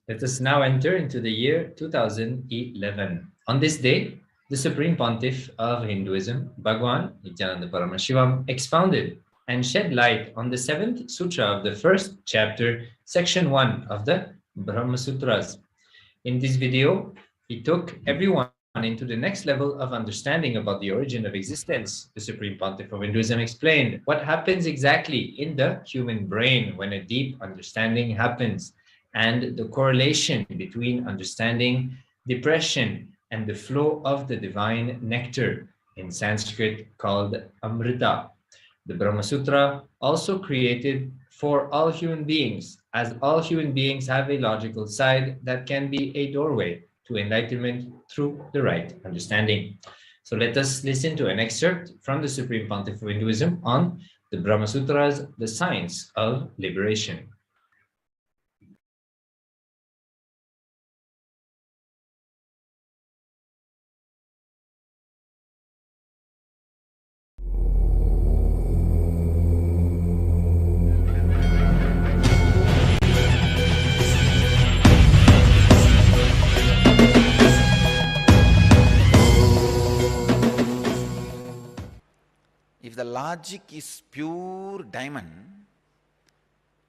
S8: Let us now enter into the year 2011. On this day, the Supreme Pontiff of Hinduism, Bhagwan Nithyananda Paramashivam, expounded and shed light on the 7th Sutra of the first chapter, section 1 of the Brahma Sutras. In this video, he took everyone into the next level of understanding about the origin of existence. The Supreme Pontiff of Hinduism explained what happens exactly in the human brain when a deep understanding happens, and the correlation between understanding, depression, and the flow of the divine nectar, in Sanskrit called Amrita. The Brahma Sutra also created for all human beings, as all human beings have a logical side that can be a doorway to enlightenment through the right understanding. So let us listen to an excerpt from the Supreme Pontiff of Hinduism on the Brahma Sutras, the science of liberation.
S1: If the logic is pure diamond,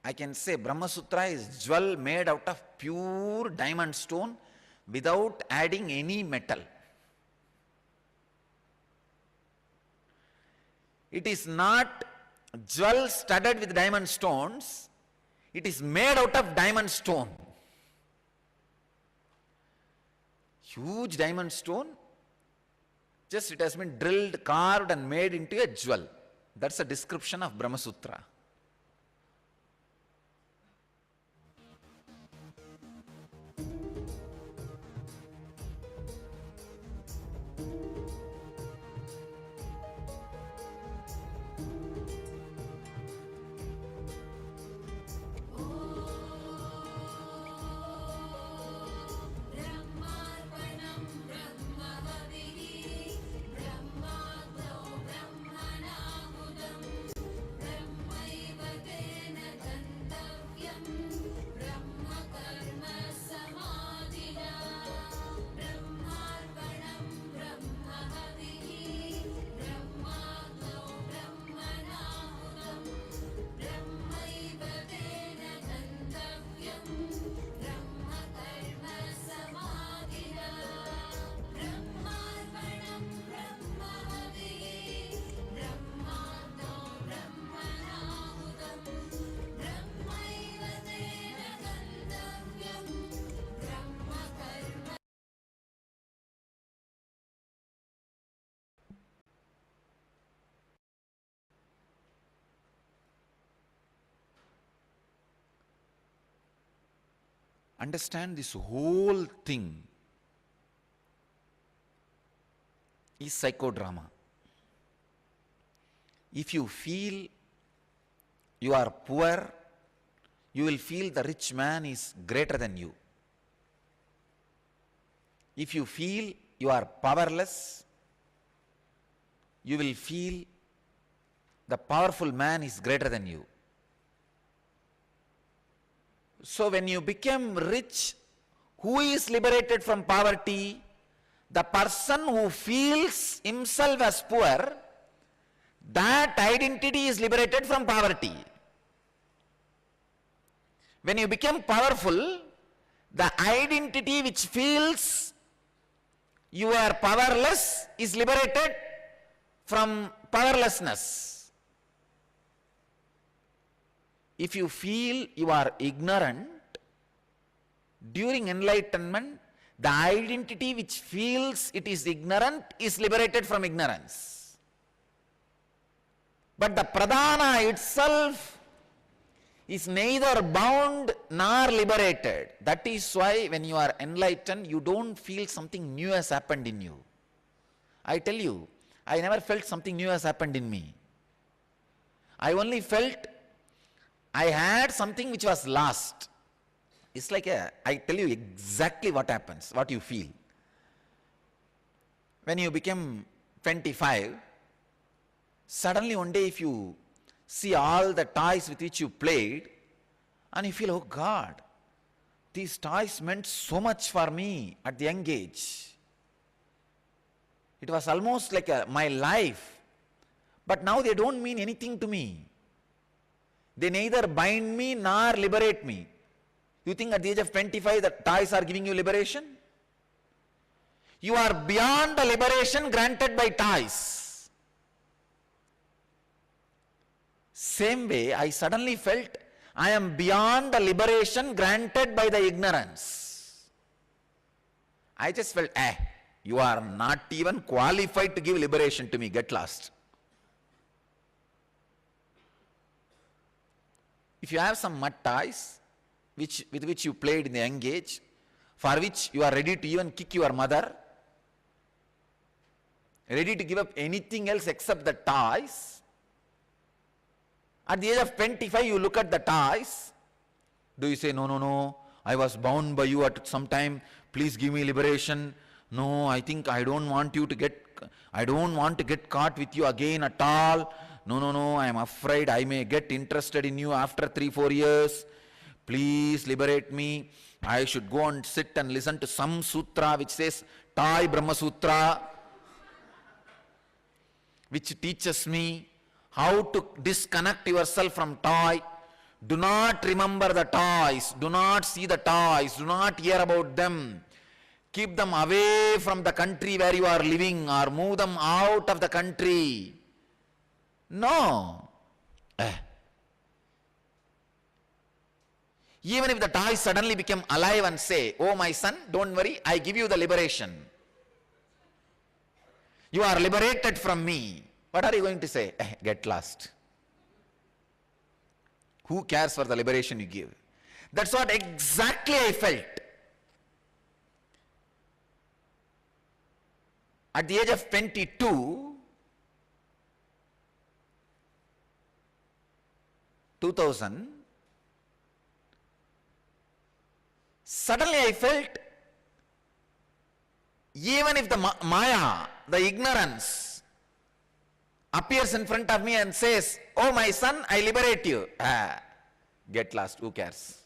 S1: I can say Brahma Sutra is jewel made out of pure diamond stone without adding any metal. It is not jewel studded with diamond stones, it is made out of diamond stone. Huge diamond stone, just it has been drilled, carved and made into a jewel. That's a description of Brahma Sutra. Understand, this whole thing is psychodrama. If you feel you are poor, you will feel the rich man is greater than you. If you feel you are powerless, you will feel the powerful man is greater than you. So when you become rich, who is liberated from poverty? The person who feels himself as poor, that identity is liberated from poverty. When you become powerful, the identity which feels you are powerless is liberated from powerlessness. If you feel you are ignorant, during enlightenment, the identity which feels it is ignorant is liberated from ignorance. But the pradhana itself is neither bound nor liberated. That is why when you are enlightened, you don't feel something new has happened in you. I tell you, I never felt something new has happened in me. I only felt I had something which was lost. It's like I tell you exactly what happens, what you feel. When you become 25, suddenly one day if you see all the toys with which you played, and you feel, oh God, these toys meant so much for me at the young age. It was almost like my life. But now they don't mean anything to me. They neither bind me nor liberate me. You think at the age of 25 the toys are giving you liberation? You are beyond the liberation granted by toys. Same way, I suddenly felt I am beyond the liberation granted by the ignorance. I just felt, you are not even qualified to give liberation to me, get lost. If you have some mud toys, with which you played in the young age, for which you are ready to even kick your mother, ready to give up anything else except the toys, at the age of 25 you look at the toys, do you say, no, I was bound by you at some time, please give me liberation? No, I think I don't want to get caught with you again at all. No, I am afraid I may get interested in you after 3-4 years. Please liberate me. I should go and sit and listen to some sutra which says Toy Brahma Sutra, which teaches me how to disconnect yourself from toy. Do not remember the toys, do not see the toys, do not hear about them. Keep them away from the country where you are living or move them out of the country. No. Even if the toys suddenly become alive and say, oh my son, don't worry, I give you the liberation. You are liberated from me. What are you going to say? Get lost. Who cares for the liberation you give? That's what exactly I felt. At the age of 22, 2000, suddenly I felt, even if the Maya, the ignorance, appears in front of me and says, oh my son, I liberate you. Get lost, who cares?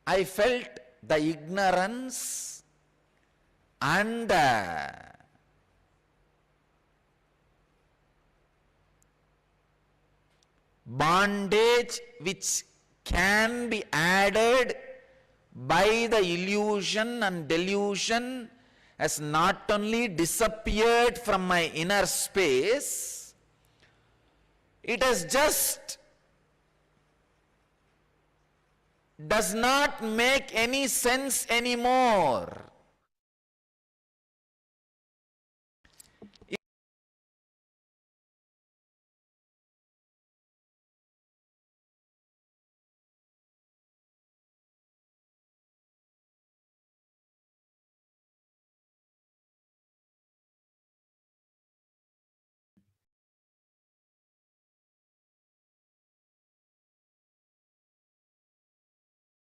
S1: I felt the ignorance and the bondage which can be added by the illusion and delusion has not only disappeared from my inner space, it has just does not make any sense anymore.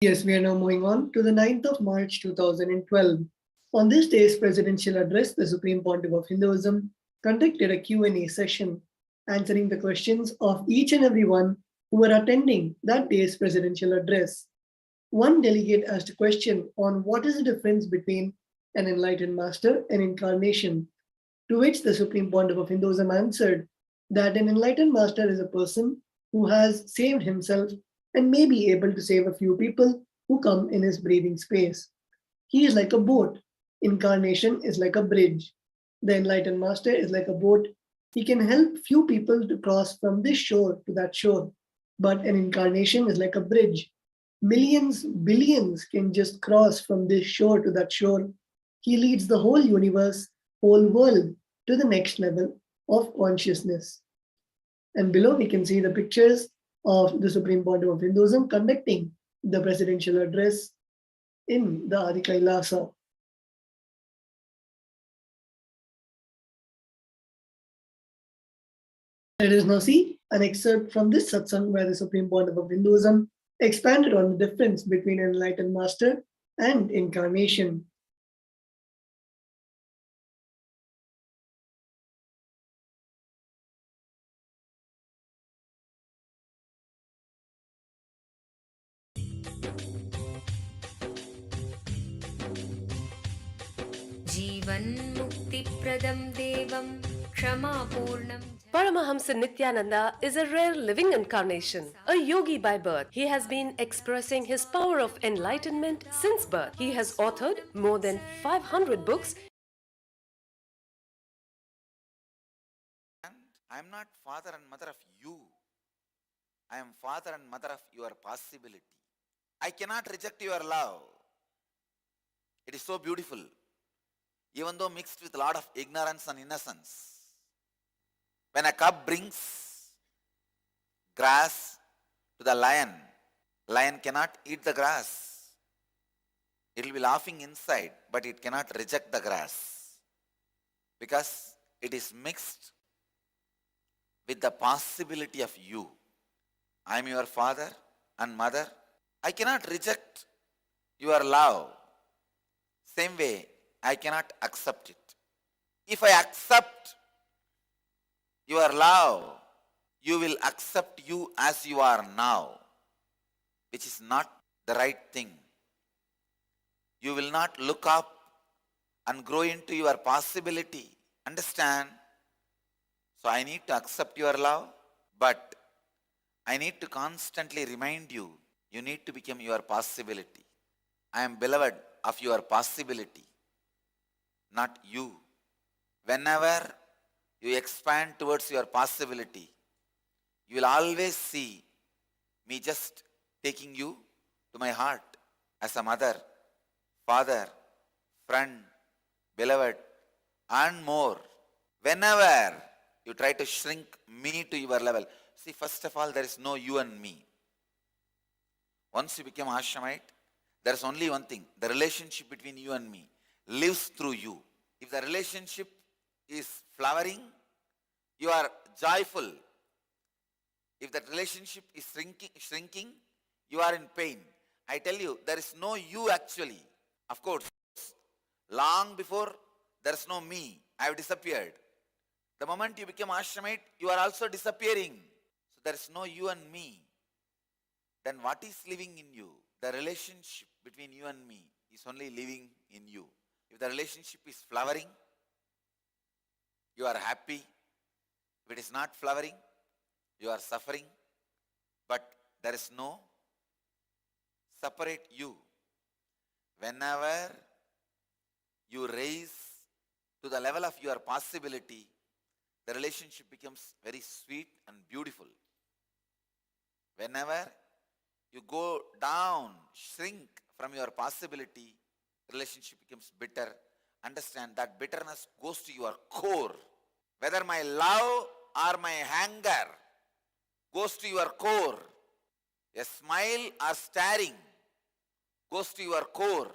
S9: Yes, we are now moving on to the 9th of March 2012. On this day's presidential address, the Supreme Pontiff of Hinduism conducted a Q&A session, answering the questions of each and every one who were attending that day's presidential address. One delegate asked a question on what is the difference between an enlightened master and incarnation, to which the Supreme Pontiff of Hinduism answered that an enlightened master is a person who has saved himself and may be able to save a few people who come in his breathing space. He is like a boat. Incarnation is like a bridge. The enlightened master is like a boat. He can help few people to cross from this shore to that shore. But an incarnation is like a bridge. Millions, billions can just cross from this shore to that shore. He leads the whole universe, whole world to the next level of consciousness. And below we can see the pictures of the Supreme Pontiff of Hinduism conducting the presidential address in the Adi Kailasa. Let us now see an excerpt from this satsang where the Supreme Pontiff of Hinduism expanded on the difference between an enlightened master and incarnation.
S10: जीवन्मुक्तिप्रदं देवं क्षमापूर्णं
S11: Paramahamsa Nithyananda is a rare living incarnation, a yogi by birth. He has been expressing his power of enlightenment since birth. He has authored more than 500 books.
S1: I am not father and mother of you. I am father and mother of your possibility. I cannot reject your love. It is so beautiful, even though mixed with a lot of ignorance and innocence. When a cub brings grass to the lion, lion cannot eat the grass. It will be laughing inside, but it cannot reject the grass because it is mixed with the possibility of you. I am your father and mother. I cannot reject your love. Same way, I cannot accept it. If I accept your love, you will accept you as you are now, which is not the right thing. You will not look up and grow into your possibility. Understand? So I need to accept your love, but I need to constantly remind you, you need to become your possibility. I am beloved of your possibility, not you. Whenever you expand towards your possibility, you will always see me just taking you to my heart as a mother, father, friend, beloved, and more. Whenever you try to shrink me to your level, see, first of all, there is no you and me. Once you become Ashramite, there is only one thing. The relationship between you and me lives through you. If the relationship is flowering, you are joyful. If that relationship is shrinking, you are in pain. I tell you, there is no you actually. Of course, long before there is no me, I have disappeared. The moment you become Ashramite, you are also disappearing. So there is no you and me. Then what is living in you? The relationship between you and me is only living in you. If the relationship is flowering, you are happy. If it is not flowering, you are suffering. But there is no separate you. Whenever you raise to the level of your possibility, the relationship becomes very sweet and beautiful. Whenever you go down, shrink from your possibility, relationship becomes bitter. Understand that bitterness goes to your core. Whether my love or my anger goes to your core. A smile or staring goes to your core.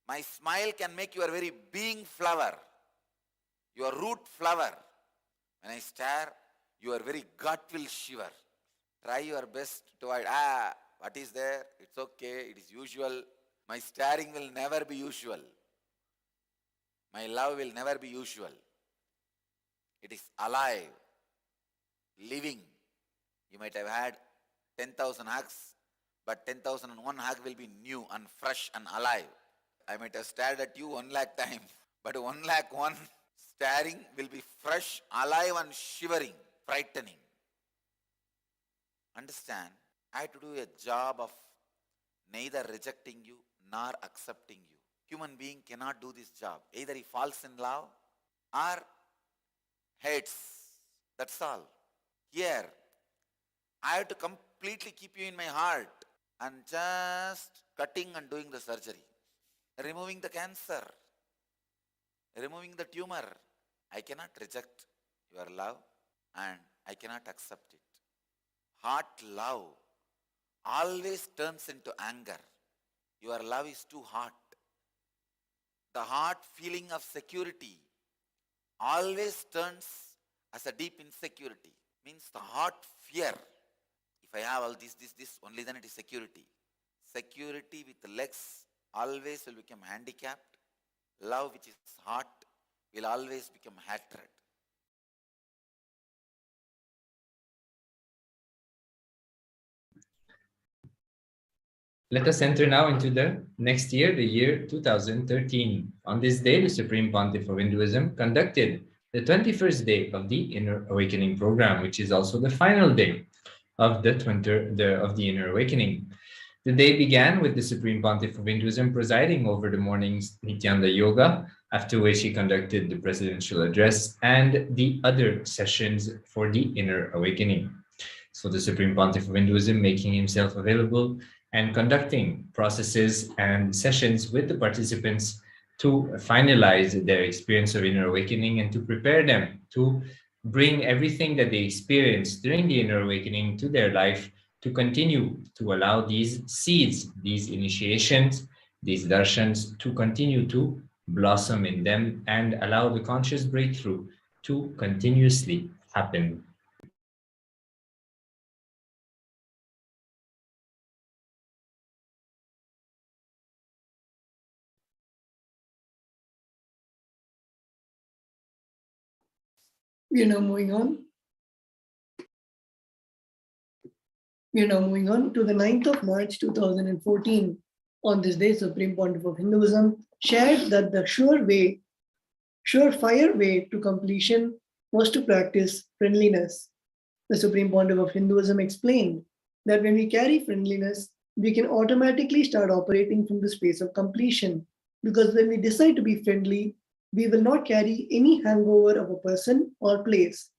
S1: My smile can make your very being flower, your root flower. When I stare, your very gut will shiver. Try your best to avoid, What is there? It's okay, it is usual. My staring will never be usual. My love will never be usual. It is alive, living. You might have had 10,000 hugs, but 10,001 hug will be new and fresh and alive. I might have stared at you 1 lakh times, but 1,01,000 staring will be fresh, alive and shivering, frightening. Understand? I have to do a job of neither rejecting you nor accepting you. Human being cannot do this job. Either he falls in love or hates. That's all. Here, I have to completely keep you in my heart and just cutting and doing the surgery, removing the cancer, removing the tumor. I cannot reject your love and I cannot accept it. Heart love always turns into anger. Your love is too hot. The heart feeling of security always turns as a deep insecurity. Means the heart fear. If I have all this, only then it is security. Security with legs always will become handicapped. Love which is hot will always become hatred.
S8: Let us enter now into the next year, the year 2013. On this day, the Supreme Pontiff of Hinduism conducted the 21st day of the Inner Awakening program, which is also the final day of the Inner Awakening. The day began with the Supreme Pontiff of Hinduism presiding over the morning's Nithyananda Yoga, after which he conducted the presidential address and the other sessions for the Inner Awakening. So the Supreme Pontiff of Hinduism making himself available and conducting processes and sessions with the participants to finalize their experience of inner awakening and to prepare them to bring everything that they experienced during the inner awakening to their life, to continue to allow these seeds, these initiations, these darshans to continue to blossom in them and allow the conscious breakthrough to continuously happen.
S9: We are now moving on. We are now moving on to the 9th of March 2014. On this day, Supreme Pontiff of Hinduism shared that the surefire way to completion was to practice friendliness. The Supreme Pontiff of Hinduism explained that when we carry friendliness, we can automatically start operating from the space of completion. Because when we decide to be friendly, we will not carry any hangover of a person or place.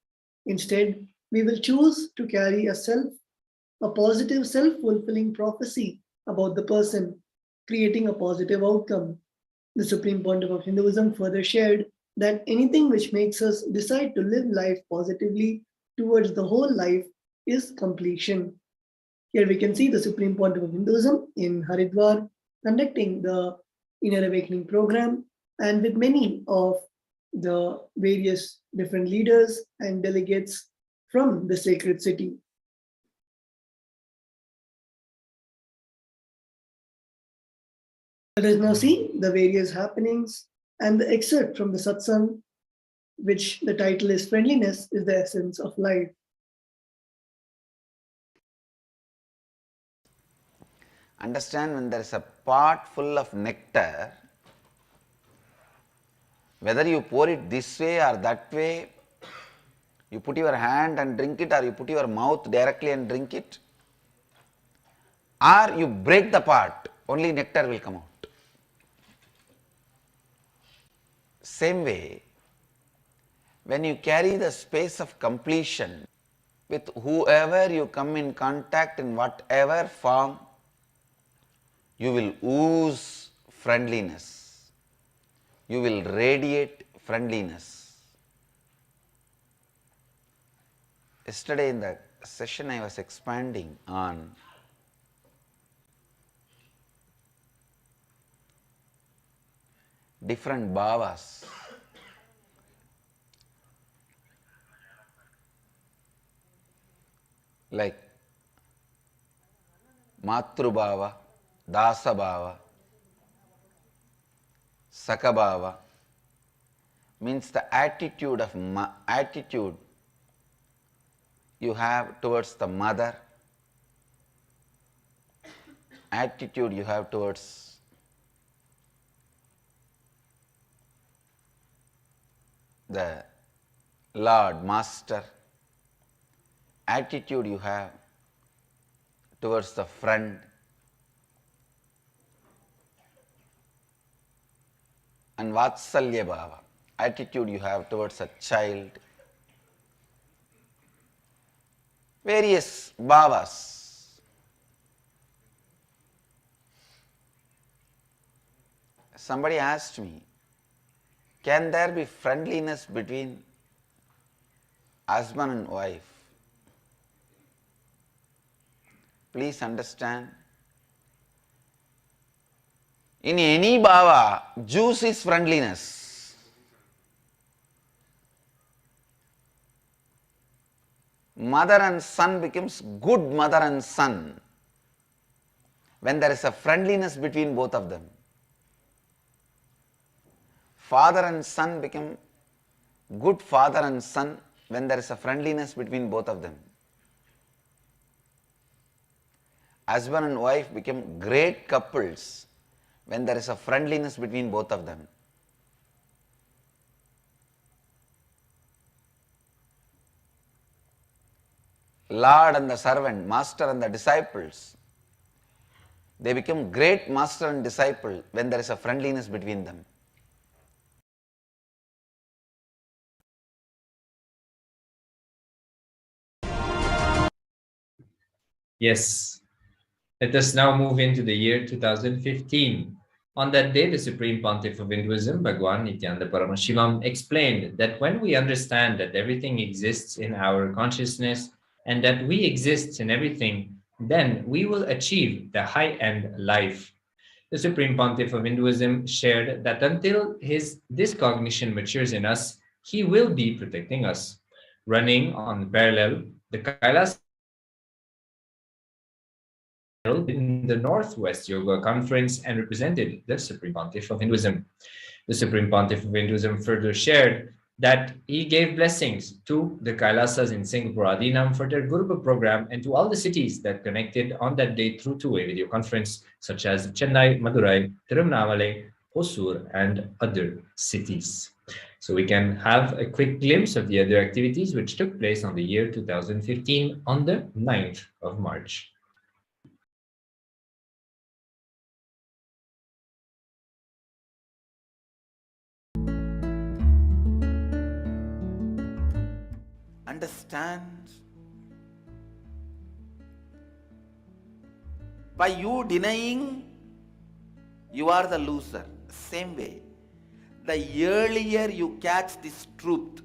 S9: Instead, we will choose to carry a positive self-fulfilling prophecy about the person, creating a positive outcome. The Supreme Pontiff of Hinduism further shared that anything which makes us decide to live life positively towards the whole life is completion. Here we can see the Supreme Pontiff of Hinduism in Haridwar conducting the Inner Awakening program and with many of the various different leaders and delegates from the sacred city. Let us now see the various happenings and the excerpt from the satsang, which the title is Friendliness is the Essence of Life.
S1: Understand, when there is a pot full of nectar, whether you pour it this way or that way, you put your hand and drink it, or you put your mouth directly and drink it, or you break the pot, only nectar will come out. Same way, when you carry the space of completion with whoever you come in contact in whatever form, you will ooze friendliness. You will radiate friendliness. Yesterday in the session I was expanding on different bhavas. Like Matrubhava, Dasabhava, Sakabhava means the attitude of attitude you have towards the mother, attitude you have towards the Lord, Master, attitude you have towards the friend, and Vatsalya Bhava, attitude you have towards a child, various bhavas. Somebody asked me, can there be friendliness between husband and wife? Please understand, in any bhava, juice is friendliness. Mother and son becomes good mother and son when there is a friendliness between both of them. Father and son become good father and son when there is a friendliness between both of them. Husband and wife become great couples when there is a friendliness between both of them. Lord and the servant, master and the disciples, they become great master and disciple when there is a friendliness between them.
S8: Yes. Let us now move into the year 2015. On that day, the Supreme Pontiff of Hinduism, Bhagwan Nithyananda Paramashivam, explained that when we understand that everything exists in our consciousness and that we exist in everything, then we will achieve the high-end life. The Supreme Pontiff of Hinduism shared that until this cognition matures in us, he will be protecting us. Running on parallel, the Kailasa in the Northwest Yoga Conference and represented the Supreme Pontiff of Hinduism. The Supreme Pontiff of Hinduism further shared that he gave blessings to the Kailasas in Singapore Adinam for their Gurupa program and to all the cities that connected on that day through two-way video conference, such as Chennai, Madurai, Tirunelveli, Hosur, and other cities. So we can have a quick glimpse of the other activities which took place on the year 2015 on the 9th of March.
S1: Understand, by you denying, you are the loser. Same way, the earlier you catch this truth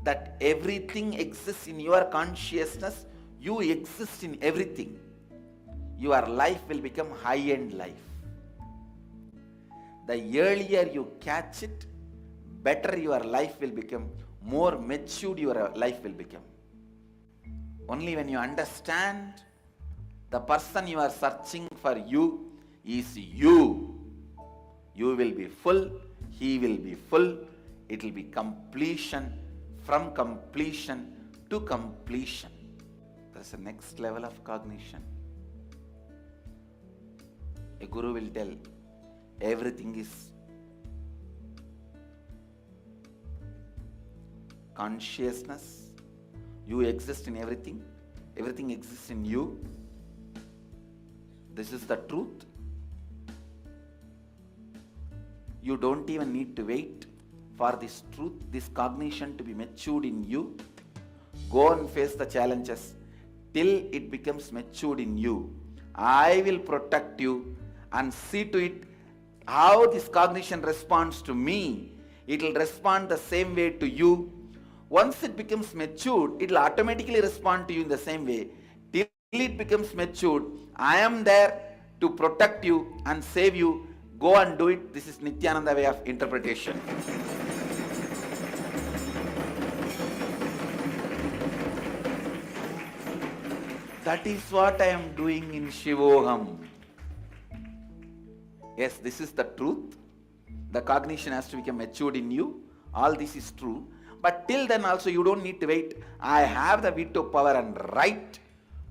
S1: that everything exists in your consciousness, you exist in everything, your life will become high-end life. The earlier you catch it, better your life will become, more matured your life will become. Only when you understand the person you are searching for you is you, you will be full, he will be full, it will be completion, from completion to completion. That's the next level of cognition. A guru will tell, everything is consciousness, you exist in everything, everything exists in you. This is the truth. You don't even need to wait for this truth, this cognition to be matured in you. Go and face the challenges till it becomes matured in you. I will protect you and see to it how this cognition responds to me. It will respond the same way to you. Once it becomes matured, it will automatically respond to you in the same way. Till it becomes matured, I am there to protect you and save you. Go and do it. This is Nithyananda way of interpretation. That is what I am doing in Shivoham. Yes, this is the truth. The cognition has to become matured in you. All this is true. But till then also you don't need to wait. I have the veto power and right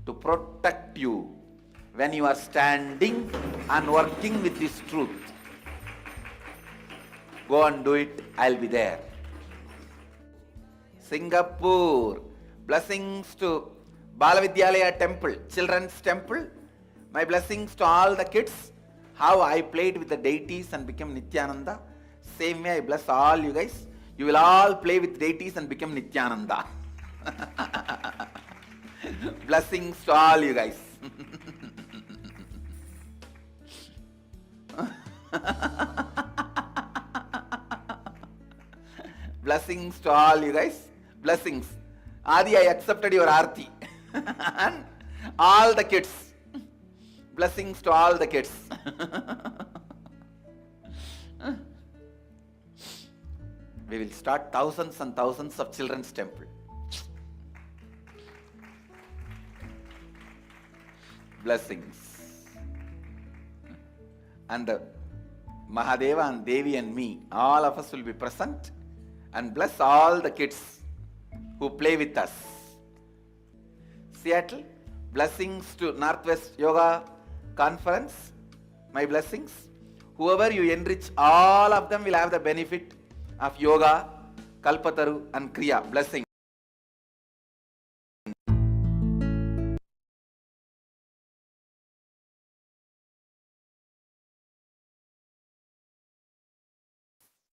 S1: to protect you when you are standing and working with this truth. Go and do it. I'll be there. Singapore. Blessings to Balavidyalaya temple, children's temple. My blessings to all the kids. How I played with the deities and became Nithyananda. Same way I bless all you guys. You will all play with deities and become Nithyananda. Blessings to all you guys. Blessings to all you guys. Blessings. Adi, I accepted your arti. And all the kids. Blessings to all the kids. We will start thousands and thousands of children's temple. Blessings. And Mahadeva and Devi and me, all of us will be present and bless all the kids who play with us. Seattle, blessings to Northwest Yoga Conference. My blessings. Whoever you enrich, all of them will have the benefit of yoga, Kalpataru and Kriya. Blessings.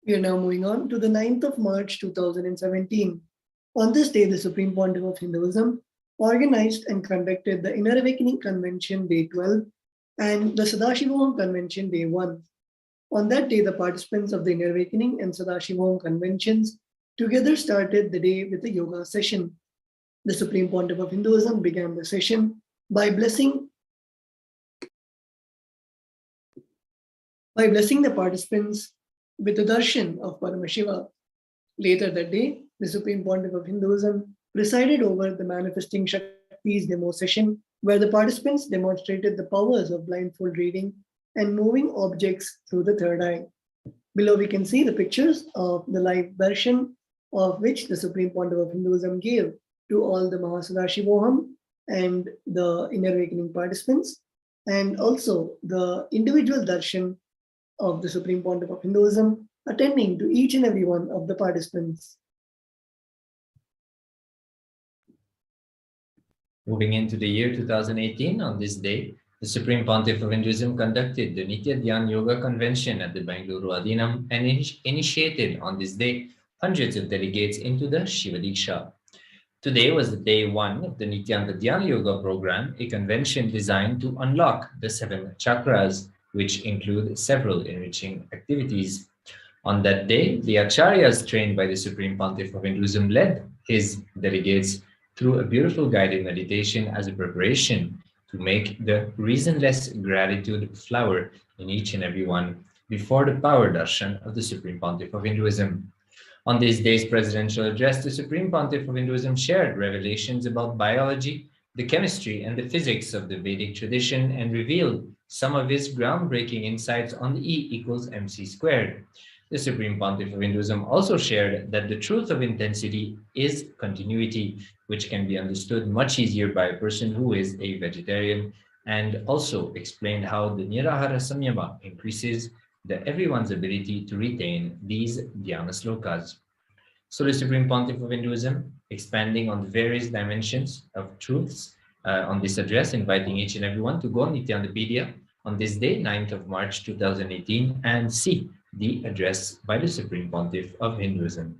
S9: We are now moving on to the 9th of March 2017. On this day, the Supreme Pontiff of Hinduism organized and conducted the Inner Awakening Convention Day 12 and the Sadashivoham Convention Day 1. On that day, the participants of the Inner Awakening and Sadashivoham conventions together started the day with a yoga session. The Supreme Pontiff of Hinduism began the session by blessing the participants with the darshan of Paramashiva. Later that day, the Supreme Pontiff of Hinduism presided over the Manifesting Shakti's demo session, where the participants demonstrated the powers of blindfold reading and moving objects through the third eye. Below we can see the pictures of the live darshan of which the Supreme Pontiff of Hinduism gave to all the Mahasadashivoham and the Inner Awakening participants, and also the individual darshan of the Supreme Pontiff of Hinduism attending to each and every one of the participants.
S8: Moving into the year 2018, on this day, the Supreme Pontiff of Hinduism conducted the Nitya Dhyan Yoga Convention at the Bangalore Adinam and initiated on this day hundreds of delegates into the Shiva Diksha. Today was the day 1 of the Nithyananda Dhyan Yoga program, a convention designed to unlock the 7 chakras, which include several enriching activities. On that day, the Acharyas trained by the Supreme Pontiff of Hinduism led his delegates through a beautiful guided meditation as a preparation to make the reasonless gratitude flower in each and every one before the power darshan of the Supreme Pontiff of Hinduism. On this day's presidential address, the Supreme Pontiff of Hinduism shared revelations about biology, the chemistry, and the physics of the Vedic tradition and revealed some of his groundbreaking insights on the E=mc². The Supreme Pontiff of Hinduism also shared that the truth of intensity is continuity, which can be understood much easier by a person who is a vegetarian, and also explained how the Nirahara Samyama increases everyone's ability to retain these dhyana slokas. So the Supreme Pontiff of Hinduism, expanding on the various dimensions of truths on this address, inviting each and everyone to go on Nityanandapedia on this day, 9th of March 2018, and see the address by the Supreme Pontiff of Hinduism.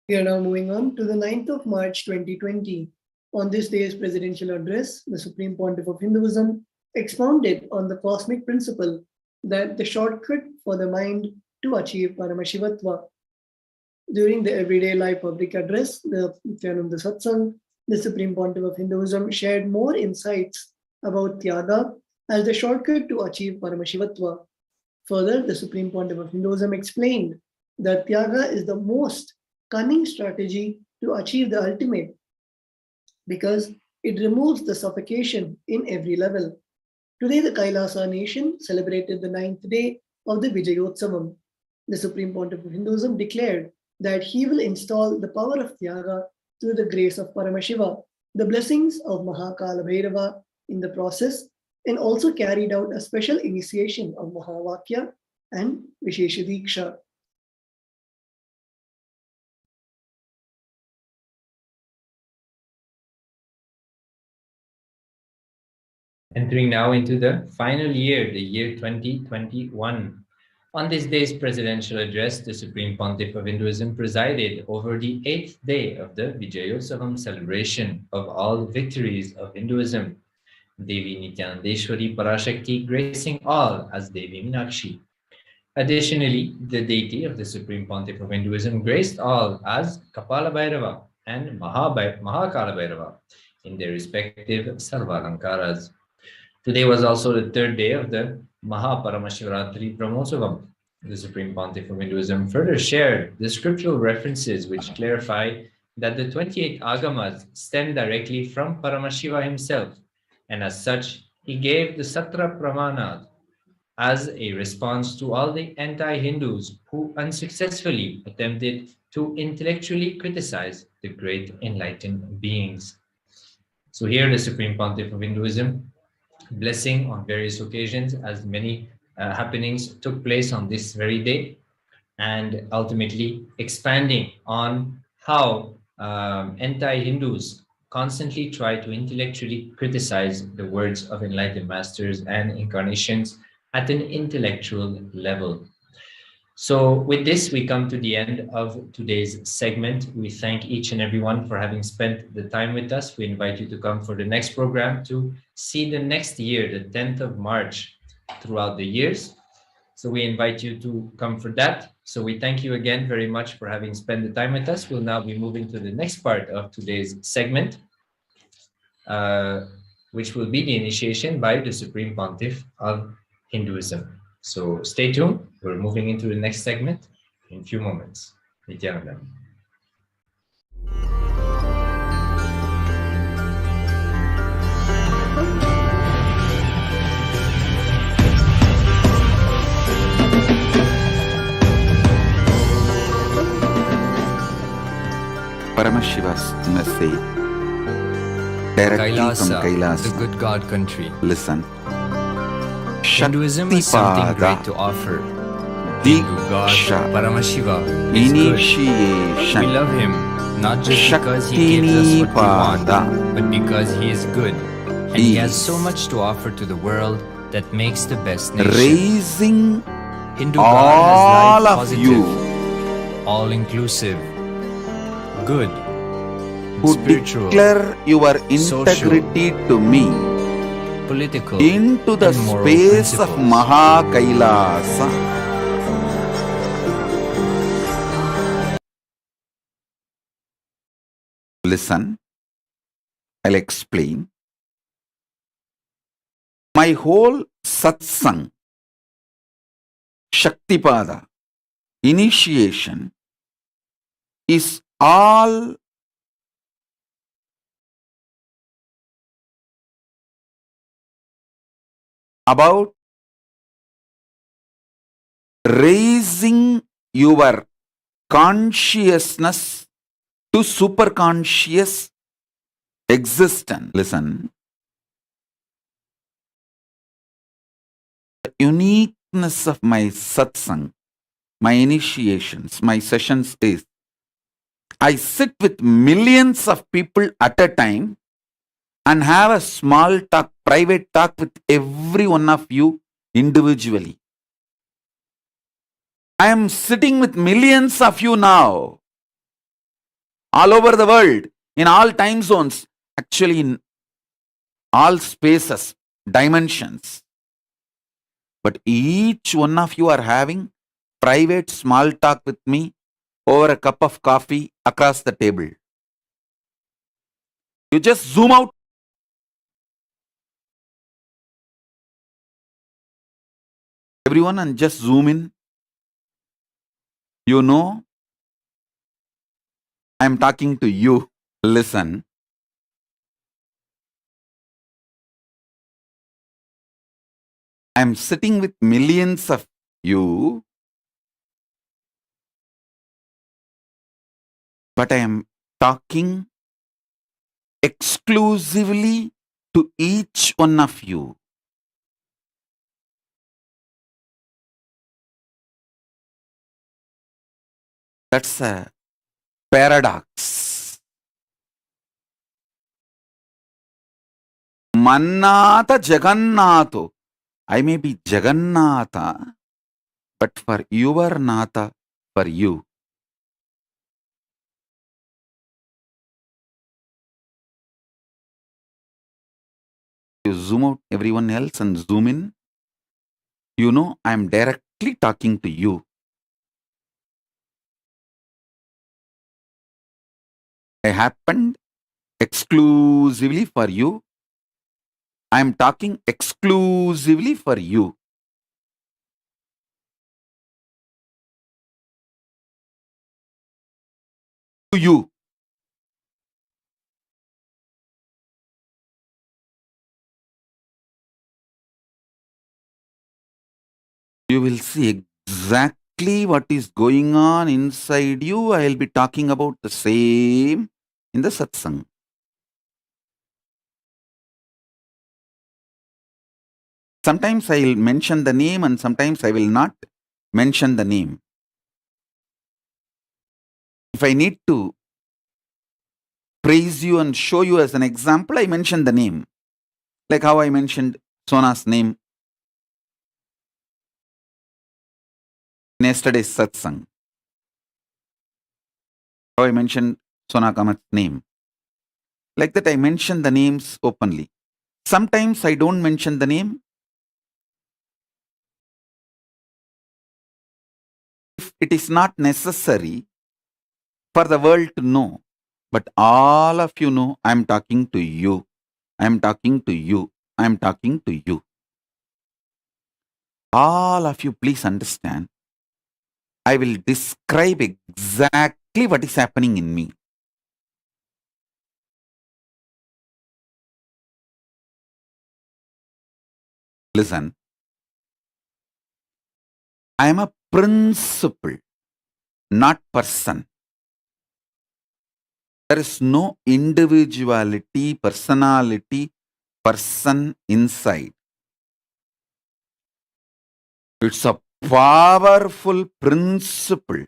S9: We are now moving on to the 9th of March 2020. On this day's presidential address, the Supreme Pontiff of Hinduism expounded on the cosmic principle that the shortcut for the mind to achieve Paramashivatva. During the everyday life public address, the Nithyananda Satsang, the Supreme Pontiff of Hinduism shared more insights about Tyaga as the shortcut to achieve Paramashivatva. Further, the Supreme Pontiff of Hinduism explained that Tyaga is the most cunning strategy to achieve the ultimate because it removes the suffocation in every level. Today, the Kailasa nation celebrated the 9th day of the Vijayotsavam. The Supreme Pontiff of Hinduism declared that he will install the power of Tyaga through the grace of Paramashiva, the blessings of Mahakala Bhairava in the process, and also carried out a special initiation of Mahavakya and Visheshadiksha.
S8: Entering now into the final year, the year 2021. On this day's presidential address, the Supreme Pontiff of Hinduism presided over the 8th day of the Vijayotsavam celebration of all victories of Hinduism. Devi Nithyanandeshwari Parashakti gracing all as Devi Meenakshi. Additionally, the deity of the Supreme Pontiff of Hinduism graced all as Kapala Bhairava and Mahakala Bhairava in their respective Sarvalankaras. Today was also the 3rd day of the Paramashivoham Brahmotsavam. The Supreme Pontiff of Hinduism further shared the scriptural references which clarify that the 28 agamas stem directly from Paramashiva himself, and as such, he gave the Satra Pramanat as a response to all the anti-Hindus who unsuccessfully attempted to intellectually criticize the great enlightened beings. So here the Supreme Pontiff of Hinduism blessing on various occasions as many happenings took place on this very day, and ultimately expanding on how anti-Hindus constantly try to intellectually criticize the words of enlightened masters and incarnations at an intellectual level. So with this, we come to the end of today's segment. We thank each and everyone for having spent the time with us. We invite you to come for the next program to see the next year, the 10th of March, throughout the years. So we invite you to come for that. So we thank you again very much for having spent the time with us. We'll now be moving to the next part of today's segment, which will be the initiation by the Supreme Pontiff of Hinduism. So stay tuned. We're moving into the next segment in a few moments. Nithyananda.
S1: Paramashiva's message directly
S12: Kailasa,
S1: from Kailasa.
S12: the good God country.
S1: Listen.
S12: Hinduism has something great to offer. Hindu God Paramashiva is
S1: Initiation.
S12: good. We love him not just because he gives us what we want, but because he is good. And he has so much to offer to the world that makes the best nation.
S1: Raising
S12: Hindu
S1: all
S12: God has life
S1: of
S12: positive,
S1: you
S12: all-inclusive, good,
S1: who
S12: spiritual,
S1: declare your integrity to me
S12: political,
S1: into the
S12: and moral
S1: space of
S12: principles.
S1: Maha Kailasa. Listen, I'll explain. My whole satsang, Shaktipada, initiation is all about raising your consciousness to superconscious existence. Listen. The uniqueness of my satsang, my initiations, my sessions is I sit with millions of people at a time and have a small talk, private talk with every one of you individually. I am sitting with millions of you now, all over the world, in all time zones. actually in all spaces, dimensions. But each one of you are having private small talk with me over a cup of coffee across the table. You just zoom out. Everyone and just zoom in. You know, I'm talking to you. Listen. I'm sitting with millions of you, but I am talking exclusively to each one of you. That's a paradox. Mannata Jagannatho. I may be Jagannatha, but for your Natha, for you. You zoom out everyone else and zoom in. You know, I'm directly talking to you. I happened exclusively for you. I'm talking exclusively for you. To you. You will see exactly what is going on inside you. I'll be talking about the same in the satsang. Sometimes I'll mention the name and sometimes I will not mention the name. If I need to praise you and show you as an example, I mention the name. Like how I mentioned Sona's name in yesterday's satsang. How I mentioned Sona Kamat's name. Like that, I mention the names openly. Sometimes I don't mention the name. If it is not necessary for the world to know, but all of you know, I'm talking to you. I'm talking to you. I'm talking to you. All of you, please understand. I will describe exactly what is happening in me. Listen. I am a principle, not person. There is no individuality, personality, person inside. It's a powerful principle.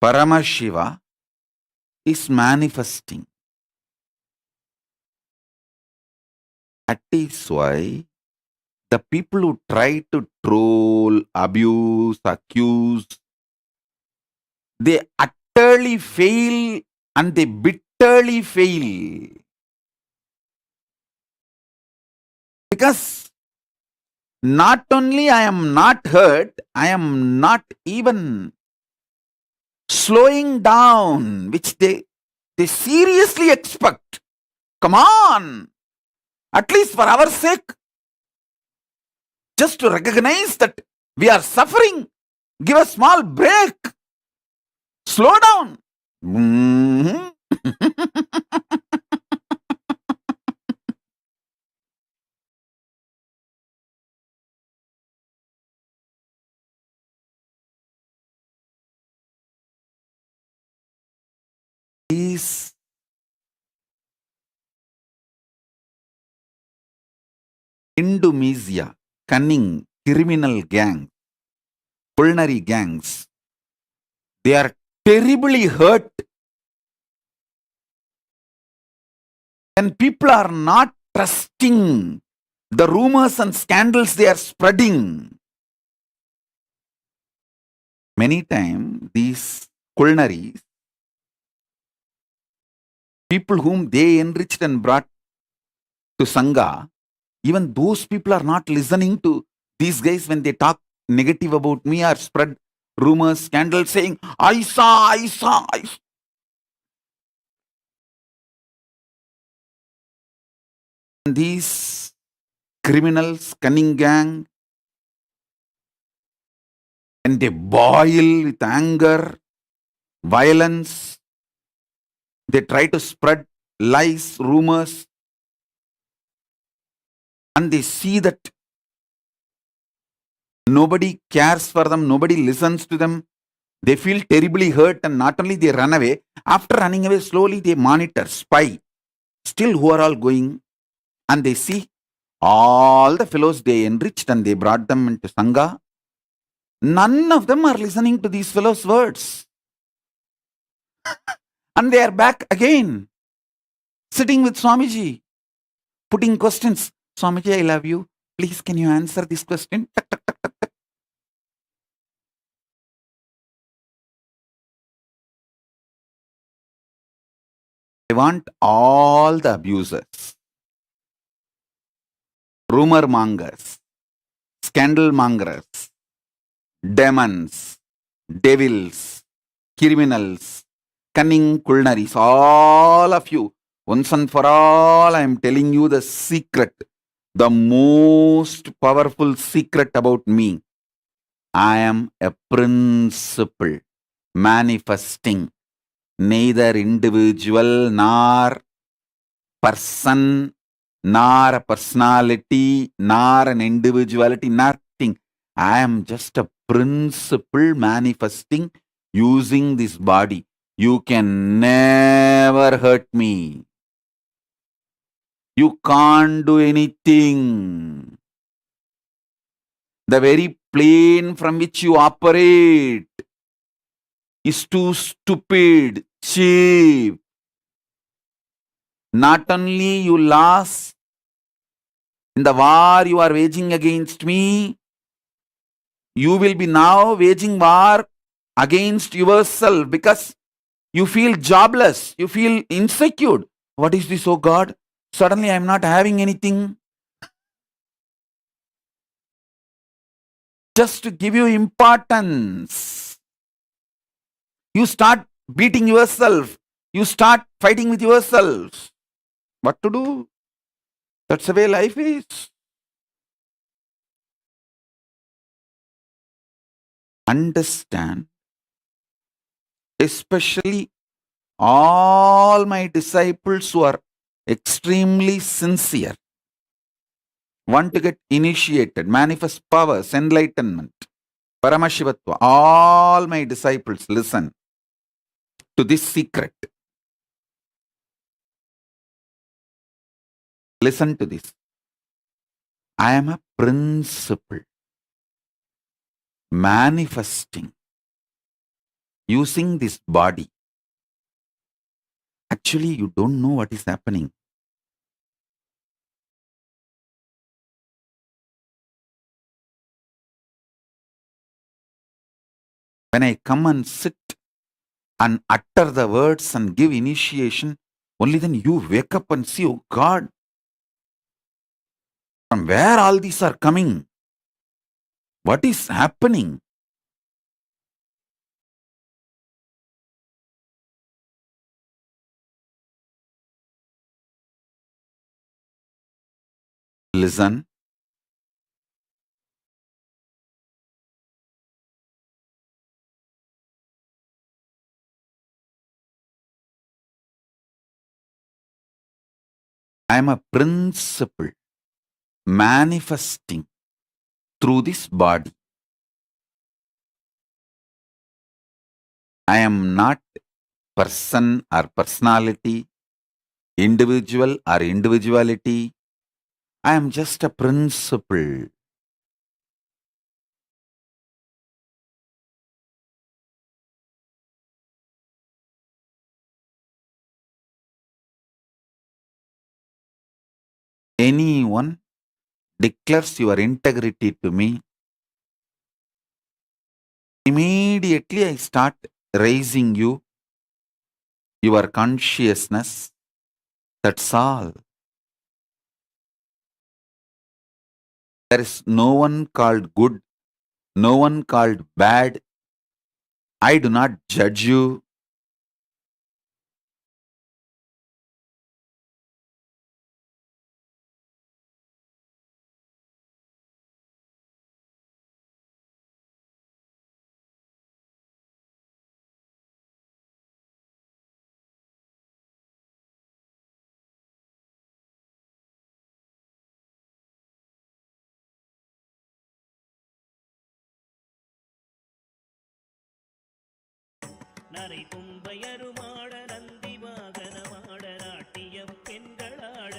S1: Paramashiva is manifesting. That is why the people who try to troll, abuse, accuse, they utterly fail and they bitterly fail. Because not only I am not hurt, I am not even slowing down, which they seriously expect. Come on, at least for our sake, just to recognize that we are suffering, give a small break, slow down. Mhm. These Indonesia, cunning criminal gangs, culinary gangs, they are terribly hurt when people are not trusting the rumors and scandals they are spreading. Many times these culinaries People whom they enriched and brought to Sangha, even those people are not listening to these guys when they talk negative about me or spread rumors, scandals, saying, I saw, I saw, I saw. And these criminals, cunning gang, and they boil with anger, violence, they try to spread lies, rumors, and they see that nobody cares for them, nobody listens to them. They feel terribly hurt, and not only they run away, after running away slowly they monitor, spy, still who are all going, and they see all the fellows they enriched and they brought them into Sangha. None of them are listening to these fellows' words. And they are back again, sitting with Swamiji, putting questions. Swamiji, I love you. Please, can you answer this question? Tak, tak, tak, tak, tak. I want all the abusers, rumor mongers, scandal mongers, demons, devils, criminals, cunning culinaries, all of you, once and for all, I am telling you the secret, the most powerful secret about me. I am a principle manifesting, neither individual nor person, nor a personality, nor an individuality, nothing. I am just a principle manifesting using this body. You can never hurt me. You can't do anything. The very plane from which you operate is too stupid, cheap. Not only you lost in the war you are waging against me, you will be now waging war against yourself because you feel jobless, you feel insecure. What is this, oh God? Suddenly I am not having anything. Just to give you importance, you start beating yourself, you start fighting with yourself. What to do? That's the way life is. Understand, especially all my disciples who are extremely sincere, want to get initiated, manifest powers, enlightenment, Paramashivatva. All my disciples, listen to this secret. Listen to this. I am a principle manifesting using this body. Actually, you don't know what is happening. When I come and sit and utter the words and give initiation, only then you wake up and see, oh God, from where all these are coming? What is happening? Listen. I am a principle manifesting through this body. I am not person or personality, individual or individuality. I am just a principle. Anyone declares your integrity to me, immediately I start raising you, your consciousness, That's all. There is no one called good, no one called bad. I do not judge you.
S3: நரை தும்பையருமாட நந்தி வாகனமாட நாட்டிய பெண்களாட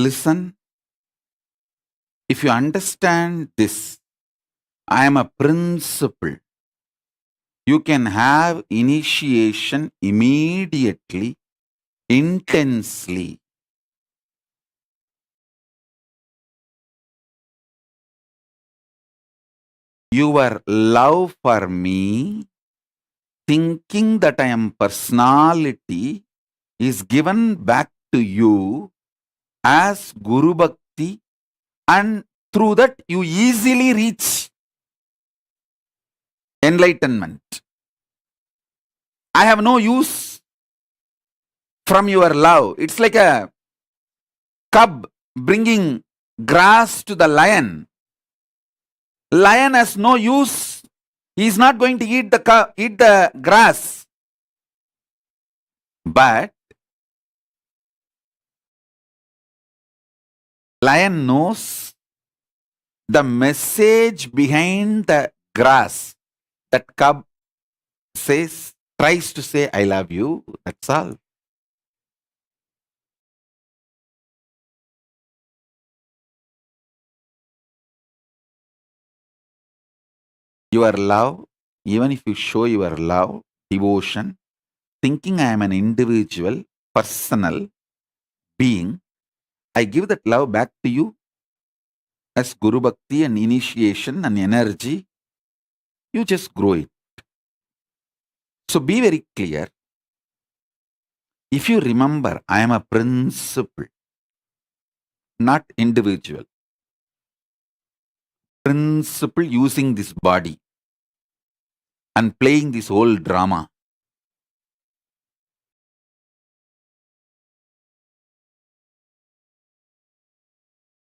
S1: Listen. If you understand this, I am a principle. You can have initiation immediately, intensely. Your love for me, thinking that I am personality, is given back to you as Guru Bhakti, and through that you easily reach enlightenment. I have no use from your love. It's like a cub bringing grass to the lion. Lion has no use. He is not going to eat the grass. But lion knows the message behind the grass. That cub tries to say, I love you. That's all. Your love, even if you show your love, devotion, thinking I am an individual, personal being, I give that love back to you as Guru Bhakti and initiation and energy. You just grow it. So be very clear. If you remember, I am a principle, not individual. Principle using this body and playing this whole drama.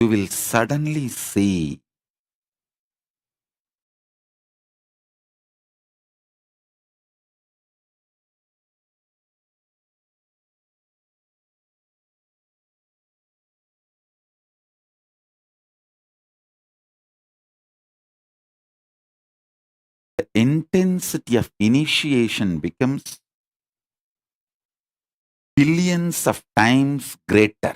S1: You will suddenly see the intensity of initiation becomes billions of times greater.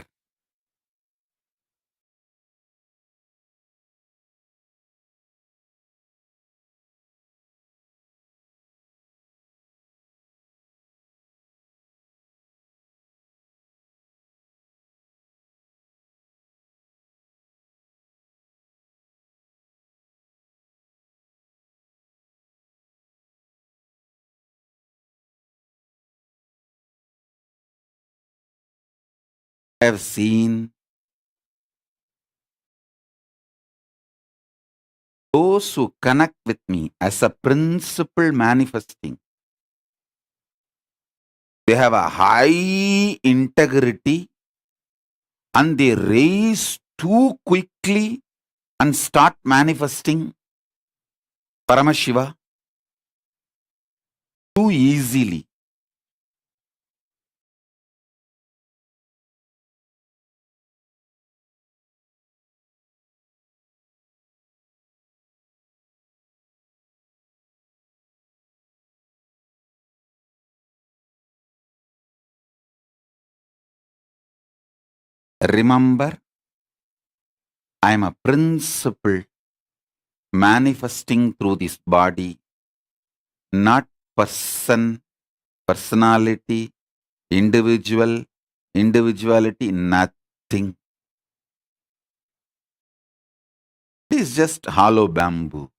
S1: I have seen those who connect with me as a principle manifesting. They have a high integrity and they raise too quickly and start manifesting Paramashiva too easily. Remember, I am a principle manifesting through this body, not person, personality, individual, individuality, nothing. It is just hollow bamboo.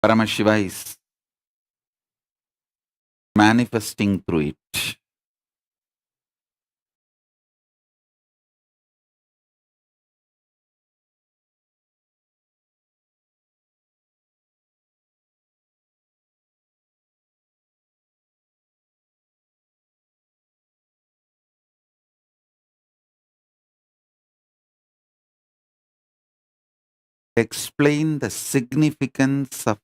S1: Paramashiva is manifesting through it. Explain the significance of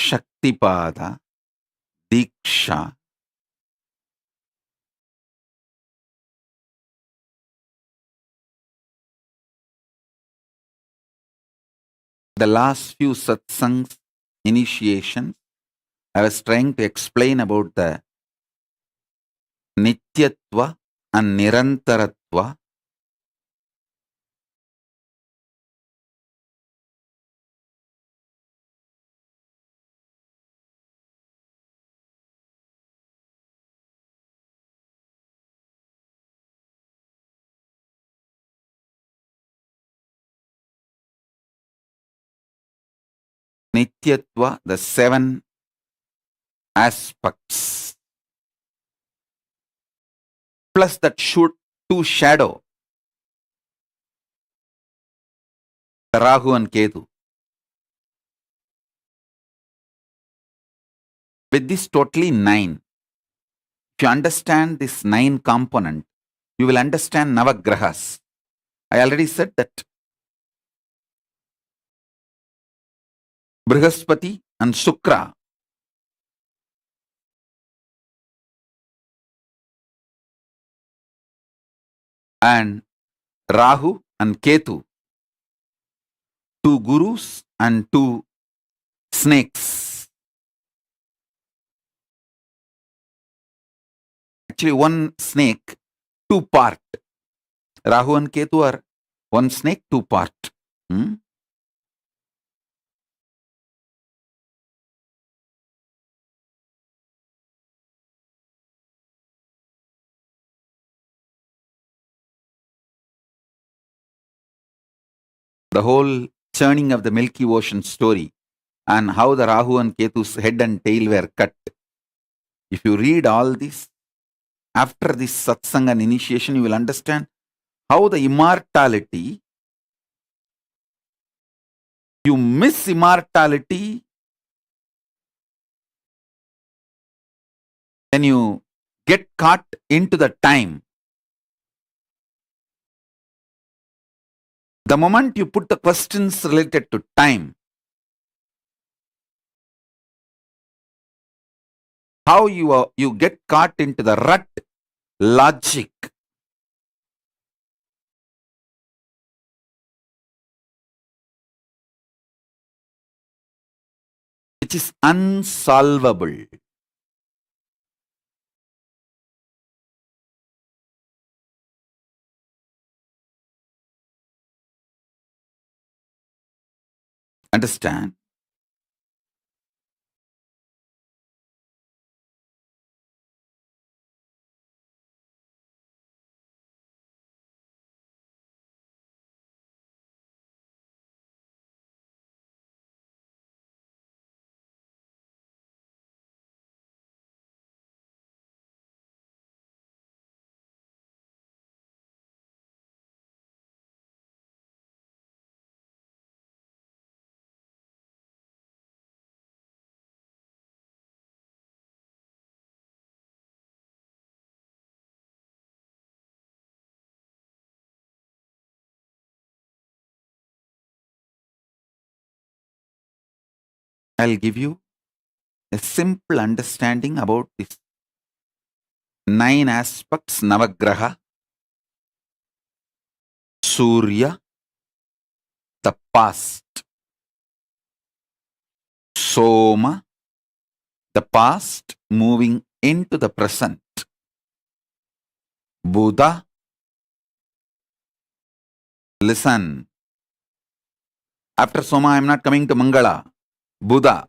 S1: Shaktipada, Diksha, the last few satsangs, initiations, I was trying to explain about the Nityatva and Nirantaratva. Nityatva, the 7 aspects, plus that should 2 shadow, Rahu and Ketu. With this totally 9. If you understand this 9 component, you will understand Navagrahas. I already said that Brihaspati and Shukra and Rahu and Ketu, 2 gurus and 2 snakes. Actually, 1 snake, 2 part. Rahu and Ketu are 1 snake, 2 part. The whole churning of the Milky Ocean story and how the Rahu and Ketu's head and tail were cut. If you read all this, after this satsang and initiation, you will understand how the immortality, you miss immortality, then you get caught into the time. The moment you put the questions related to time, how you get caught into the rut logic, which is unsolvable. Understand? I'll give you a simple understanding about this 9 aspects Navagraha, Surya, the past, Soma, the past moving into the present, Buddha, listen, After Soma, I am not coming to Mangala. Buddha.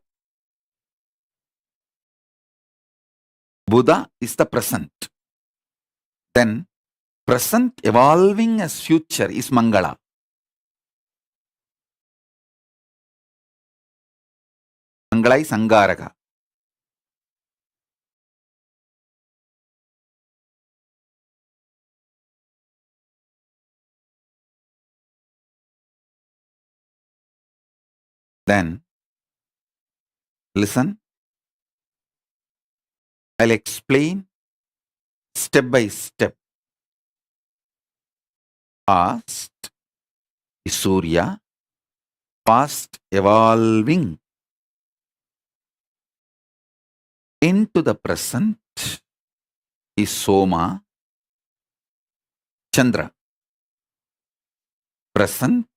S1: Buddha is the present. Then present evolving as future is Mangala. Mangala is Angaraka. Then listen. I'll explain step by step. Past is Surya. Past evolving into the present is Soma. Chandra. Present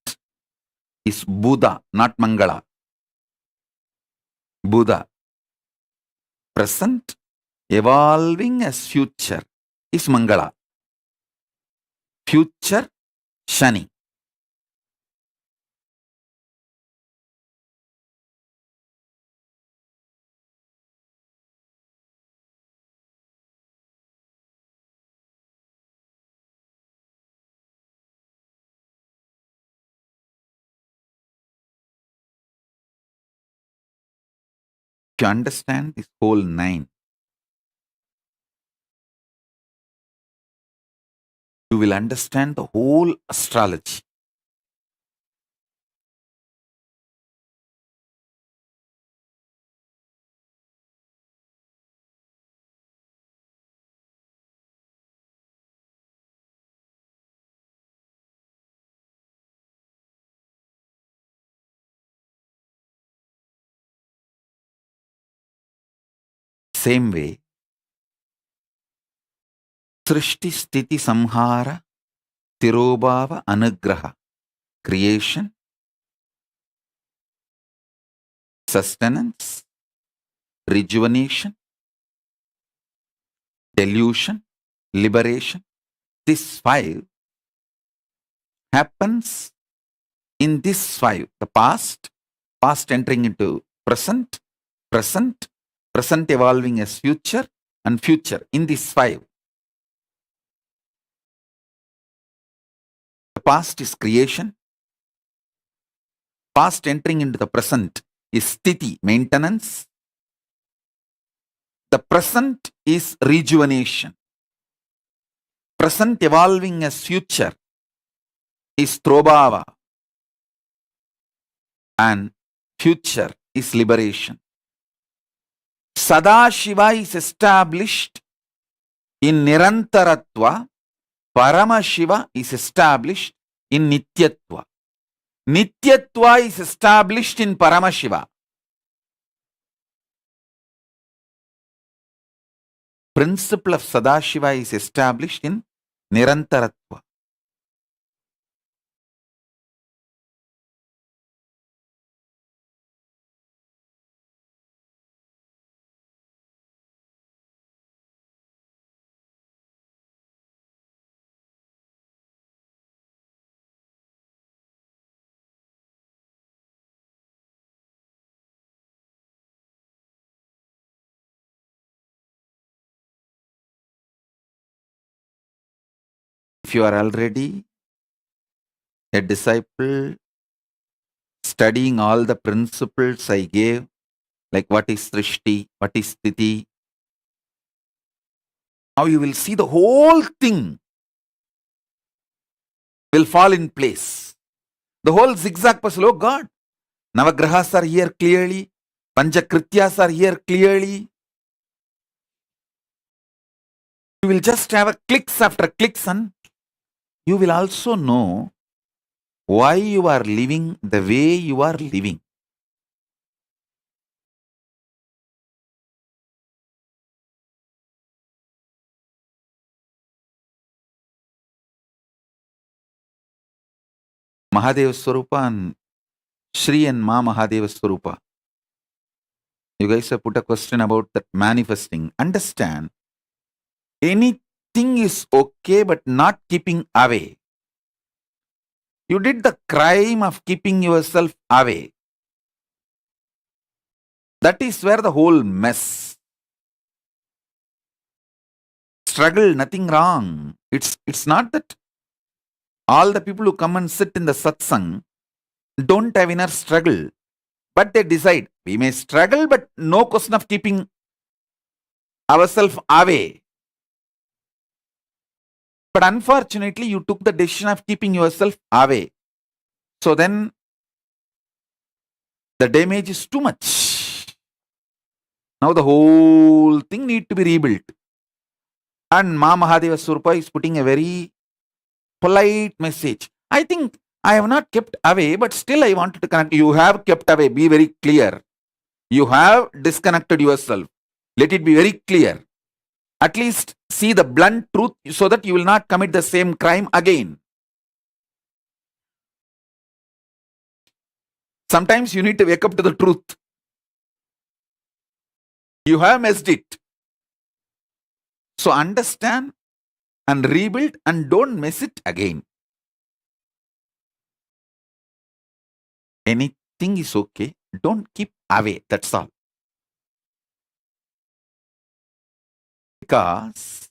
S1: is Buddha, not Mangala. Buddha. Present evolving as future is Mangala. Future, Shani. If you understand this whole 9, you will understand the whole astrology. Same way, Srishti Sthiti Samhara Tirobhava Anugraha. Creation, sustenance, rejuvenation, delusion, liberation. This 5 happens in this 5. The past entering into present, present evolving as future, and future in this 5. The past is creation. Past entering into the present is sthiti, maintenance. The present is rejuvenation. Present evolving as future is throbhava. And future is liberation. Sadashiva is established in Nirantaratva. Paramashiva is established in Nityatva. Nityatva is established in Paramashiva. Principle of Sadashiva is established in Nirantaratva. If you are already a disciple studying all the principles I gave, like what is Srishti, what is Sthiti, now you will see the whole thing will fall in place. The whole zigzag puzzle, oh God, Navagrahas are here clearly, Panchakrityas are here clearly. You will just have a clicks after clicks, and you will also know why you are living the way you are living. Mahadeva Swarupa and Shri and Ma Mahadeva Swarupa. You guys have put a question about that manifesting. Understand, anything is okay but not keeping away. You did the crime of keeping yourself away. That is where the whole mess. Struggle, nothing wrong. It's not that all the people who come and sit in the satsang don't have inner struggle, but they decide we may struggle, but no question of keeping ourselves away. But unfortunately, you took the decision of keeping yourself away. So then the damage is too much. Now the whole thing need to be rebuilt. And Ma Mahadeva Surpa is putting a very polite message. I think I have not kept away, but still I wanted to connect. You have kept away. Be very clear. You have disconnected yourself. Let it be very clear. At least see the blunt truth so that you will not commit the same crime again. Sometimes you need to wake up to the truth. You have messed it. So understand and rebuild and don't mess it again. Anything is okay. Don't keep away. That's all. Because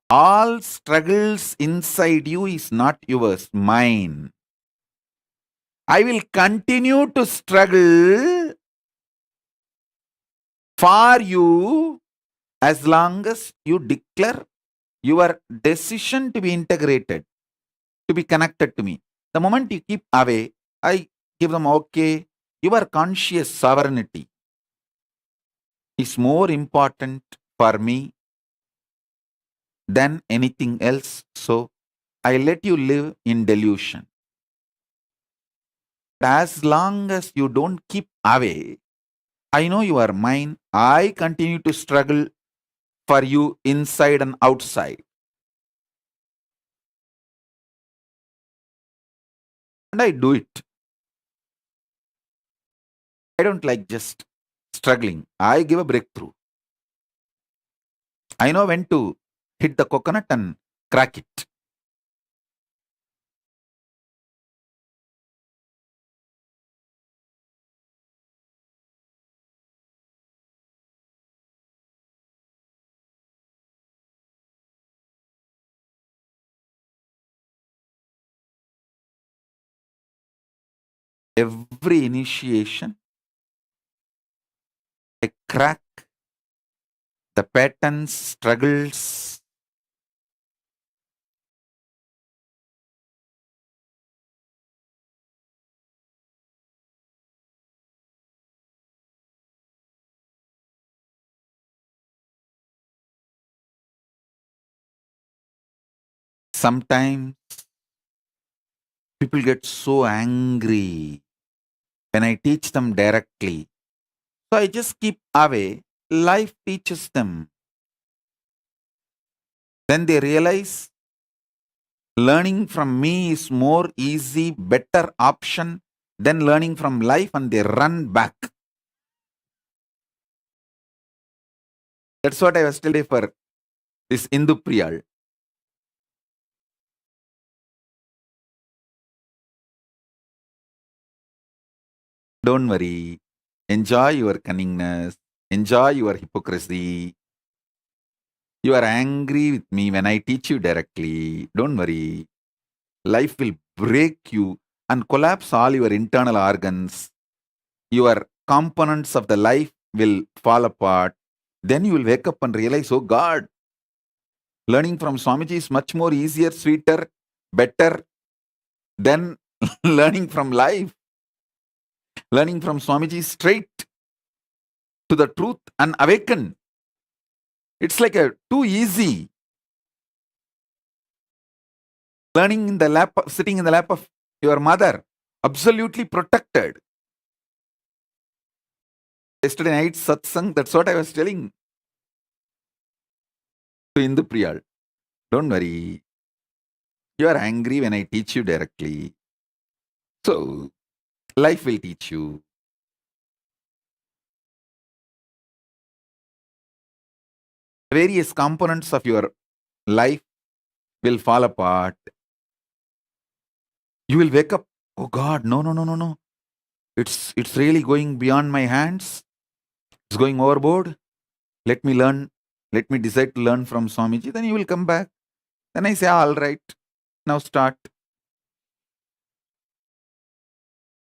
S1: all struggles inside you is not yours, mine. I will continue to struggle for you as long as you declare your decision to be integrated, to be connected to me. The moment you keep away, I give them, okay, your conscious sovereignty is more important for me than anything else. So I let you live in delusion. As long as you don't keep away, I know you are mine. I continue to struggle for you inside and outside. And I do it. I don't like just struggling. I give a breakthrough. I know when to hit the coconut and crack it. Every initiation, I crack the patterns, struggles. Sometimes people get so angry when I teach them directly. So I just keep away. Life teaches them. Then they realize learning from me is more easy, better option than learning from life, and they run back. That's what I was telling for this Indu Priyal. Don't worry. Enjoy your cunningness. Enjoy your hypocrisy. You are angry with me when I teach you directly. Don't worry. Life will break you and collapse all your internal organs. Your components of the life will fall apart. Then you will wake up and realize, oh God, learning from Swamiji is much more easier, sweeter, better than learning from life. Learning from Swamiji is straight to the truth and awaken. It's like a too easy. Learning in the lap, sitting in the lap of your mother, absolutely protected. Yesterday night satsang, that's what I was telling to Indu Priyal. Don't worry. You are angry when I teach you directly. So, life will teach you. Various components of your life will fall apart. You will wake up, oh God, no, no, no, no, no. It's really going beyond my hands. It's going overboard. Let me learn. Let me decide to learn from Swamiji. Then you will come back. Then I say, all right, now start.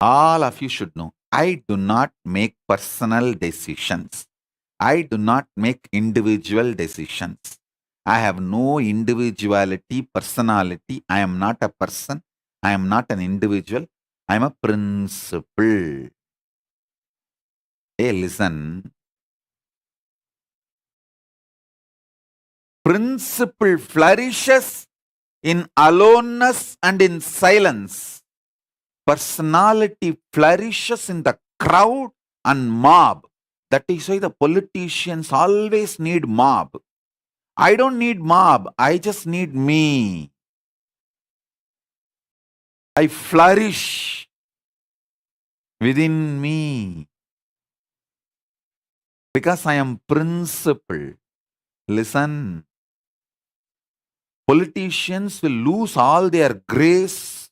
S1: All of you should know, I do not make personal decisions. I do not make individual decisions. I have no individuality, personality. I am not a person. I am not an individual. I am a principle. Hey, listen. Principle flourishes in aloneness and in silence. Personality flourishes in the crowd and mob. That is why the politicians always need mob. I don't need mob. I just need me. I flourish within me because I am principle. Listen, politicians will lose all their grace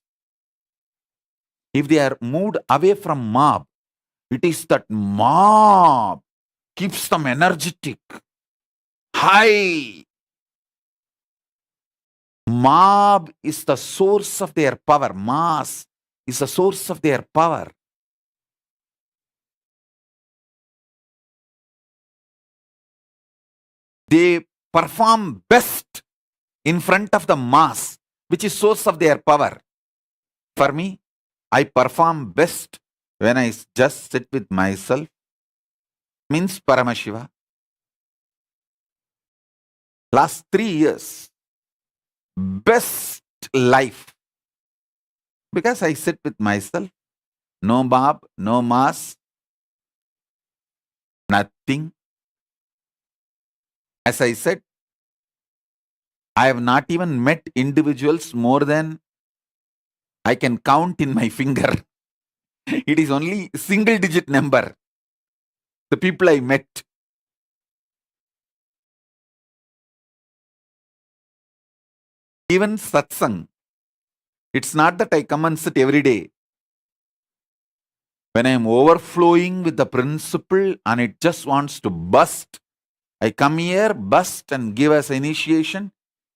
S1: if they are moved away from mob. It is that mob keeps them energetic, high. Mob is the source of their power. Mass is the source of their power. They perform best in front of the mass, which is source of their power. For me, I perform best when I just sit with myself, means Paramashiva. Last 3 years, best life, because I sit with myself, no mob, no mass, nothing. As I said, I have not even met individuals more than I can count in my finger. It is only single digit number. The people I met. Even satsang. It's not that I come and sit every day. When I am overflowing with the principle and it just wants to burst, I come here, burst and give us initiation,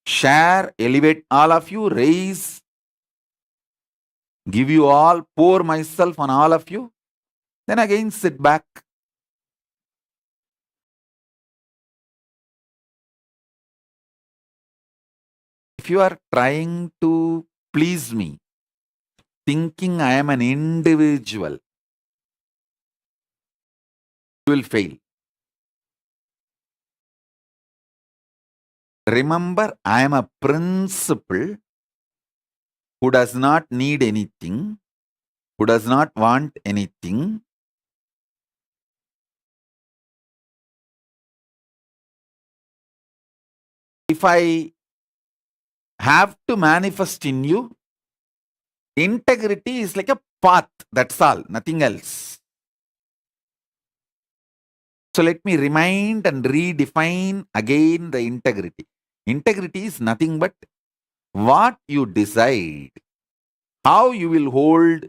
S1: share, elevate all of you, raise, give you all, pour myself on all of you, then again sit back. If you are trying to please me, thinking I am an individual, you will fail. Remember, I am a principle who does not need anything, who does not want anything. If I have to manifest in you, integrity is like a path, that's all, nothing else. So let me remind and redefine again the integrity. Integrity is nothing but what you decide, how you will hold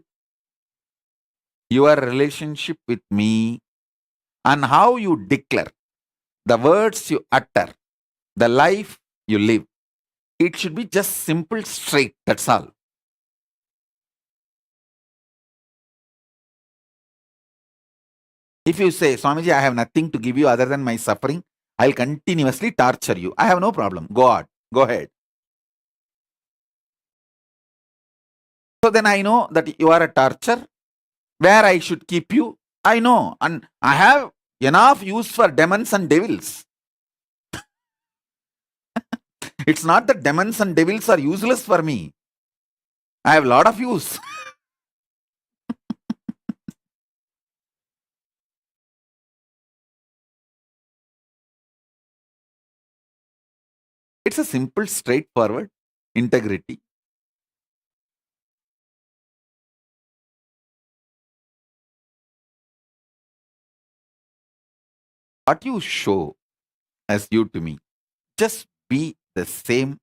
S1: your relationship with me, and how you declare, the words you utter, the life you live. It should be just simple, straight, that's all. If you say, Swamiji, I have nothing to give you other than my suffering, I'll continuously torture you. I have no problem. Go on. Go ahead. So then I know that you are a torture. Where I should keep you, I know. And I have enough use for demons and devils. It's not that demons and devils are useless for me. I have a lot of use. It's a simple, straightforward integrity. What you show as you to me, just be the same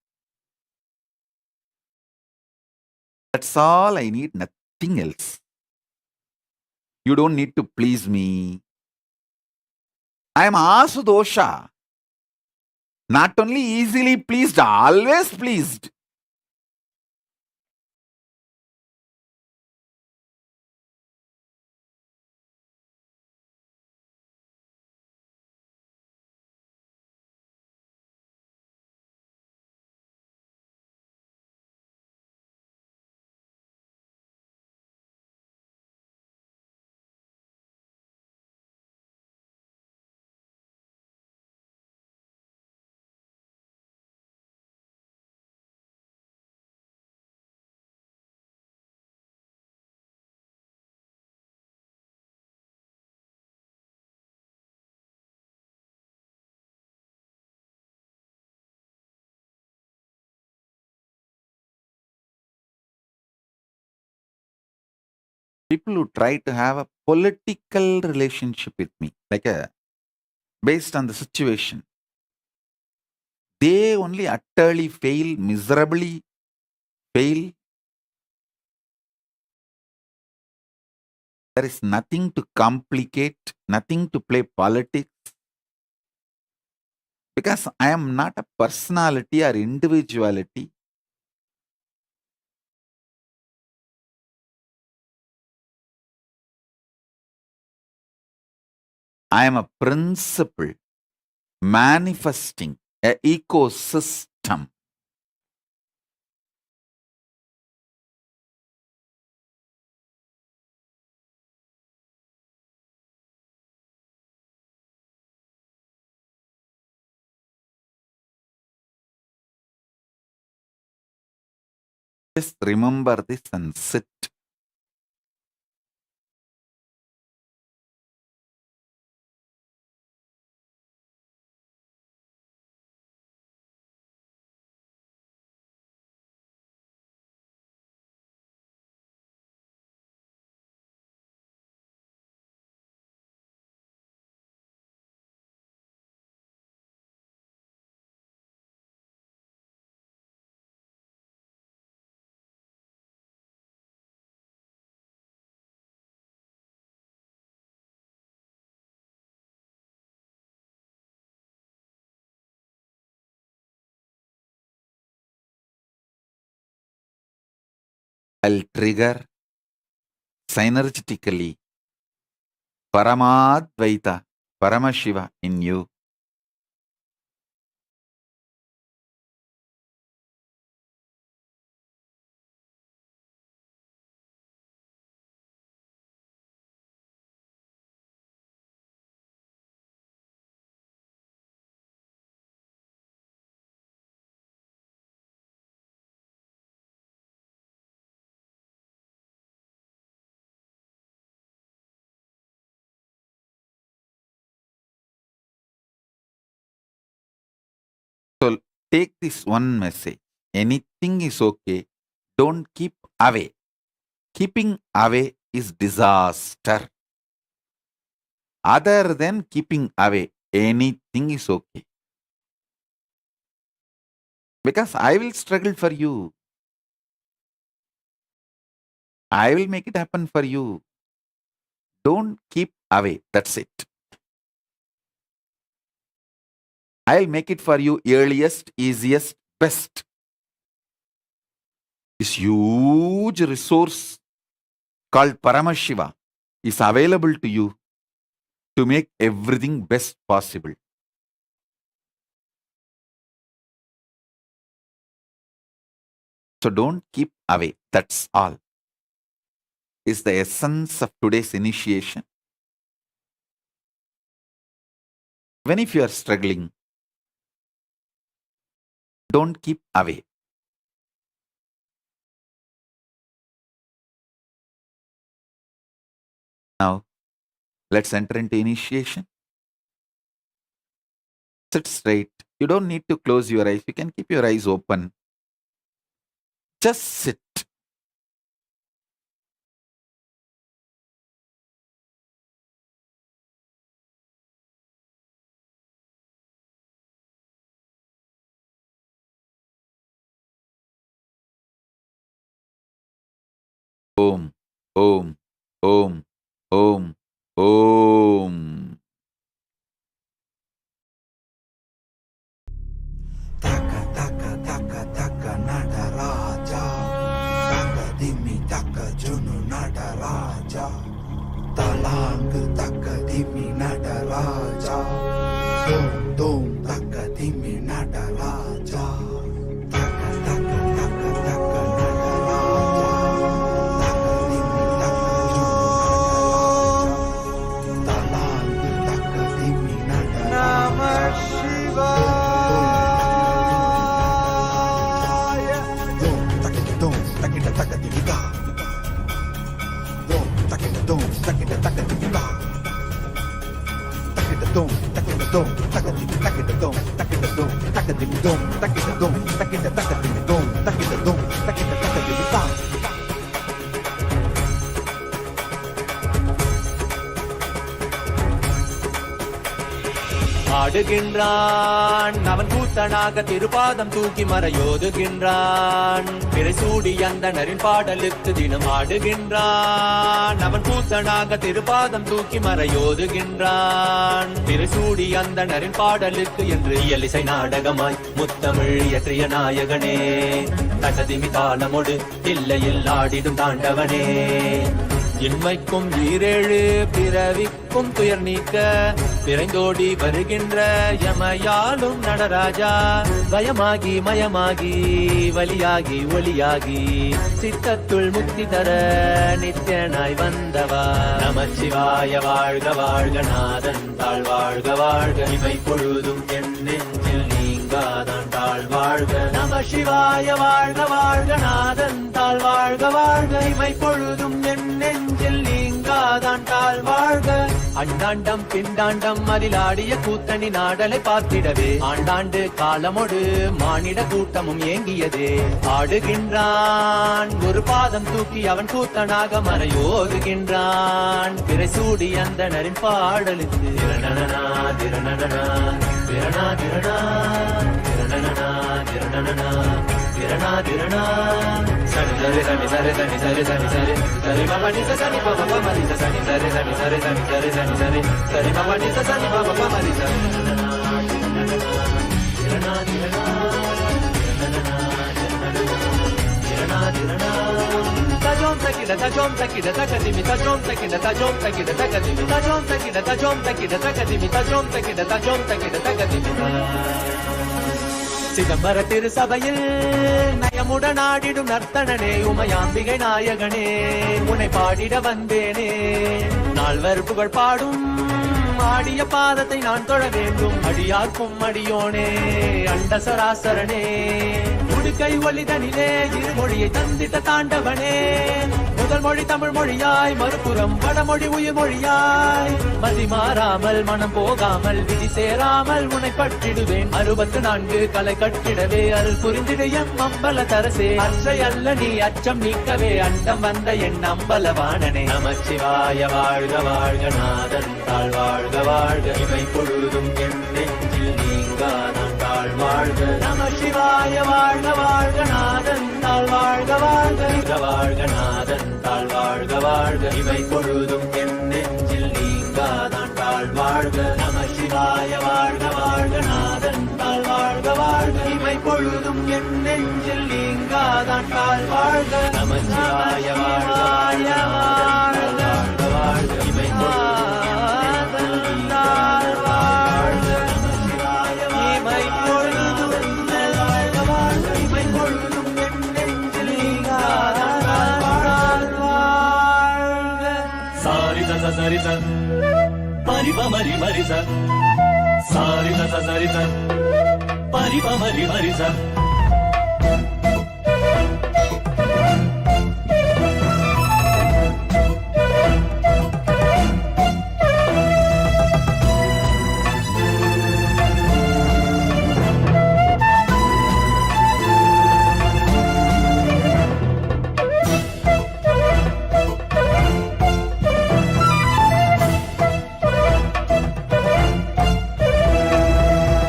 S1: That's all I need, nothing else. You don't need to please me. I am asudosha. Not only easily pleased, always pleased. People who try to have a political relationship with me, like based on the situation, they only utterly fail, miserably fail. There is nothing to complicate, nothing to play politics, because I am not a personality or individuality. I am a principle manifesting an ecosystem. Just remember this and sit. I'll trigger synergetically Paramadvaita, Paramashiva in you. So take this one message. Anything is okay. Don't keep away. Keeping away is disaster. Other than keeping away, anything is okay. Because I will struggle for you. I will make it happen for you. Don't keep away. That's it. I'll make it for you earliest, easiest, best. This huge resource called Paramashiva is available to you to make everything best possible. So don't keep away. That's all. Is the essence of today's initiation. Even if you are struggling, don't keep away. Now, let's enter into initiation. Sit straight. You don't need to close your eyes. You can keep your eyes open. Just sit. ஓம் ஓம் ஓம் ஓம்.
S13: தக்க தக்க தக்க தக்க நடராஜா, தக்க திம்மி தக்க ஜுனு நடராஜா, தலாங்கு தக்க திம்மி நடராஜா, தோம் தோம் தக்க திம்மி நடராஜா, தக்க தக்க தக்க தக்க நடராஜா, தக்க திம்மி தக்க ஜுனு நடராஜா, தலாங்கு தக்க திம்மி நடராஜா.
S14: ஆடுகின்றான் அவன் கூத்தனாக திருப்பாதம் தூக்கி மறையோதுகின்றான், பிறைசூடி அந்தணரின் பாடலுக்கு தினம் ஆடுகின்றான். அவன் கூத்தனாக திருப்பாதம் தூக்கி மறையோதுகின்றான், பிறைசூடி அந்தணரின் பாடலுக்கு என்று இயலிசை நாடகமாய் முத்தமிழ் இயற்றிய நாயகனே, தகதிமி தாளமொடு இல்லையில் ஆடிடும் தாண்டவனே. இன்மைக்கும் ஈரேழு பிறவிக்கும் துயர் நீக்க பிறைந்தோடி வருகின்ற யமையாலும் நடராஜா, பயமாகி மயமாகி வலியாகி ஒளியாகி சித்தத்துள் முக்தி தர நித்யனாய் வந்தவா. நமச்சிவாய வாழ்க வாழ்க நாதன் தாழ் வாழ்க வாழ்க, இவை பொழுதும் என் நெஞ்சில் நீங்காதான் தாழ் வாழ்க. நமசிவாய வாழ்க வாழ்க நாதன் தாழ் வாழ்க வாழ்க, இவை பொழுதும் என் நெஞ்சில் நீங்காதான் தாழ் வாழ்க. அண்டாண்டம் பிண்டாண்டம் அதிலாடிய கூத்தணி நாடலை பார்த்திடவே ஆண்டாண்டு காலமொடு மானிட கூட்டமும் ஏங்கியதே. ஆடுகின்றான் ஒரு பாதம் தூக்கி அவன் கூத்தனாக மறையோதுகின்றான், பிறைசூடி அந்தணரின் பாடலுக்கு திரணனா திரணனா திரணா திரணா திரணனா திரணனா திரணா திரணா. சரி சரி சரி சரி சரி சரி சரி சரி சரி பாபா நிச சனி பாபா மரி சனி சரி சரி சரி சரி சரி சரி சரி சரி பாபா நிச சனி பாபா மரி சனி திரணா திரணா திரணா திரணா. தஜோம் தக்கிட தஜோம் தக்கிட தகதிமி தஜோம் தக்கிட தஜோம் தக்கிட தகதிமி தஜோம் தக்கிட தஜோம் தக்கிட தகதிமி தஜோம் தக்கிட தஜோம் தக்கிட தகதிமி. சிதம்பர திருசபையில் நயமுடன் ஆடிடும் நர்த்தனனே, உமையாம்பிகை நாயகனே, உன்னை பாடிட வந்தேனே. நால்வர் புகழ் பாடும் ஆடிய பாதத்தை நான் தொழ வேண்டும், அடியார்க்கும் அடியோனே அண்ட சராசரனே. உடுக்கை ஒலிதனிலே இருமொழியை தந்திட்ட தாண்டவனே, முதல் மொழி தமிழ் மொழியாய் மறுபுறம் வடமொழி உயிர் மொழியாய். மதி மாறாமல் மனம் போகாமல் விதி சேராமல் உன்னை பற்றிடுவேன், 64 கலை கட்டிடவே அருள் புரிந்திடு எம் அம்பல தரசே. அற்றை அல்ல நீ அச்சம் நீக்கவே அண்டம் வந்த என் அம்பலவாணனே. நமச்சிவாய வாழ்க வாழ்க நாதன் தாழ் வாழ்க வாழ்க, இவை பொழுதும் என் நெஞ்சில் நீங்காதான் தாழ் வாழ்க. நமசிவாய வாழ்க வாழ்க நாதன் தாழ் வாழ்க வாழ்க, வாழ்க நாதன் தாழ் வாழ்க வாழ்க, இவை பொழுதும் என் நெஞ்சில் நீங்காதான் தாழ் வாழ்க. நமசிவாய வாழ்க வாழ்க நாதன் தாழ் வாழ்க வாழ்க, இவை பொழுதும் என் நெஞ்சில் நீங்காதான் தாழ் வாழ்க. நமசிவாய வாழ்க வாழ்க வாழ்க வாழ்க, இவை பொழுதும் சரி ச பரிப மரி மரி ச சாரி ச சரி ச பரிப மரி மரி ச.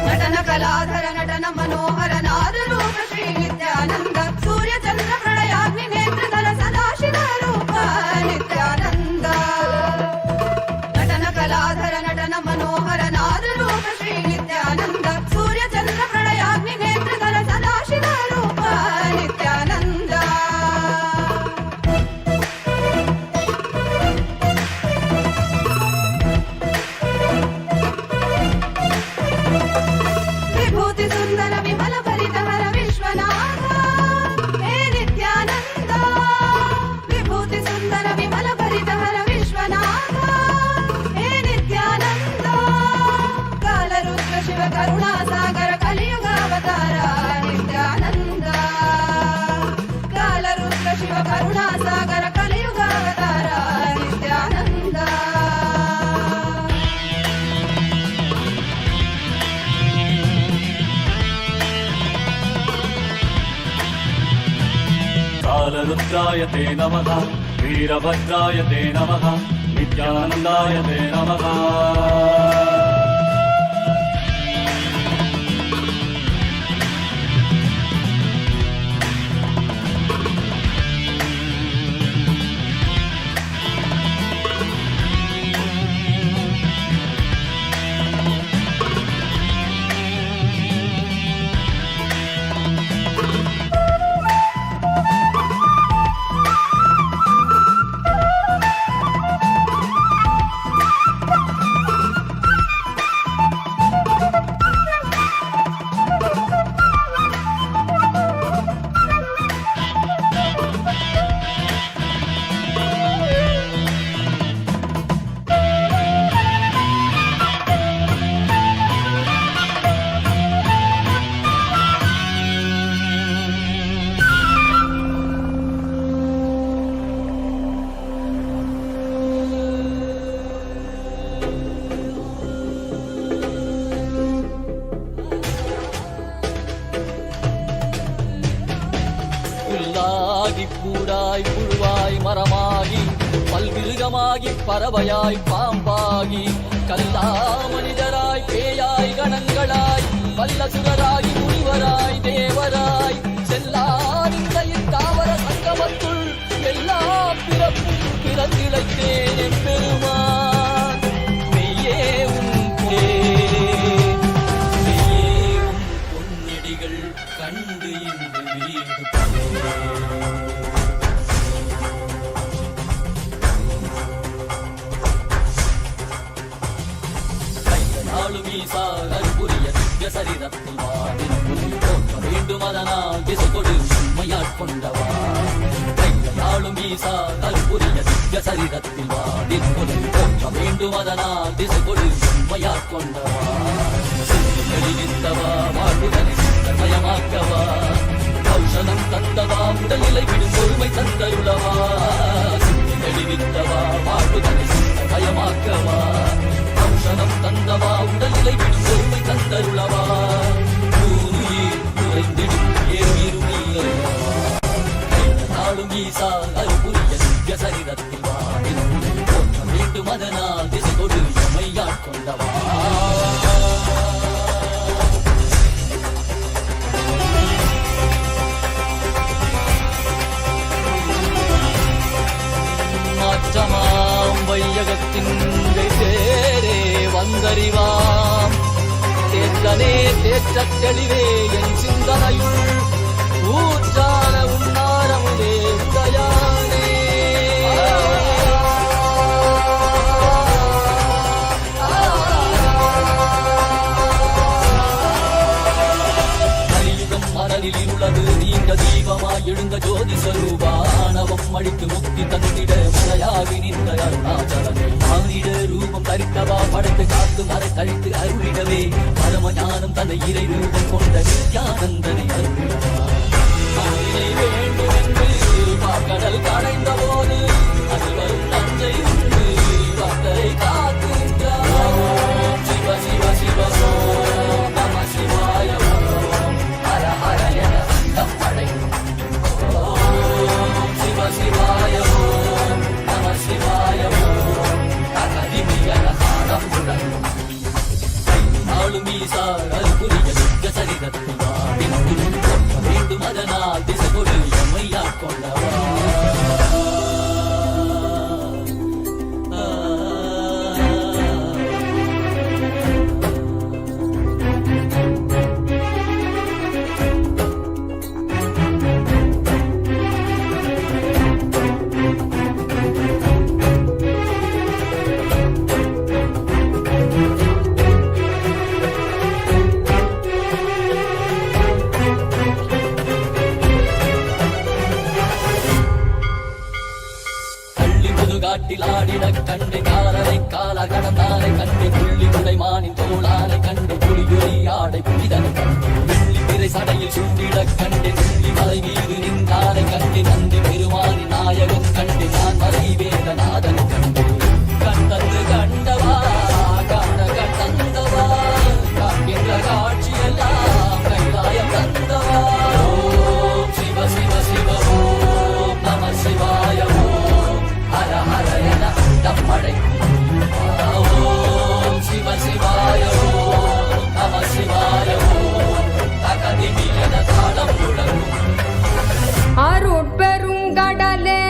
S15: ನಟನ ಕಲಾಧರ ನಟನ ಮನೋಹರ ನಾದರು
S11: सुंदर विमल भरित हर विश्वनाथ हे नित्यानंद विभूति सुंदर विमल भरित हर विश्वनाथ हे नित्यानंद काल रुद्र शिव करुणा सागर कलियुग अवतार नित्यानंद काल रुद्र शिव करुणा सागर कलियुग अवतार नित्यानंद
S3: कालरुद्राय ते नमः वीरभद्राय ते नमः नित्यानन्दाय ते नमः
S14: கூடாய் புழுவாய் மரமாகி பல்விருகமாகி பறவையாய் பாம்பாகி கல்லா மனிதராய் பேயாய் கணங்களாய் வல்லசுரராகி முனிவராய் தேவராய் செல்லார் இந்த தாவர சங்கமத்துள் எல்லா பிறப்பும் பிறந்திழைத்தேன் எம்பெருமான் மெய்யே உன் பொன்னடிகள் கண்டு இன்று வீடு சரிதத்தில் வேண்டும் அதனால் திசை கொடு உண்மையாட்கொண்டவா கையாளும் ஈசா கல்புரிய திவ்ய சரிதத்தில் போற்ற வேண்டும் அதனால் திசை கொடு உண்மையாட்கொண்டவா வெளிவித்தவா வாழ்வுதனை மயமாக்கவா ஔஷதம் தந்தவா உடல்நிலை விடும் பொறுமை தந்தருளவா வெளிவித்தவா வாழ்வுதனை மயமாக்கவா ஔஷதம் தந்தவா உடல்நிலை விடும் பொறுமை தந்தருளவா குறைந்திடும் நாளும் ஈசா அருபுரிய திவ்ய சரிதத்தில் போற்ற வேண்டும் அதனால் திசை கொடு எமையாட்கொண்டவா மாற்றமாம் வையகத்தின் தேரே வந்தறிவாம் தேற்றனே தேற்றத் தெளிவே என் சிந்தனையுள் ஊற்றான உன்னாரமுதே உடையானே கலியுகம் மணலில் இருளது நீங்க தீபமாய் எழுந்த ஜோதி ஸ்வரூபானவம் அழித்து முக்தி தந்திட மலையாகி நின்ற அருணாச்சலமே மானிட ரூபம் தரித்தவா படைத்து காத்து மறை கழித்து அருளிடவே பரம ஞானம் தன்னை இறை ரூபம் கொண்ட நித்யானந்தனை அருளிடவா வேண்டும் என்று கடல் கடைந்த போது அதில் வரும் நஞ்சை உண்டு பக்தரை காக்கின்றார் சிவ சிவ சிவ நம சிவாய ஹர ஹர என அந்தம் படைக்கும் சிவ சிவாய நம சிவாய நாளும் ஈசா அருபுரிய நித்ய சரிதத்தில் வேண்டும் அதனால் திசை கொடு எம்மையாட்கொண்டவா சுண்டிட கண்டு நந்தி மலை மீது நின்றானை கண்டு நந்தி பெருமானி நாயகன் கண்டு நான் மலை வேதநாதன் கண்டு கண்டது கண்டவா காண கண்டவா காண்கின்ற காட்சியெல்லாம் கைலாயம் தந்தவா ஓம் சிவ சிவ சிவ ஓம் நம சிவாய ஓம் ஹர ஹர என தம்மடை ஓம் சிவ சிவாய ஓம் நம சிவாய ஓம் தகதிமி என தாளம் முழங்கும்
S10: அருட்பெருங்கடலே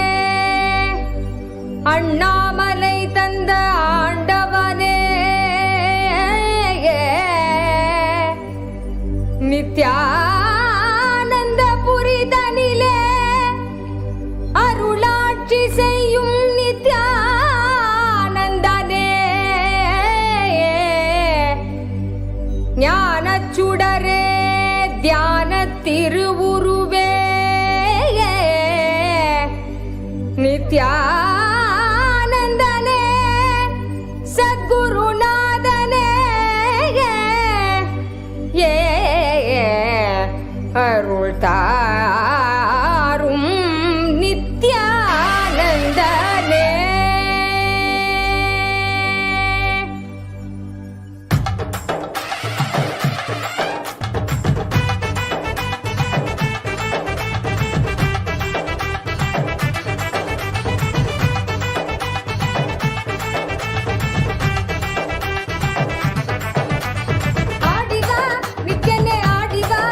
S10: அண்ணாமலை தந்த ஆண்டவனே நித்யானந்த புரிதனிலே அருளாட்சி செய்யும் நித்யானந்தனே ஞானச்சுடரே தியான திருவுருவே நித்யானந்தனே சத்குருநாதனே ஏ அருள் தாரும் நித்யானந்தனே ஆடிவா நித்யனே ஆடிவா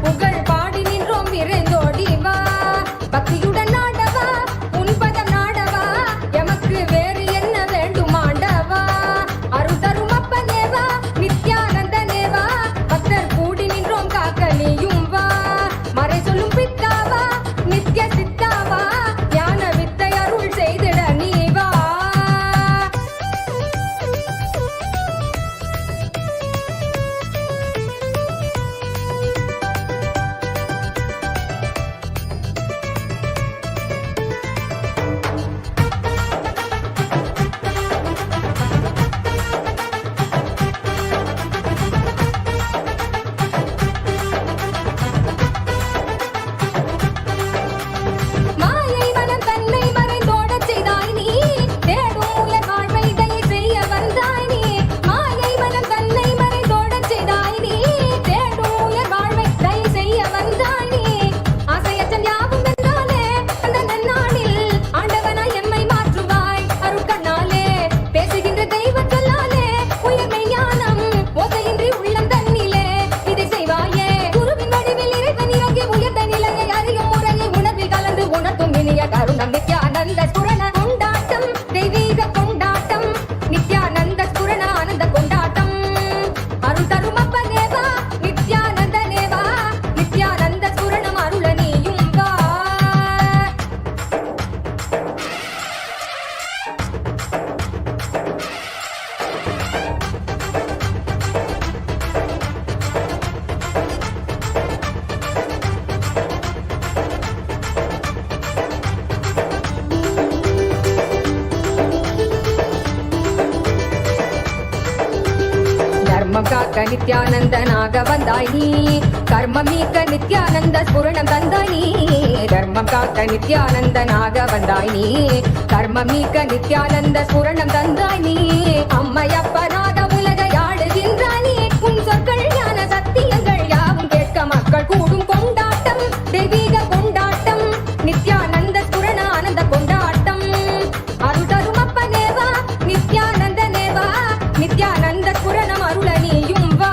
S10: புகழ் பாடி நின்றோம் விரைந்தோடிவா பக்தியுடன் ஆடவா உன்பதம் நாடவா எமக்கு வேறு என்ன வேண்டும் ஆண்டவா அருள் தரும் அப்பனேவா நித்யானந்தனேவா பக்தர் கூடி நின்றோம் காக்க நீயும் வா மறை சொல்லும் பித்தாவா நித்ய சித்தாவா ஞான வித்தை அருள் செய்திட நீ வா மாயை மனம் தன்னை மறைந்தோடச் செய்தாய் நீ தேடும் உயர் வாழ்வை தயை செய்ய வந்தாய் நீ மாயை மனம் தன்னை மறைந்தோடச் செய்தாய் நீ தேடும் உயர் வாழ்வை தயை செய்ய வந்தாய் நீ ஆசையற்றன் யாவும் வென்றாலே அந்த நன்னாளில் ஆண்டவனாய் எம்மை மாற்றுவாய் அருட்கண்ணாலே பேசுகின்ற தெய்வச் சொல்லாலே உயர்மை ஞானம் ஓசையின்றி உள்ளம் தன்னிலே இதை செய்வாயே குருவின் வடிவில் இறைவன் இறங்கி உயர்ந்த நிலையை அறியும் முறையை உணர்வில் கலந்து உணர்த்தும் இனிய கருணம் நித்யானந்த ஸ்புரண கொண்டாட்டம் தெய்வீக கொண்டாட்டம் நித்யானந்த ஸ்புரண ஆனந்த கொண்டாட்டம் அருள் தரும் அப்பனேவா நித்யானந்தனேவா நித்யானந்த ஸ்புரணம் அருள நீயும் வா தர்மம் காக்க நித்யானந்தனாக வந்தாய் நீ கர்மம் நீக்க நித்யானந்த ஸ்புரணம் தந்தாய் நீ தர்மம் காக்க நித்யானந்தனாக வந்தாய் நீ கர்மம் நீக்க நித்யானந்த ஸ்புரணம் தந்தாய் நீ அம்மையப்பனாக உலகை ஆளுகின்றாய் நீ உன் சொற்கள் ஞான சத்தியங்கள் யாவும் கேட்க மக்கள் கூடும் கொண்டாட்டம் தெய்வீக கொண்டாட்டம் நித்யானந்த ஸ்புரண ஆனந்த கொண்டாட்டம் அருள் தரும் அப்பனேவா நித்யானந்தனேவா நித்யானந்த ஸ்புரணம் அருள நீயும் வா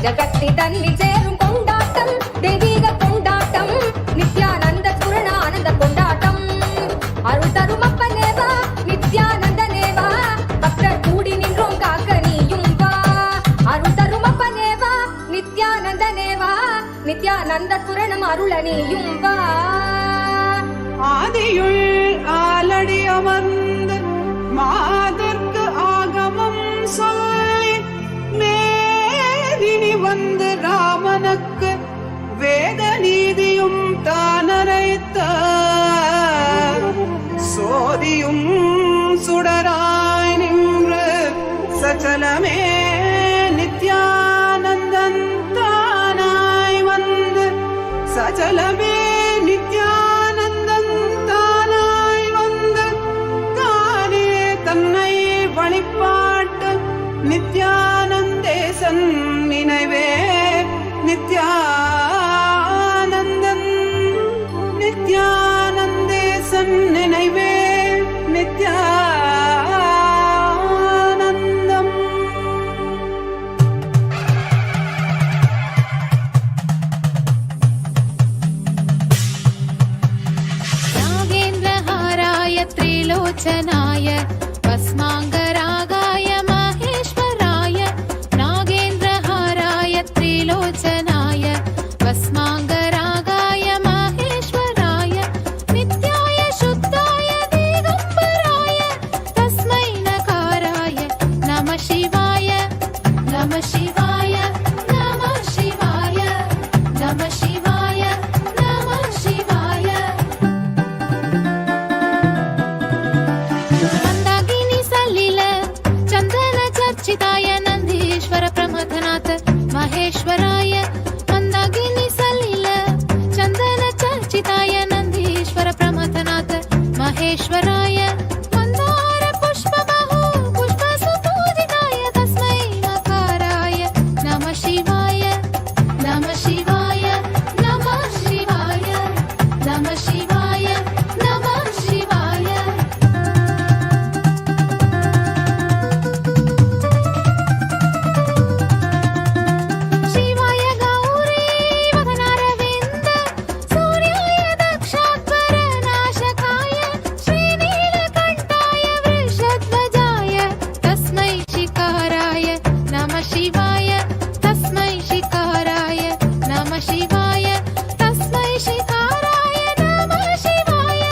S10: பஞ்சசக்தி தன்னில் சேரும் கொண்டாட்டம் தெய்வீக கொண்டாட்டம் நித்யானந்த பூரணானந்த கொண்டாட்டம் அருள் தரும் அப்பனேவா நித்யானந்தனேவா பக்தர் கூடி நின்றோம் காக்க நீயும் வா அருள் தரும் அப்பனேவா நித்யானந்தனேவா நித்யானந்த பூரணம் அருள நீயும் வா
S15: ஆதியுள் ஆலடி அமர்ந்து மாதர்க்கு ஆகமம் சொல்லி மேதினி வந்து ராமனுக்கு வேத நீதியும் தானரைத்த சோதியும் சுடராய் நின்று சச்சலமே நித்யானந்தன் தானாய் வந்து சச்சலமே நித்யானந்தன் தானாய் வந்து தானே தன்னை வழிபாட்டு நித்யானந்தேசன் நினைவே நித்யானந்தன் நித்யானந்தேசன் நினைவே நித்யானந்தம்
S10: नागेन्द्रहाराय त्रिलोचनाय भस्माङ्गरागाय माहेश्वराय नागेन्द्रहाराय त्रिलोचनाय भस्माङ्गरागाय माहेश्वराय नित्याय शुद्धाय दिगम्बराय तस्मै नकाराय नमः शिवाय नमः शिवाय नमः शिवाय नमः शिवाय नमः शिवाय मन्दाकिनी सलिल चन्दन चर्चिताय नन्दीश्वर प्रमथनाथ महेश्वराय मन्दाकिनी सलिल चन्दन चर्चिताय नन्दीश्वर प्रमथनाथ महेश्वराय मन्दार पुष्प बहु पुष्प सुपूजिताय तस्मै नकाराय नमः शिवाय नमः शिवाय नमः शिवाय नमः शिवाय नमः शिवाय शिवाय गौरी वदनारविन्द सूर्याय दक्षाध्वर नाशकाय श्रीनीलकण्ठाय वृषध्वजाय तस्मै शिकाराय नमः शिवाय तस्मै शिकाराय नमः शिवाय तस्मै शिकाराय नमः शिवाय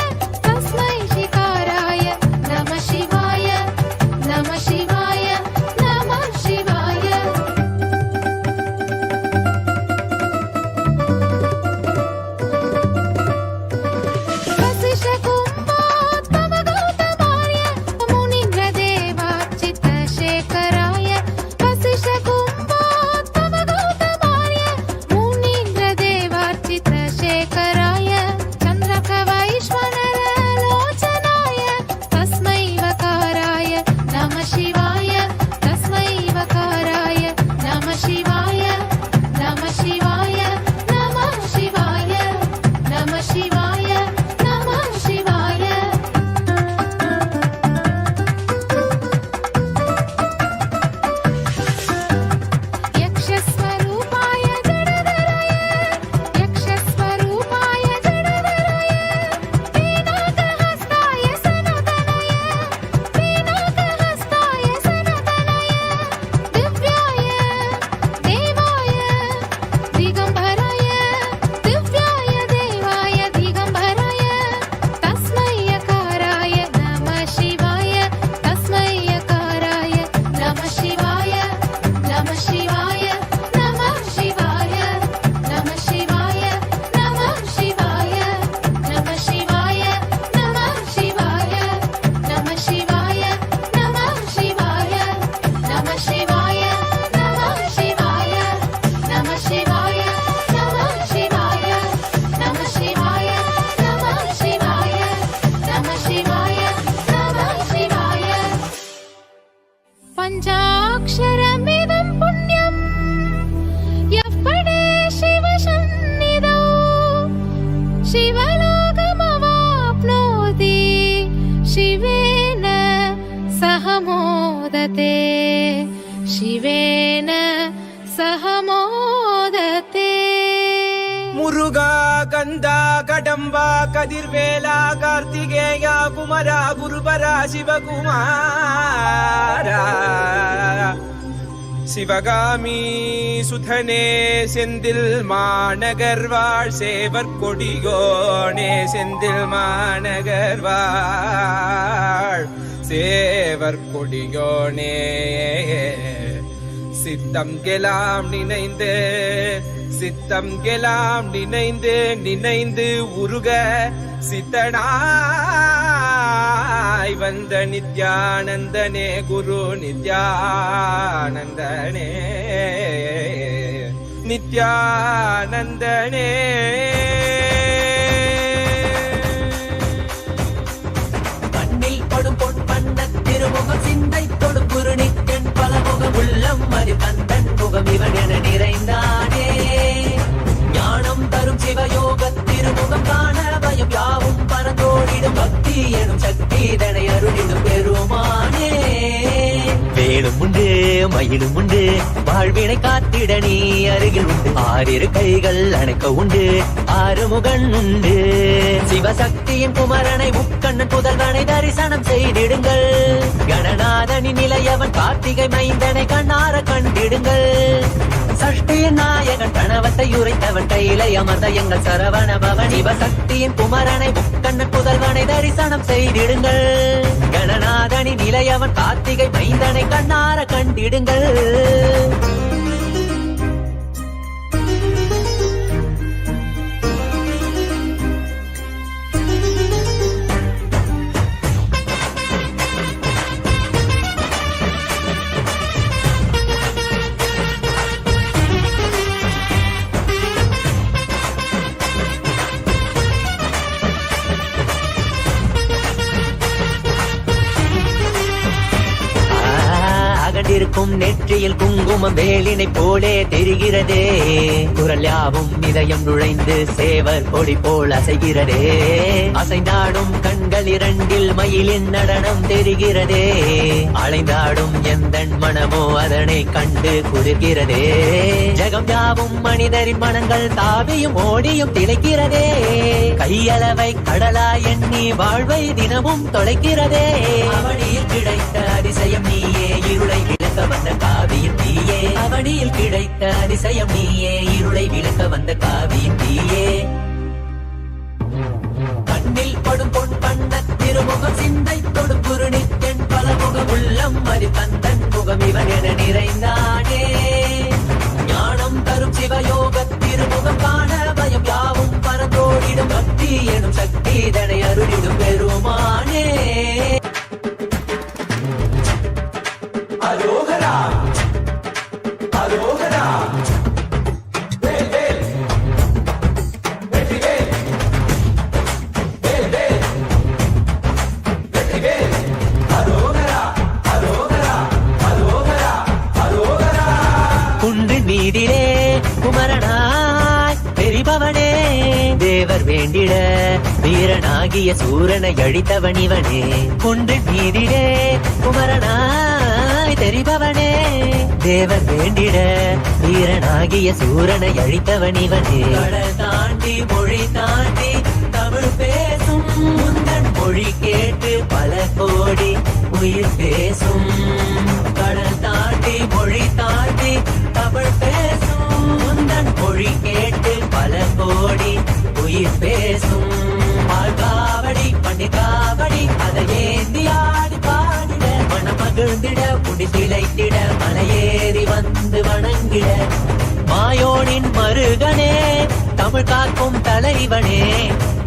S10: तस्मै शिकाराय नमः शिवाय नमः शिवाय नमः शिवाय वसिष्ठकुम्भोद्भवगौतमार्य मुनीन्द्रदेवार्चितशेखराय वसिष्ठकुम्भोद्भवगौतमार्य मुनीन्द्रदेवार्चितशेखराय चन्द्रकवैश्वरलोचनाय तस्मै वकाराय नमः शिवाय तस्मै वकाराय नमः शिवाय नमः शिवाय नमः शिवाय नमः शिवाय नमः शिवाय यक्षस्वरूपाय जडधराय यक्षस्वरूपाय जडधराय पीनाकहस्ताय सनतनय पीनाकहस्ताय सनतनय दिव्याय देवाय दिगम्बराय दिव्याय देवाय दिगम्बराय तस्मै यकाराय नमः शिवाय तस्मै यकाराय नमः शिवाय नमः शिवाय नमः शिवाय नमः शिवाय नमः शिवाय नमः शिवाय नमः शिवाय नमः शिवाय नमः शिवाय नमः शिवाय नमः शिवाय नमः शिवाय नमः शिवाय नमः शिवाय नमः शिवाय नमः शिवाय नमः शिवाय पञ्चाक्षरमिदं पुण्यम् यः पठे शिवसन्निधौ शिवलोकमवाप्नोति शिवेन सह मोदते शिवेन सह मोदते
S14: ஸ்கந்தா கடம்பா கதிர்வேலா கார்த்திகேயா குமரா குருபரா சிவகுமாரா சிவகாமி சுதனே செந்தில் மாநகர்வாழ் சேவர் கொடியோனே செந்தில் மாநகர்வாழ் சேவர் கொடியோனே சித்தம் கெலாம் நினைந்து சித்தம் கெலாம் நினைந்து நினைந்து உருக சித்தனாய் வந்த நித்யானந்தனே குரு நித்யானந்தனே நித்யானந்தனே கண்ணில் படும் பொன் பண்ண திருமுகம் சிந்தை தொடும் குரு நித்தன் பலமுகம் உள்ளம் மறி கந்தன் முகம் இவன் என நிறைந்தானே ஞானம் தரும் சிவயோக திருமுகம் காண பயம் யாவும் பரந்தோடிடும் பக்தி எனும் சக்தி தனை அருளிடும் பெருமானே வேலும் உண்டு மயிலும் உண்டு வாழ்வினை காத்திட நீ அருகில் உண்டு ஆறிரு கைகள் அணைக்க உண்டு ஆறுமுகன் உண்டு சிவசக்தியின் குமரனை முக்கண்ணன் புதல்வனை தரிசனம் செய்திடுங்கள் கணநாதனின் நிலையவன் கார்த்திகை மைந்தனை கண்ணார கண்டிடுங்கள் சஷ்டியின் நாயகன் கணவத்தை உரைத்தவன் கையிலை அமர்ந்த எங்கள் சரவண பவன் சிவசக்தியின் குமரனை முக்கண்ணன் புதல்வனை தரிசனம் செய்திடுங்கள் கணநாதனின் நிலையவன் கார்த்திகை மைந்தனை கண்ணார கண்டிடுங்கள் இருக்கும் நெற்றியில் குங்குமம் வேலினை போலே தெரிகிறதே குரல் யாவும் இதயம் நுழைந்து சேவர் கொடி போல் அசைகிறதே அசைந்தாடும் கண்கள் இரண்டில் மயிலின் நடனம் தெரிகிறதே அலைந்தாடும் எந்தன் மனமோ அதனை கண்டு குதிர்கிறதே ஜெகம் யாவும் மனிதரின் மனங்கள் தாவியும் ஓடியும் திளைக்கிறதே கையளவை கடலா எண்ணி வாழ்வை தினமும் தொலைக்கிறதே அவனியில் கிடைத்த அதிசயம் நீயே இருளை விளக்க வந்த காவியம் நீயே அவனியில் கிடைத்த அதிசயம் நீயே இருளை விளக்க வந்த காவியம் நீயே கண்ணில் படும் பொன் பண்ண திருமுகம் சிந்தை தொடும் குரு நித்தன் பலமுகம் உள்ளம் மறி கந்தன் முகம் இவன் என நிறைந்தானே ஞானம் தரும் சிவயோக திருமுகம் காண பயம் யாவும் பரந்தோடிடும் பக்தி எனும் சக்தி தனை அருளிடும் பெருமானே அரோகரா அரோகரா வேல் வேல் வெற்றி வேல் வேல் வேல் வெற்றி வேல் அரோகரா அரோகரா அரோகரா அரோகரா குன்றின் மீதிலே குமரனாய் தெரிபவனே தேவர் வேண்டிட வீரனாகிய சூரனை அழித்தவன் இவனே குன்றின் மீதிலே குமரனாய் தெரிபவனே தேவர் வேண்டிட வீரனாகிய சூரனை அழித்தவன் இவனே கடல் தாண்டி மொழி தாண்டி தமிழ் பேசும் முந்தன் மொழி கேட்டு பல கோடி உயிர் பேசும் கடல் தாண்டி மொழி தாண்டி தமிழ் பேசும் முந்தன் மொழி கேட்டு பல கோடி உயிர் பேசும் காவடி பண்ணி காவடி அதை ஏந்தி ஆடி பாடிட மனம் மகிழ்ந்திட புடி திளைத்திட மலையேறி வந்து வணங்கிட மாயோனின் மருகனே தமிழ் காக்கும் தலைவனே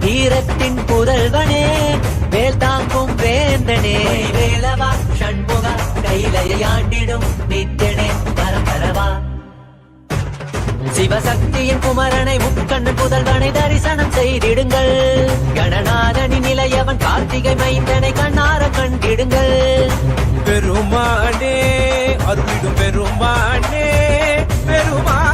S14: வீரத்தின் புதல்வனே வேல் தாங்கும் வேந்தனே வேலவா ஷண்முகா கையிலையை ஆண்டிடும் நித்தனே பரபரவா சிவசக்தியின் குமரனை முக்கண்ணன் புதல்வனை தரிசனம் செய்திடுங்கள் கணநாதனின் நிலையவன் கார்த்திகை மைந்தனை கண்ணார கண்டிடுங்கள் பெருமானே அருளிடும் பெருமானே பெருமானே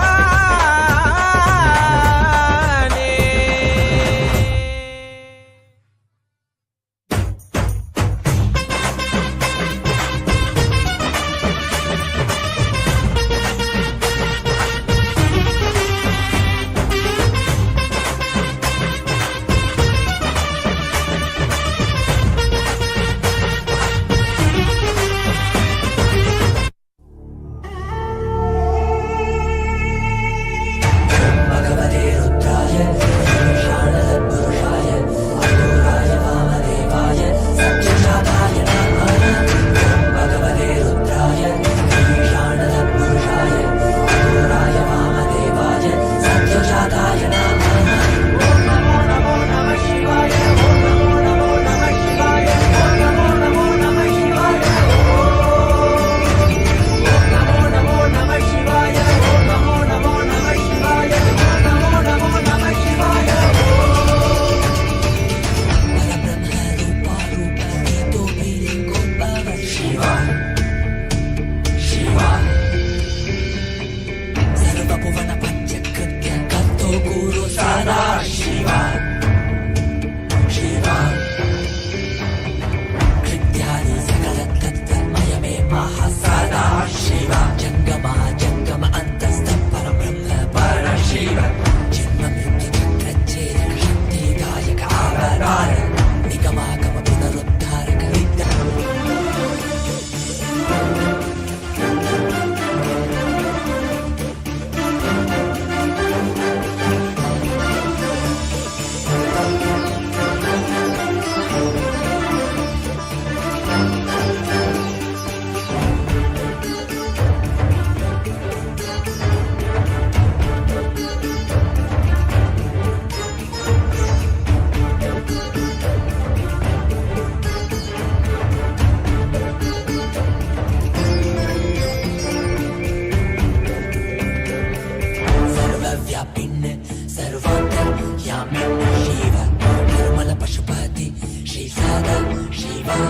S14: शिवा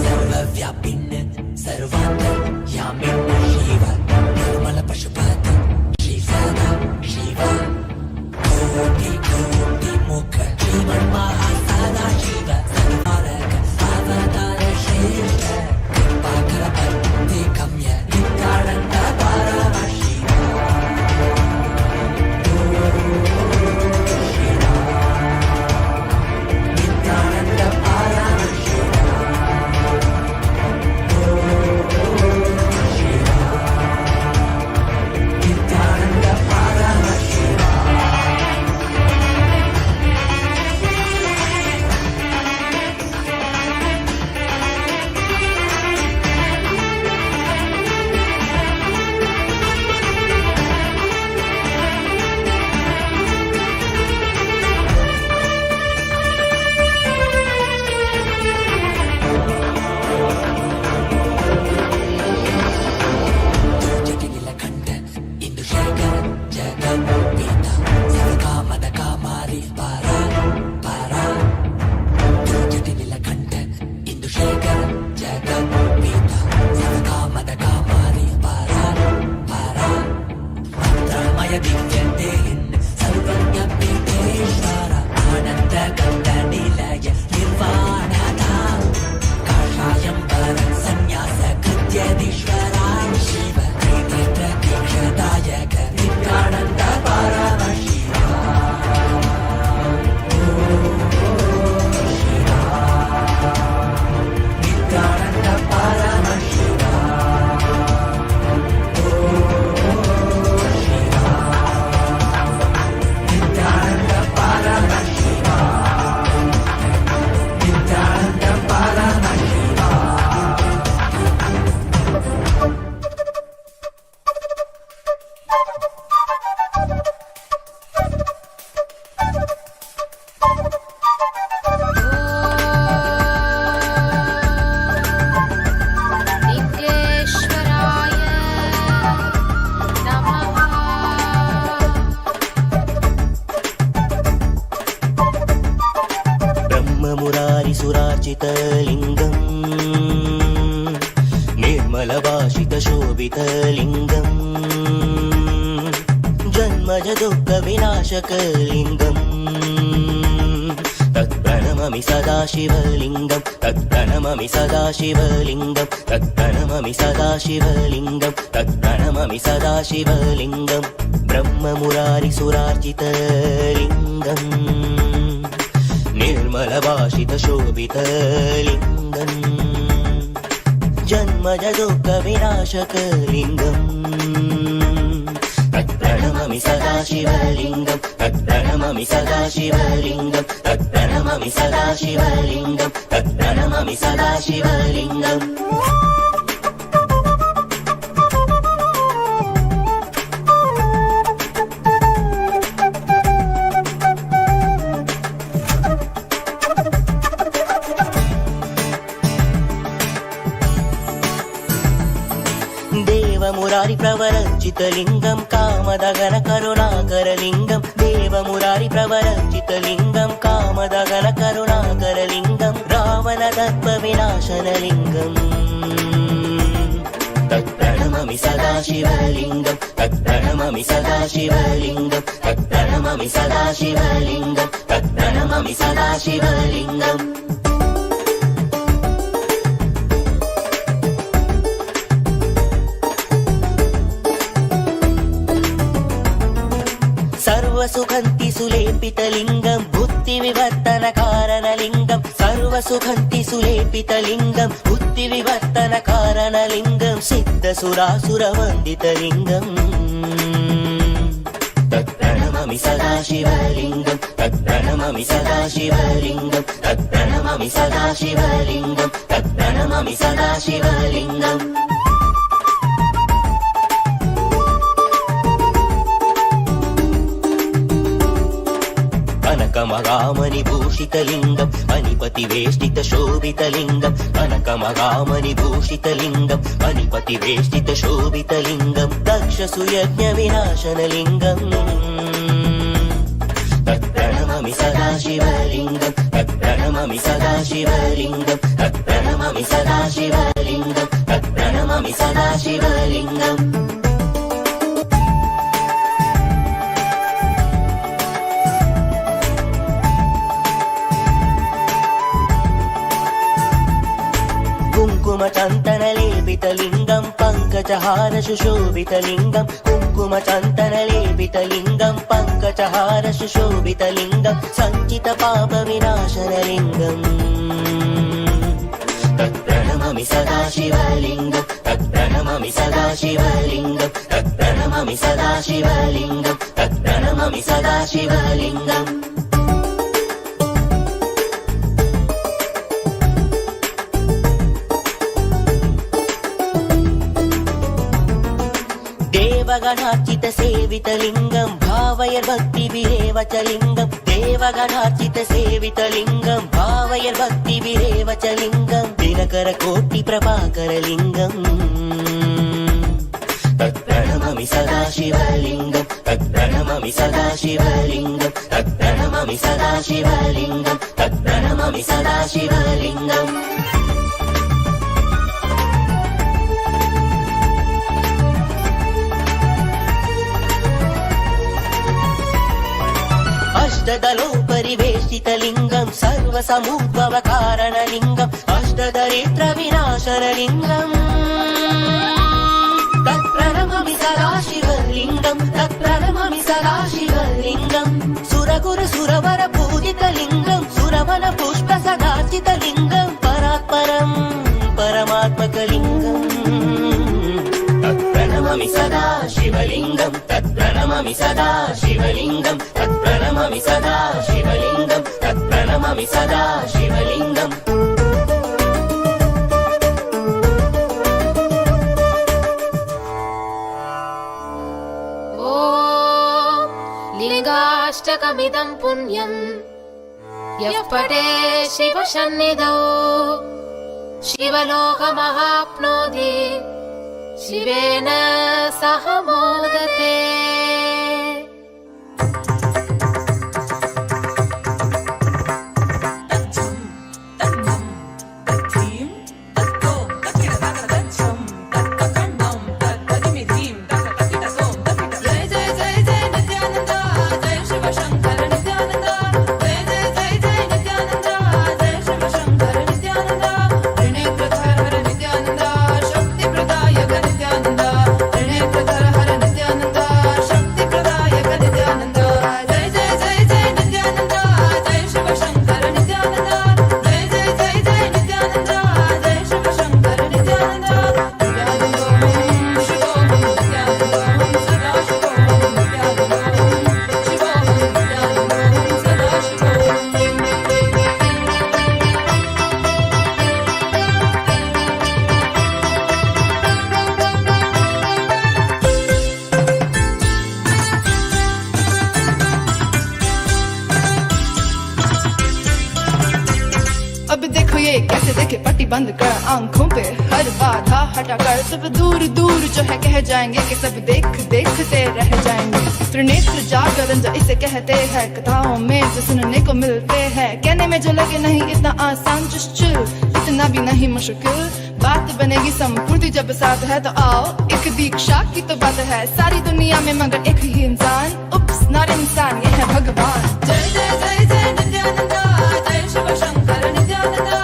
S14: सर्वव्यापिन् सर्वान्तर्यामिन् शिव निर्मल पशुपत श्री सदा शिव कोटि कोटि मुख श्रीमन्महासदा शिव सर्वारक अवतार श्रेष्ठ कृपाकर पत्ते गम्य नित्यानन्द परमशिव नित्यानन्द परमशिव नित्यानन्द परमशिव జటిలకంఠ ఇందుశేఖర జగన్పీత సర్వకామద కామారి పరా పరా జటిలకంఠ ఇందుశేఖర జగన్పీత సర్వకామద కామారి పరా పరా మంత్రమయ దివ్యందేహిన్ సర్వజ్ఞ పీఠేశ్వర ఆనంద గంధ నిలయ నిర్వాణద కాషాయం వర సన్యాస కృత్యదీశ్వరా శివ త్రినేత్ర దీక్షదాయక నిత్యానంద పరమశివ నిత్యానంద పరమశివ నిత్యానంద పరమశివ నిత్యానంద పరమశివ
S10: विघ्नेश्वराय नमः
S14: ब्रह्ममुरारिसुरार्चितलिङ्गम् निर्मलभाषितशोभितलिङ्गम् जन्मजदुःखविनाशकलिङ्गम् तत्प्रणममि सदा शिवलिङ्गं तत्प्रणममि सदा शिवलिङ्गं तत्प्रणममि सदा शिवलिङ्गं तत्प्रणममि सदा शिवलिङ्गं ब्रह्ममुरारिसुरार्चितलिङ्गम् निर्मलभाषितशोभितलिङ्गम् जन्मजदुःखविनाशकलिङ्गम् तत्प्रणममि सदा शिवलिङ्गं तत्प्रणममि सदा शिवलिङ्गं तत्प्रणममि सदा शिवलिङ्गं तत्प्रणममि सदा शिवलिङ्गम् देवमुरारि प्रवरचितलिङ्गं कामदगन करुणाकरलिङ्गं देवमुरारि प्रवरचितलिङ्गं कामदगन करुणाकरलिङ्गं रावणदर्पविनाशनलिङ्गम् तत्प्रणममि सदा शिवलिङ्गं तत्प्रणममि सदा शिवलिङ्गं तत्प्रणममि सदा शिवलिङ्गं तत्प्रणममि सदा शिवलिङ्गम् सर्वसुखन्ति सुलेपितलिङ्गं बुद्धिविवर्तनकारणलिङ्गं सर्वसुखन्ति सुलेपितलिङ्गं बुद्धिविवर्तनकारणलिङ्गं सिद्धसुरासुरवन्दितलिङ्गं तत्प्रणममि सदा शिवलिङ्गं तत्प्रणममि सदा शिवलिङ्गं तत्प्रणममि सदा शिवलिङ्गं तत्प्रणममि सदा शिवलिङ्गम् कनकमगामणि भूषितलिङ्गं मणिपतिवेष्टितशोभितलिङ्गं कनकमगामणि भूषितलिङ्गं मणिपतिवेष्टितशोभितलिङ्गं दक्षसुयज्ञविनाशनलिङ्गम् तत्प्रणममि तत्प्रणमामि सदा शिवलिङ्गं तत्प्रणमामि सदा शिवलिङ्गं तत्प्रणमामि सदा शिवलिङ्गं तत्प्रणमामि सदा शिवलिङ्गम् कुङ्कुमचन्दनलेपितलिङ्गं पङ्कजहार सुशोभितलिङ्गं कुङ्कुमचन्दनलेपितलिङ्गं पङ्कजहार सुशोभितलिङ्गं सञ्चितपापविनाशनलिङ्गम् तत्प्रणमामि सदा शिवलिङ्गं तत्प्रणमामि सदा शिवलिङ्गं तत्प्रणमामि सदा शिवलिङ्गं तत्प्रणमामि सदा शिवलिङ्गम् देवगणार्चित सेवितलिङ्गं भावयर्भक्तिभिरेव च लिङ्गं देवगणार्चित सेवितलिङ्गं भावयर्भक्तिभिरेव च लिङ्गं दिनकरकोटिप्रभाकरलिङ्गं तत्प्रणमामि सदा शिवलिङ्गं तत्प्रणमामि सदा शिवलिङ्गं तत्प्रणमामि सदा शिवलिङ्गं तत्प्रणमामि सदा शिवलिङ्गम् अष्टदलोपरिवेशितलिङ्गं सर्वसमुद्भवकारणलिङ्गम् अष्टदरिद्रविनाशनलिङ्गम् तत्प्रणमामि सदा शिवलिङ्गं तत्प्रणमामि सदा शिवलिङ्गं सुरगुरुसुरवर पूजितलिङ्गं सुरवनपुष्पसदार्चितलिङ्गं परात्परं परमात्मकलिङ्गम् तत्प्रणमामि सदा शिवलिङ्गं तत्प्रणमामि सदा शिवलिङ्गं तत्प्रणमामि सदा शिवलिङ्गं तत्प्रणमामि सदा शिवलिङ्गम्
S10: ॐ लिङ्गाष्टकमिदं पुण्यं यः पठे शिवसन्निधौ शिवलोकमहाप्नोति शिवेन सह मोदते
S15: बंद कर आंखों पे हर बाधा हटा कर सब दूर दूर जो है कह जाएंगे कि सब देखते रह जाएंगे। त्रिनेत्र जागरण जो इसे कहते हैं कथाओं में जो सुनने को मिलते हैं कहने में जो लगे नहीं इतना आसान चुश्चुल इतना भी नहीं मुश्किल बात बनेगी संपूर्ति जब साथ है तो आओ एक दीक्षा की तो बात है सारी दुनिया में मगर एक ही इंसान उप्स नॉट इंसान ये है भगवान। जय जय जय जय नित्यानंदा जय शिव शंकर नित्यानंदा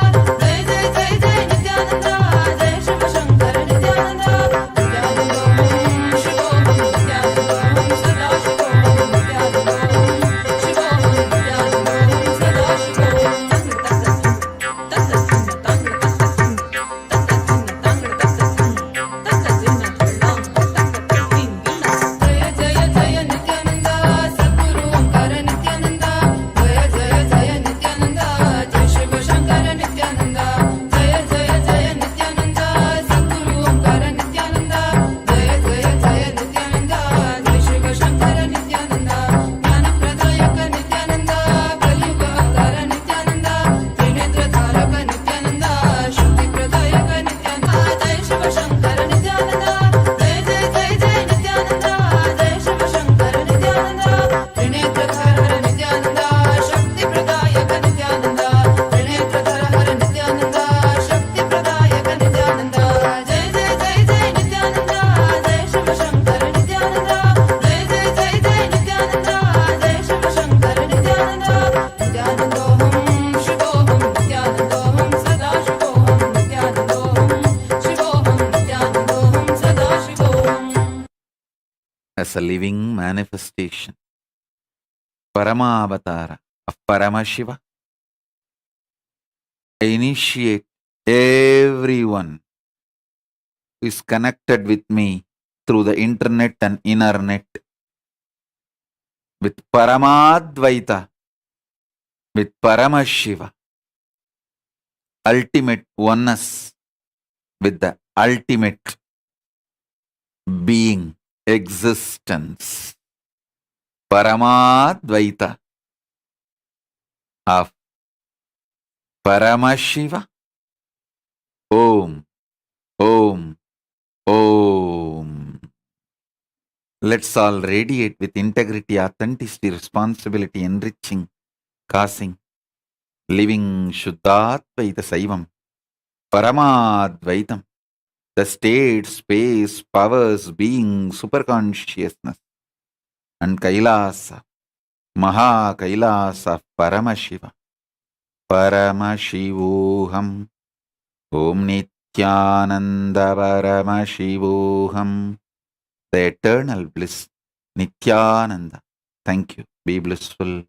S10: जय Shiv
S1: as a living manifestation, Paramavatara of Paramashiva. I initiate everyone who is connected with me through the internet and inner net with Paramadvaita, with Paramashiva, ultimate oneness with the ultimate being, existence, Paramadvaita of Paramashiva. Om, Om, Om. Let's all radiate with integrity, authenticity, responsibility, enriching, causing, living Shuddhadvaita Saivam, Paramadvaitam, the state, space, powers, being, superconsciousness, and Kailasa, Maha Kailasa, Paramashiva, Paramashivoham, Om Nithyananda Paramashivoham, the eternal bliss, Nithyananda. Thank you. Be blissful.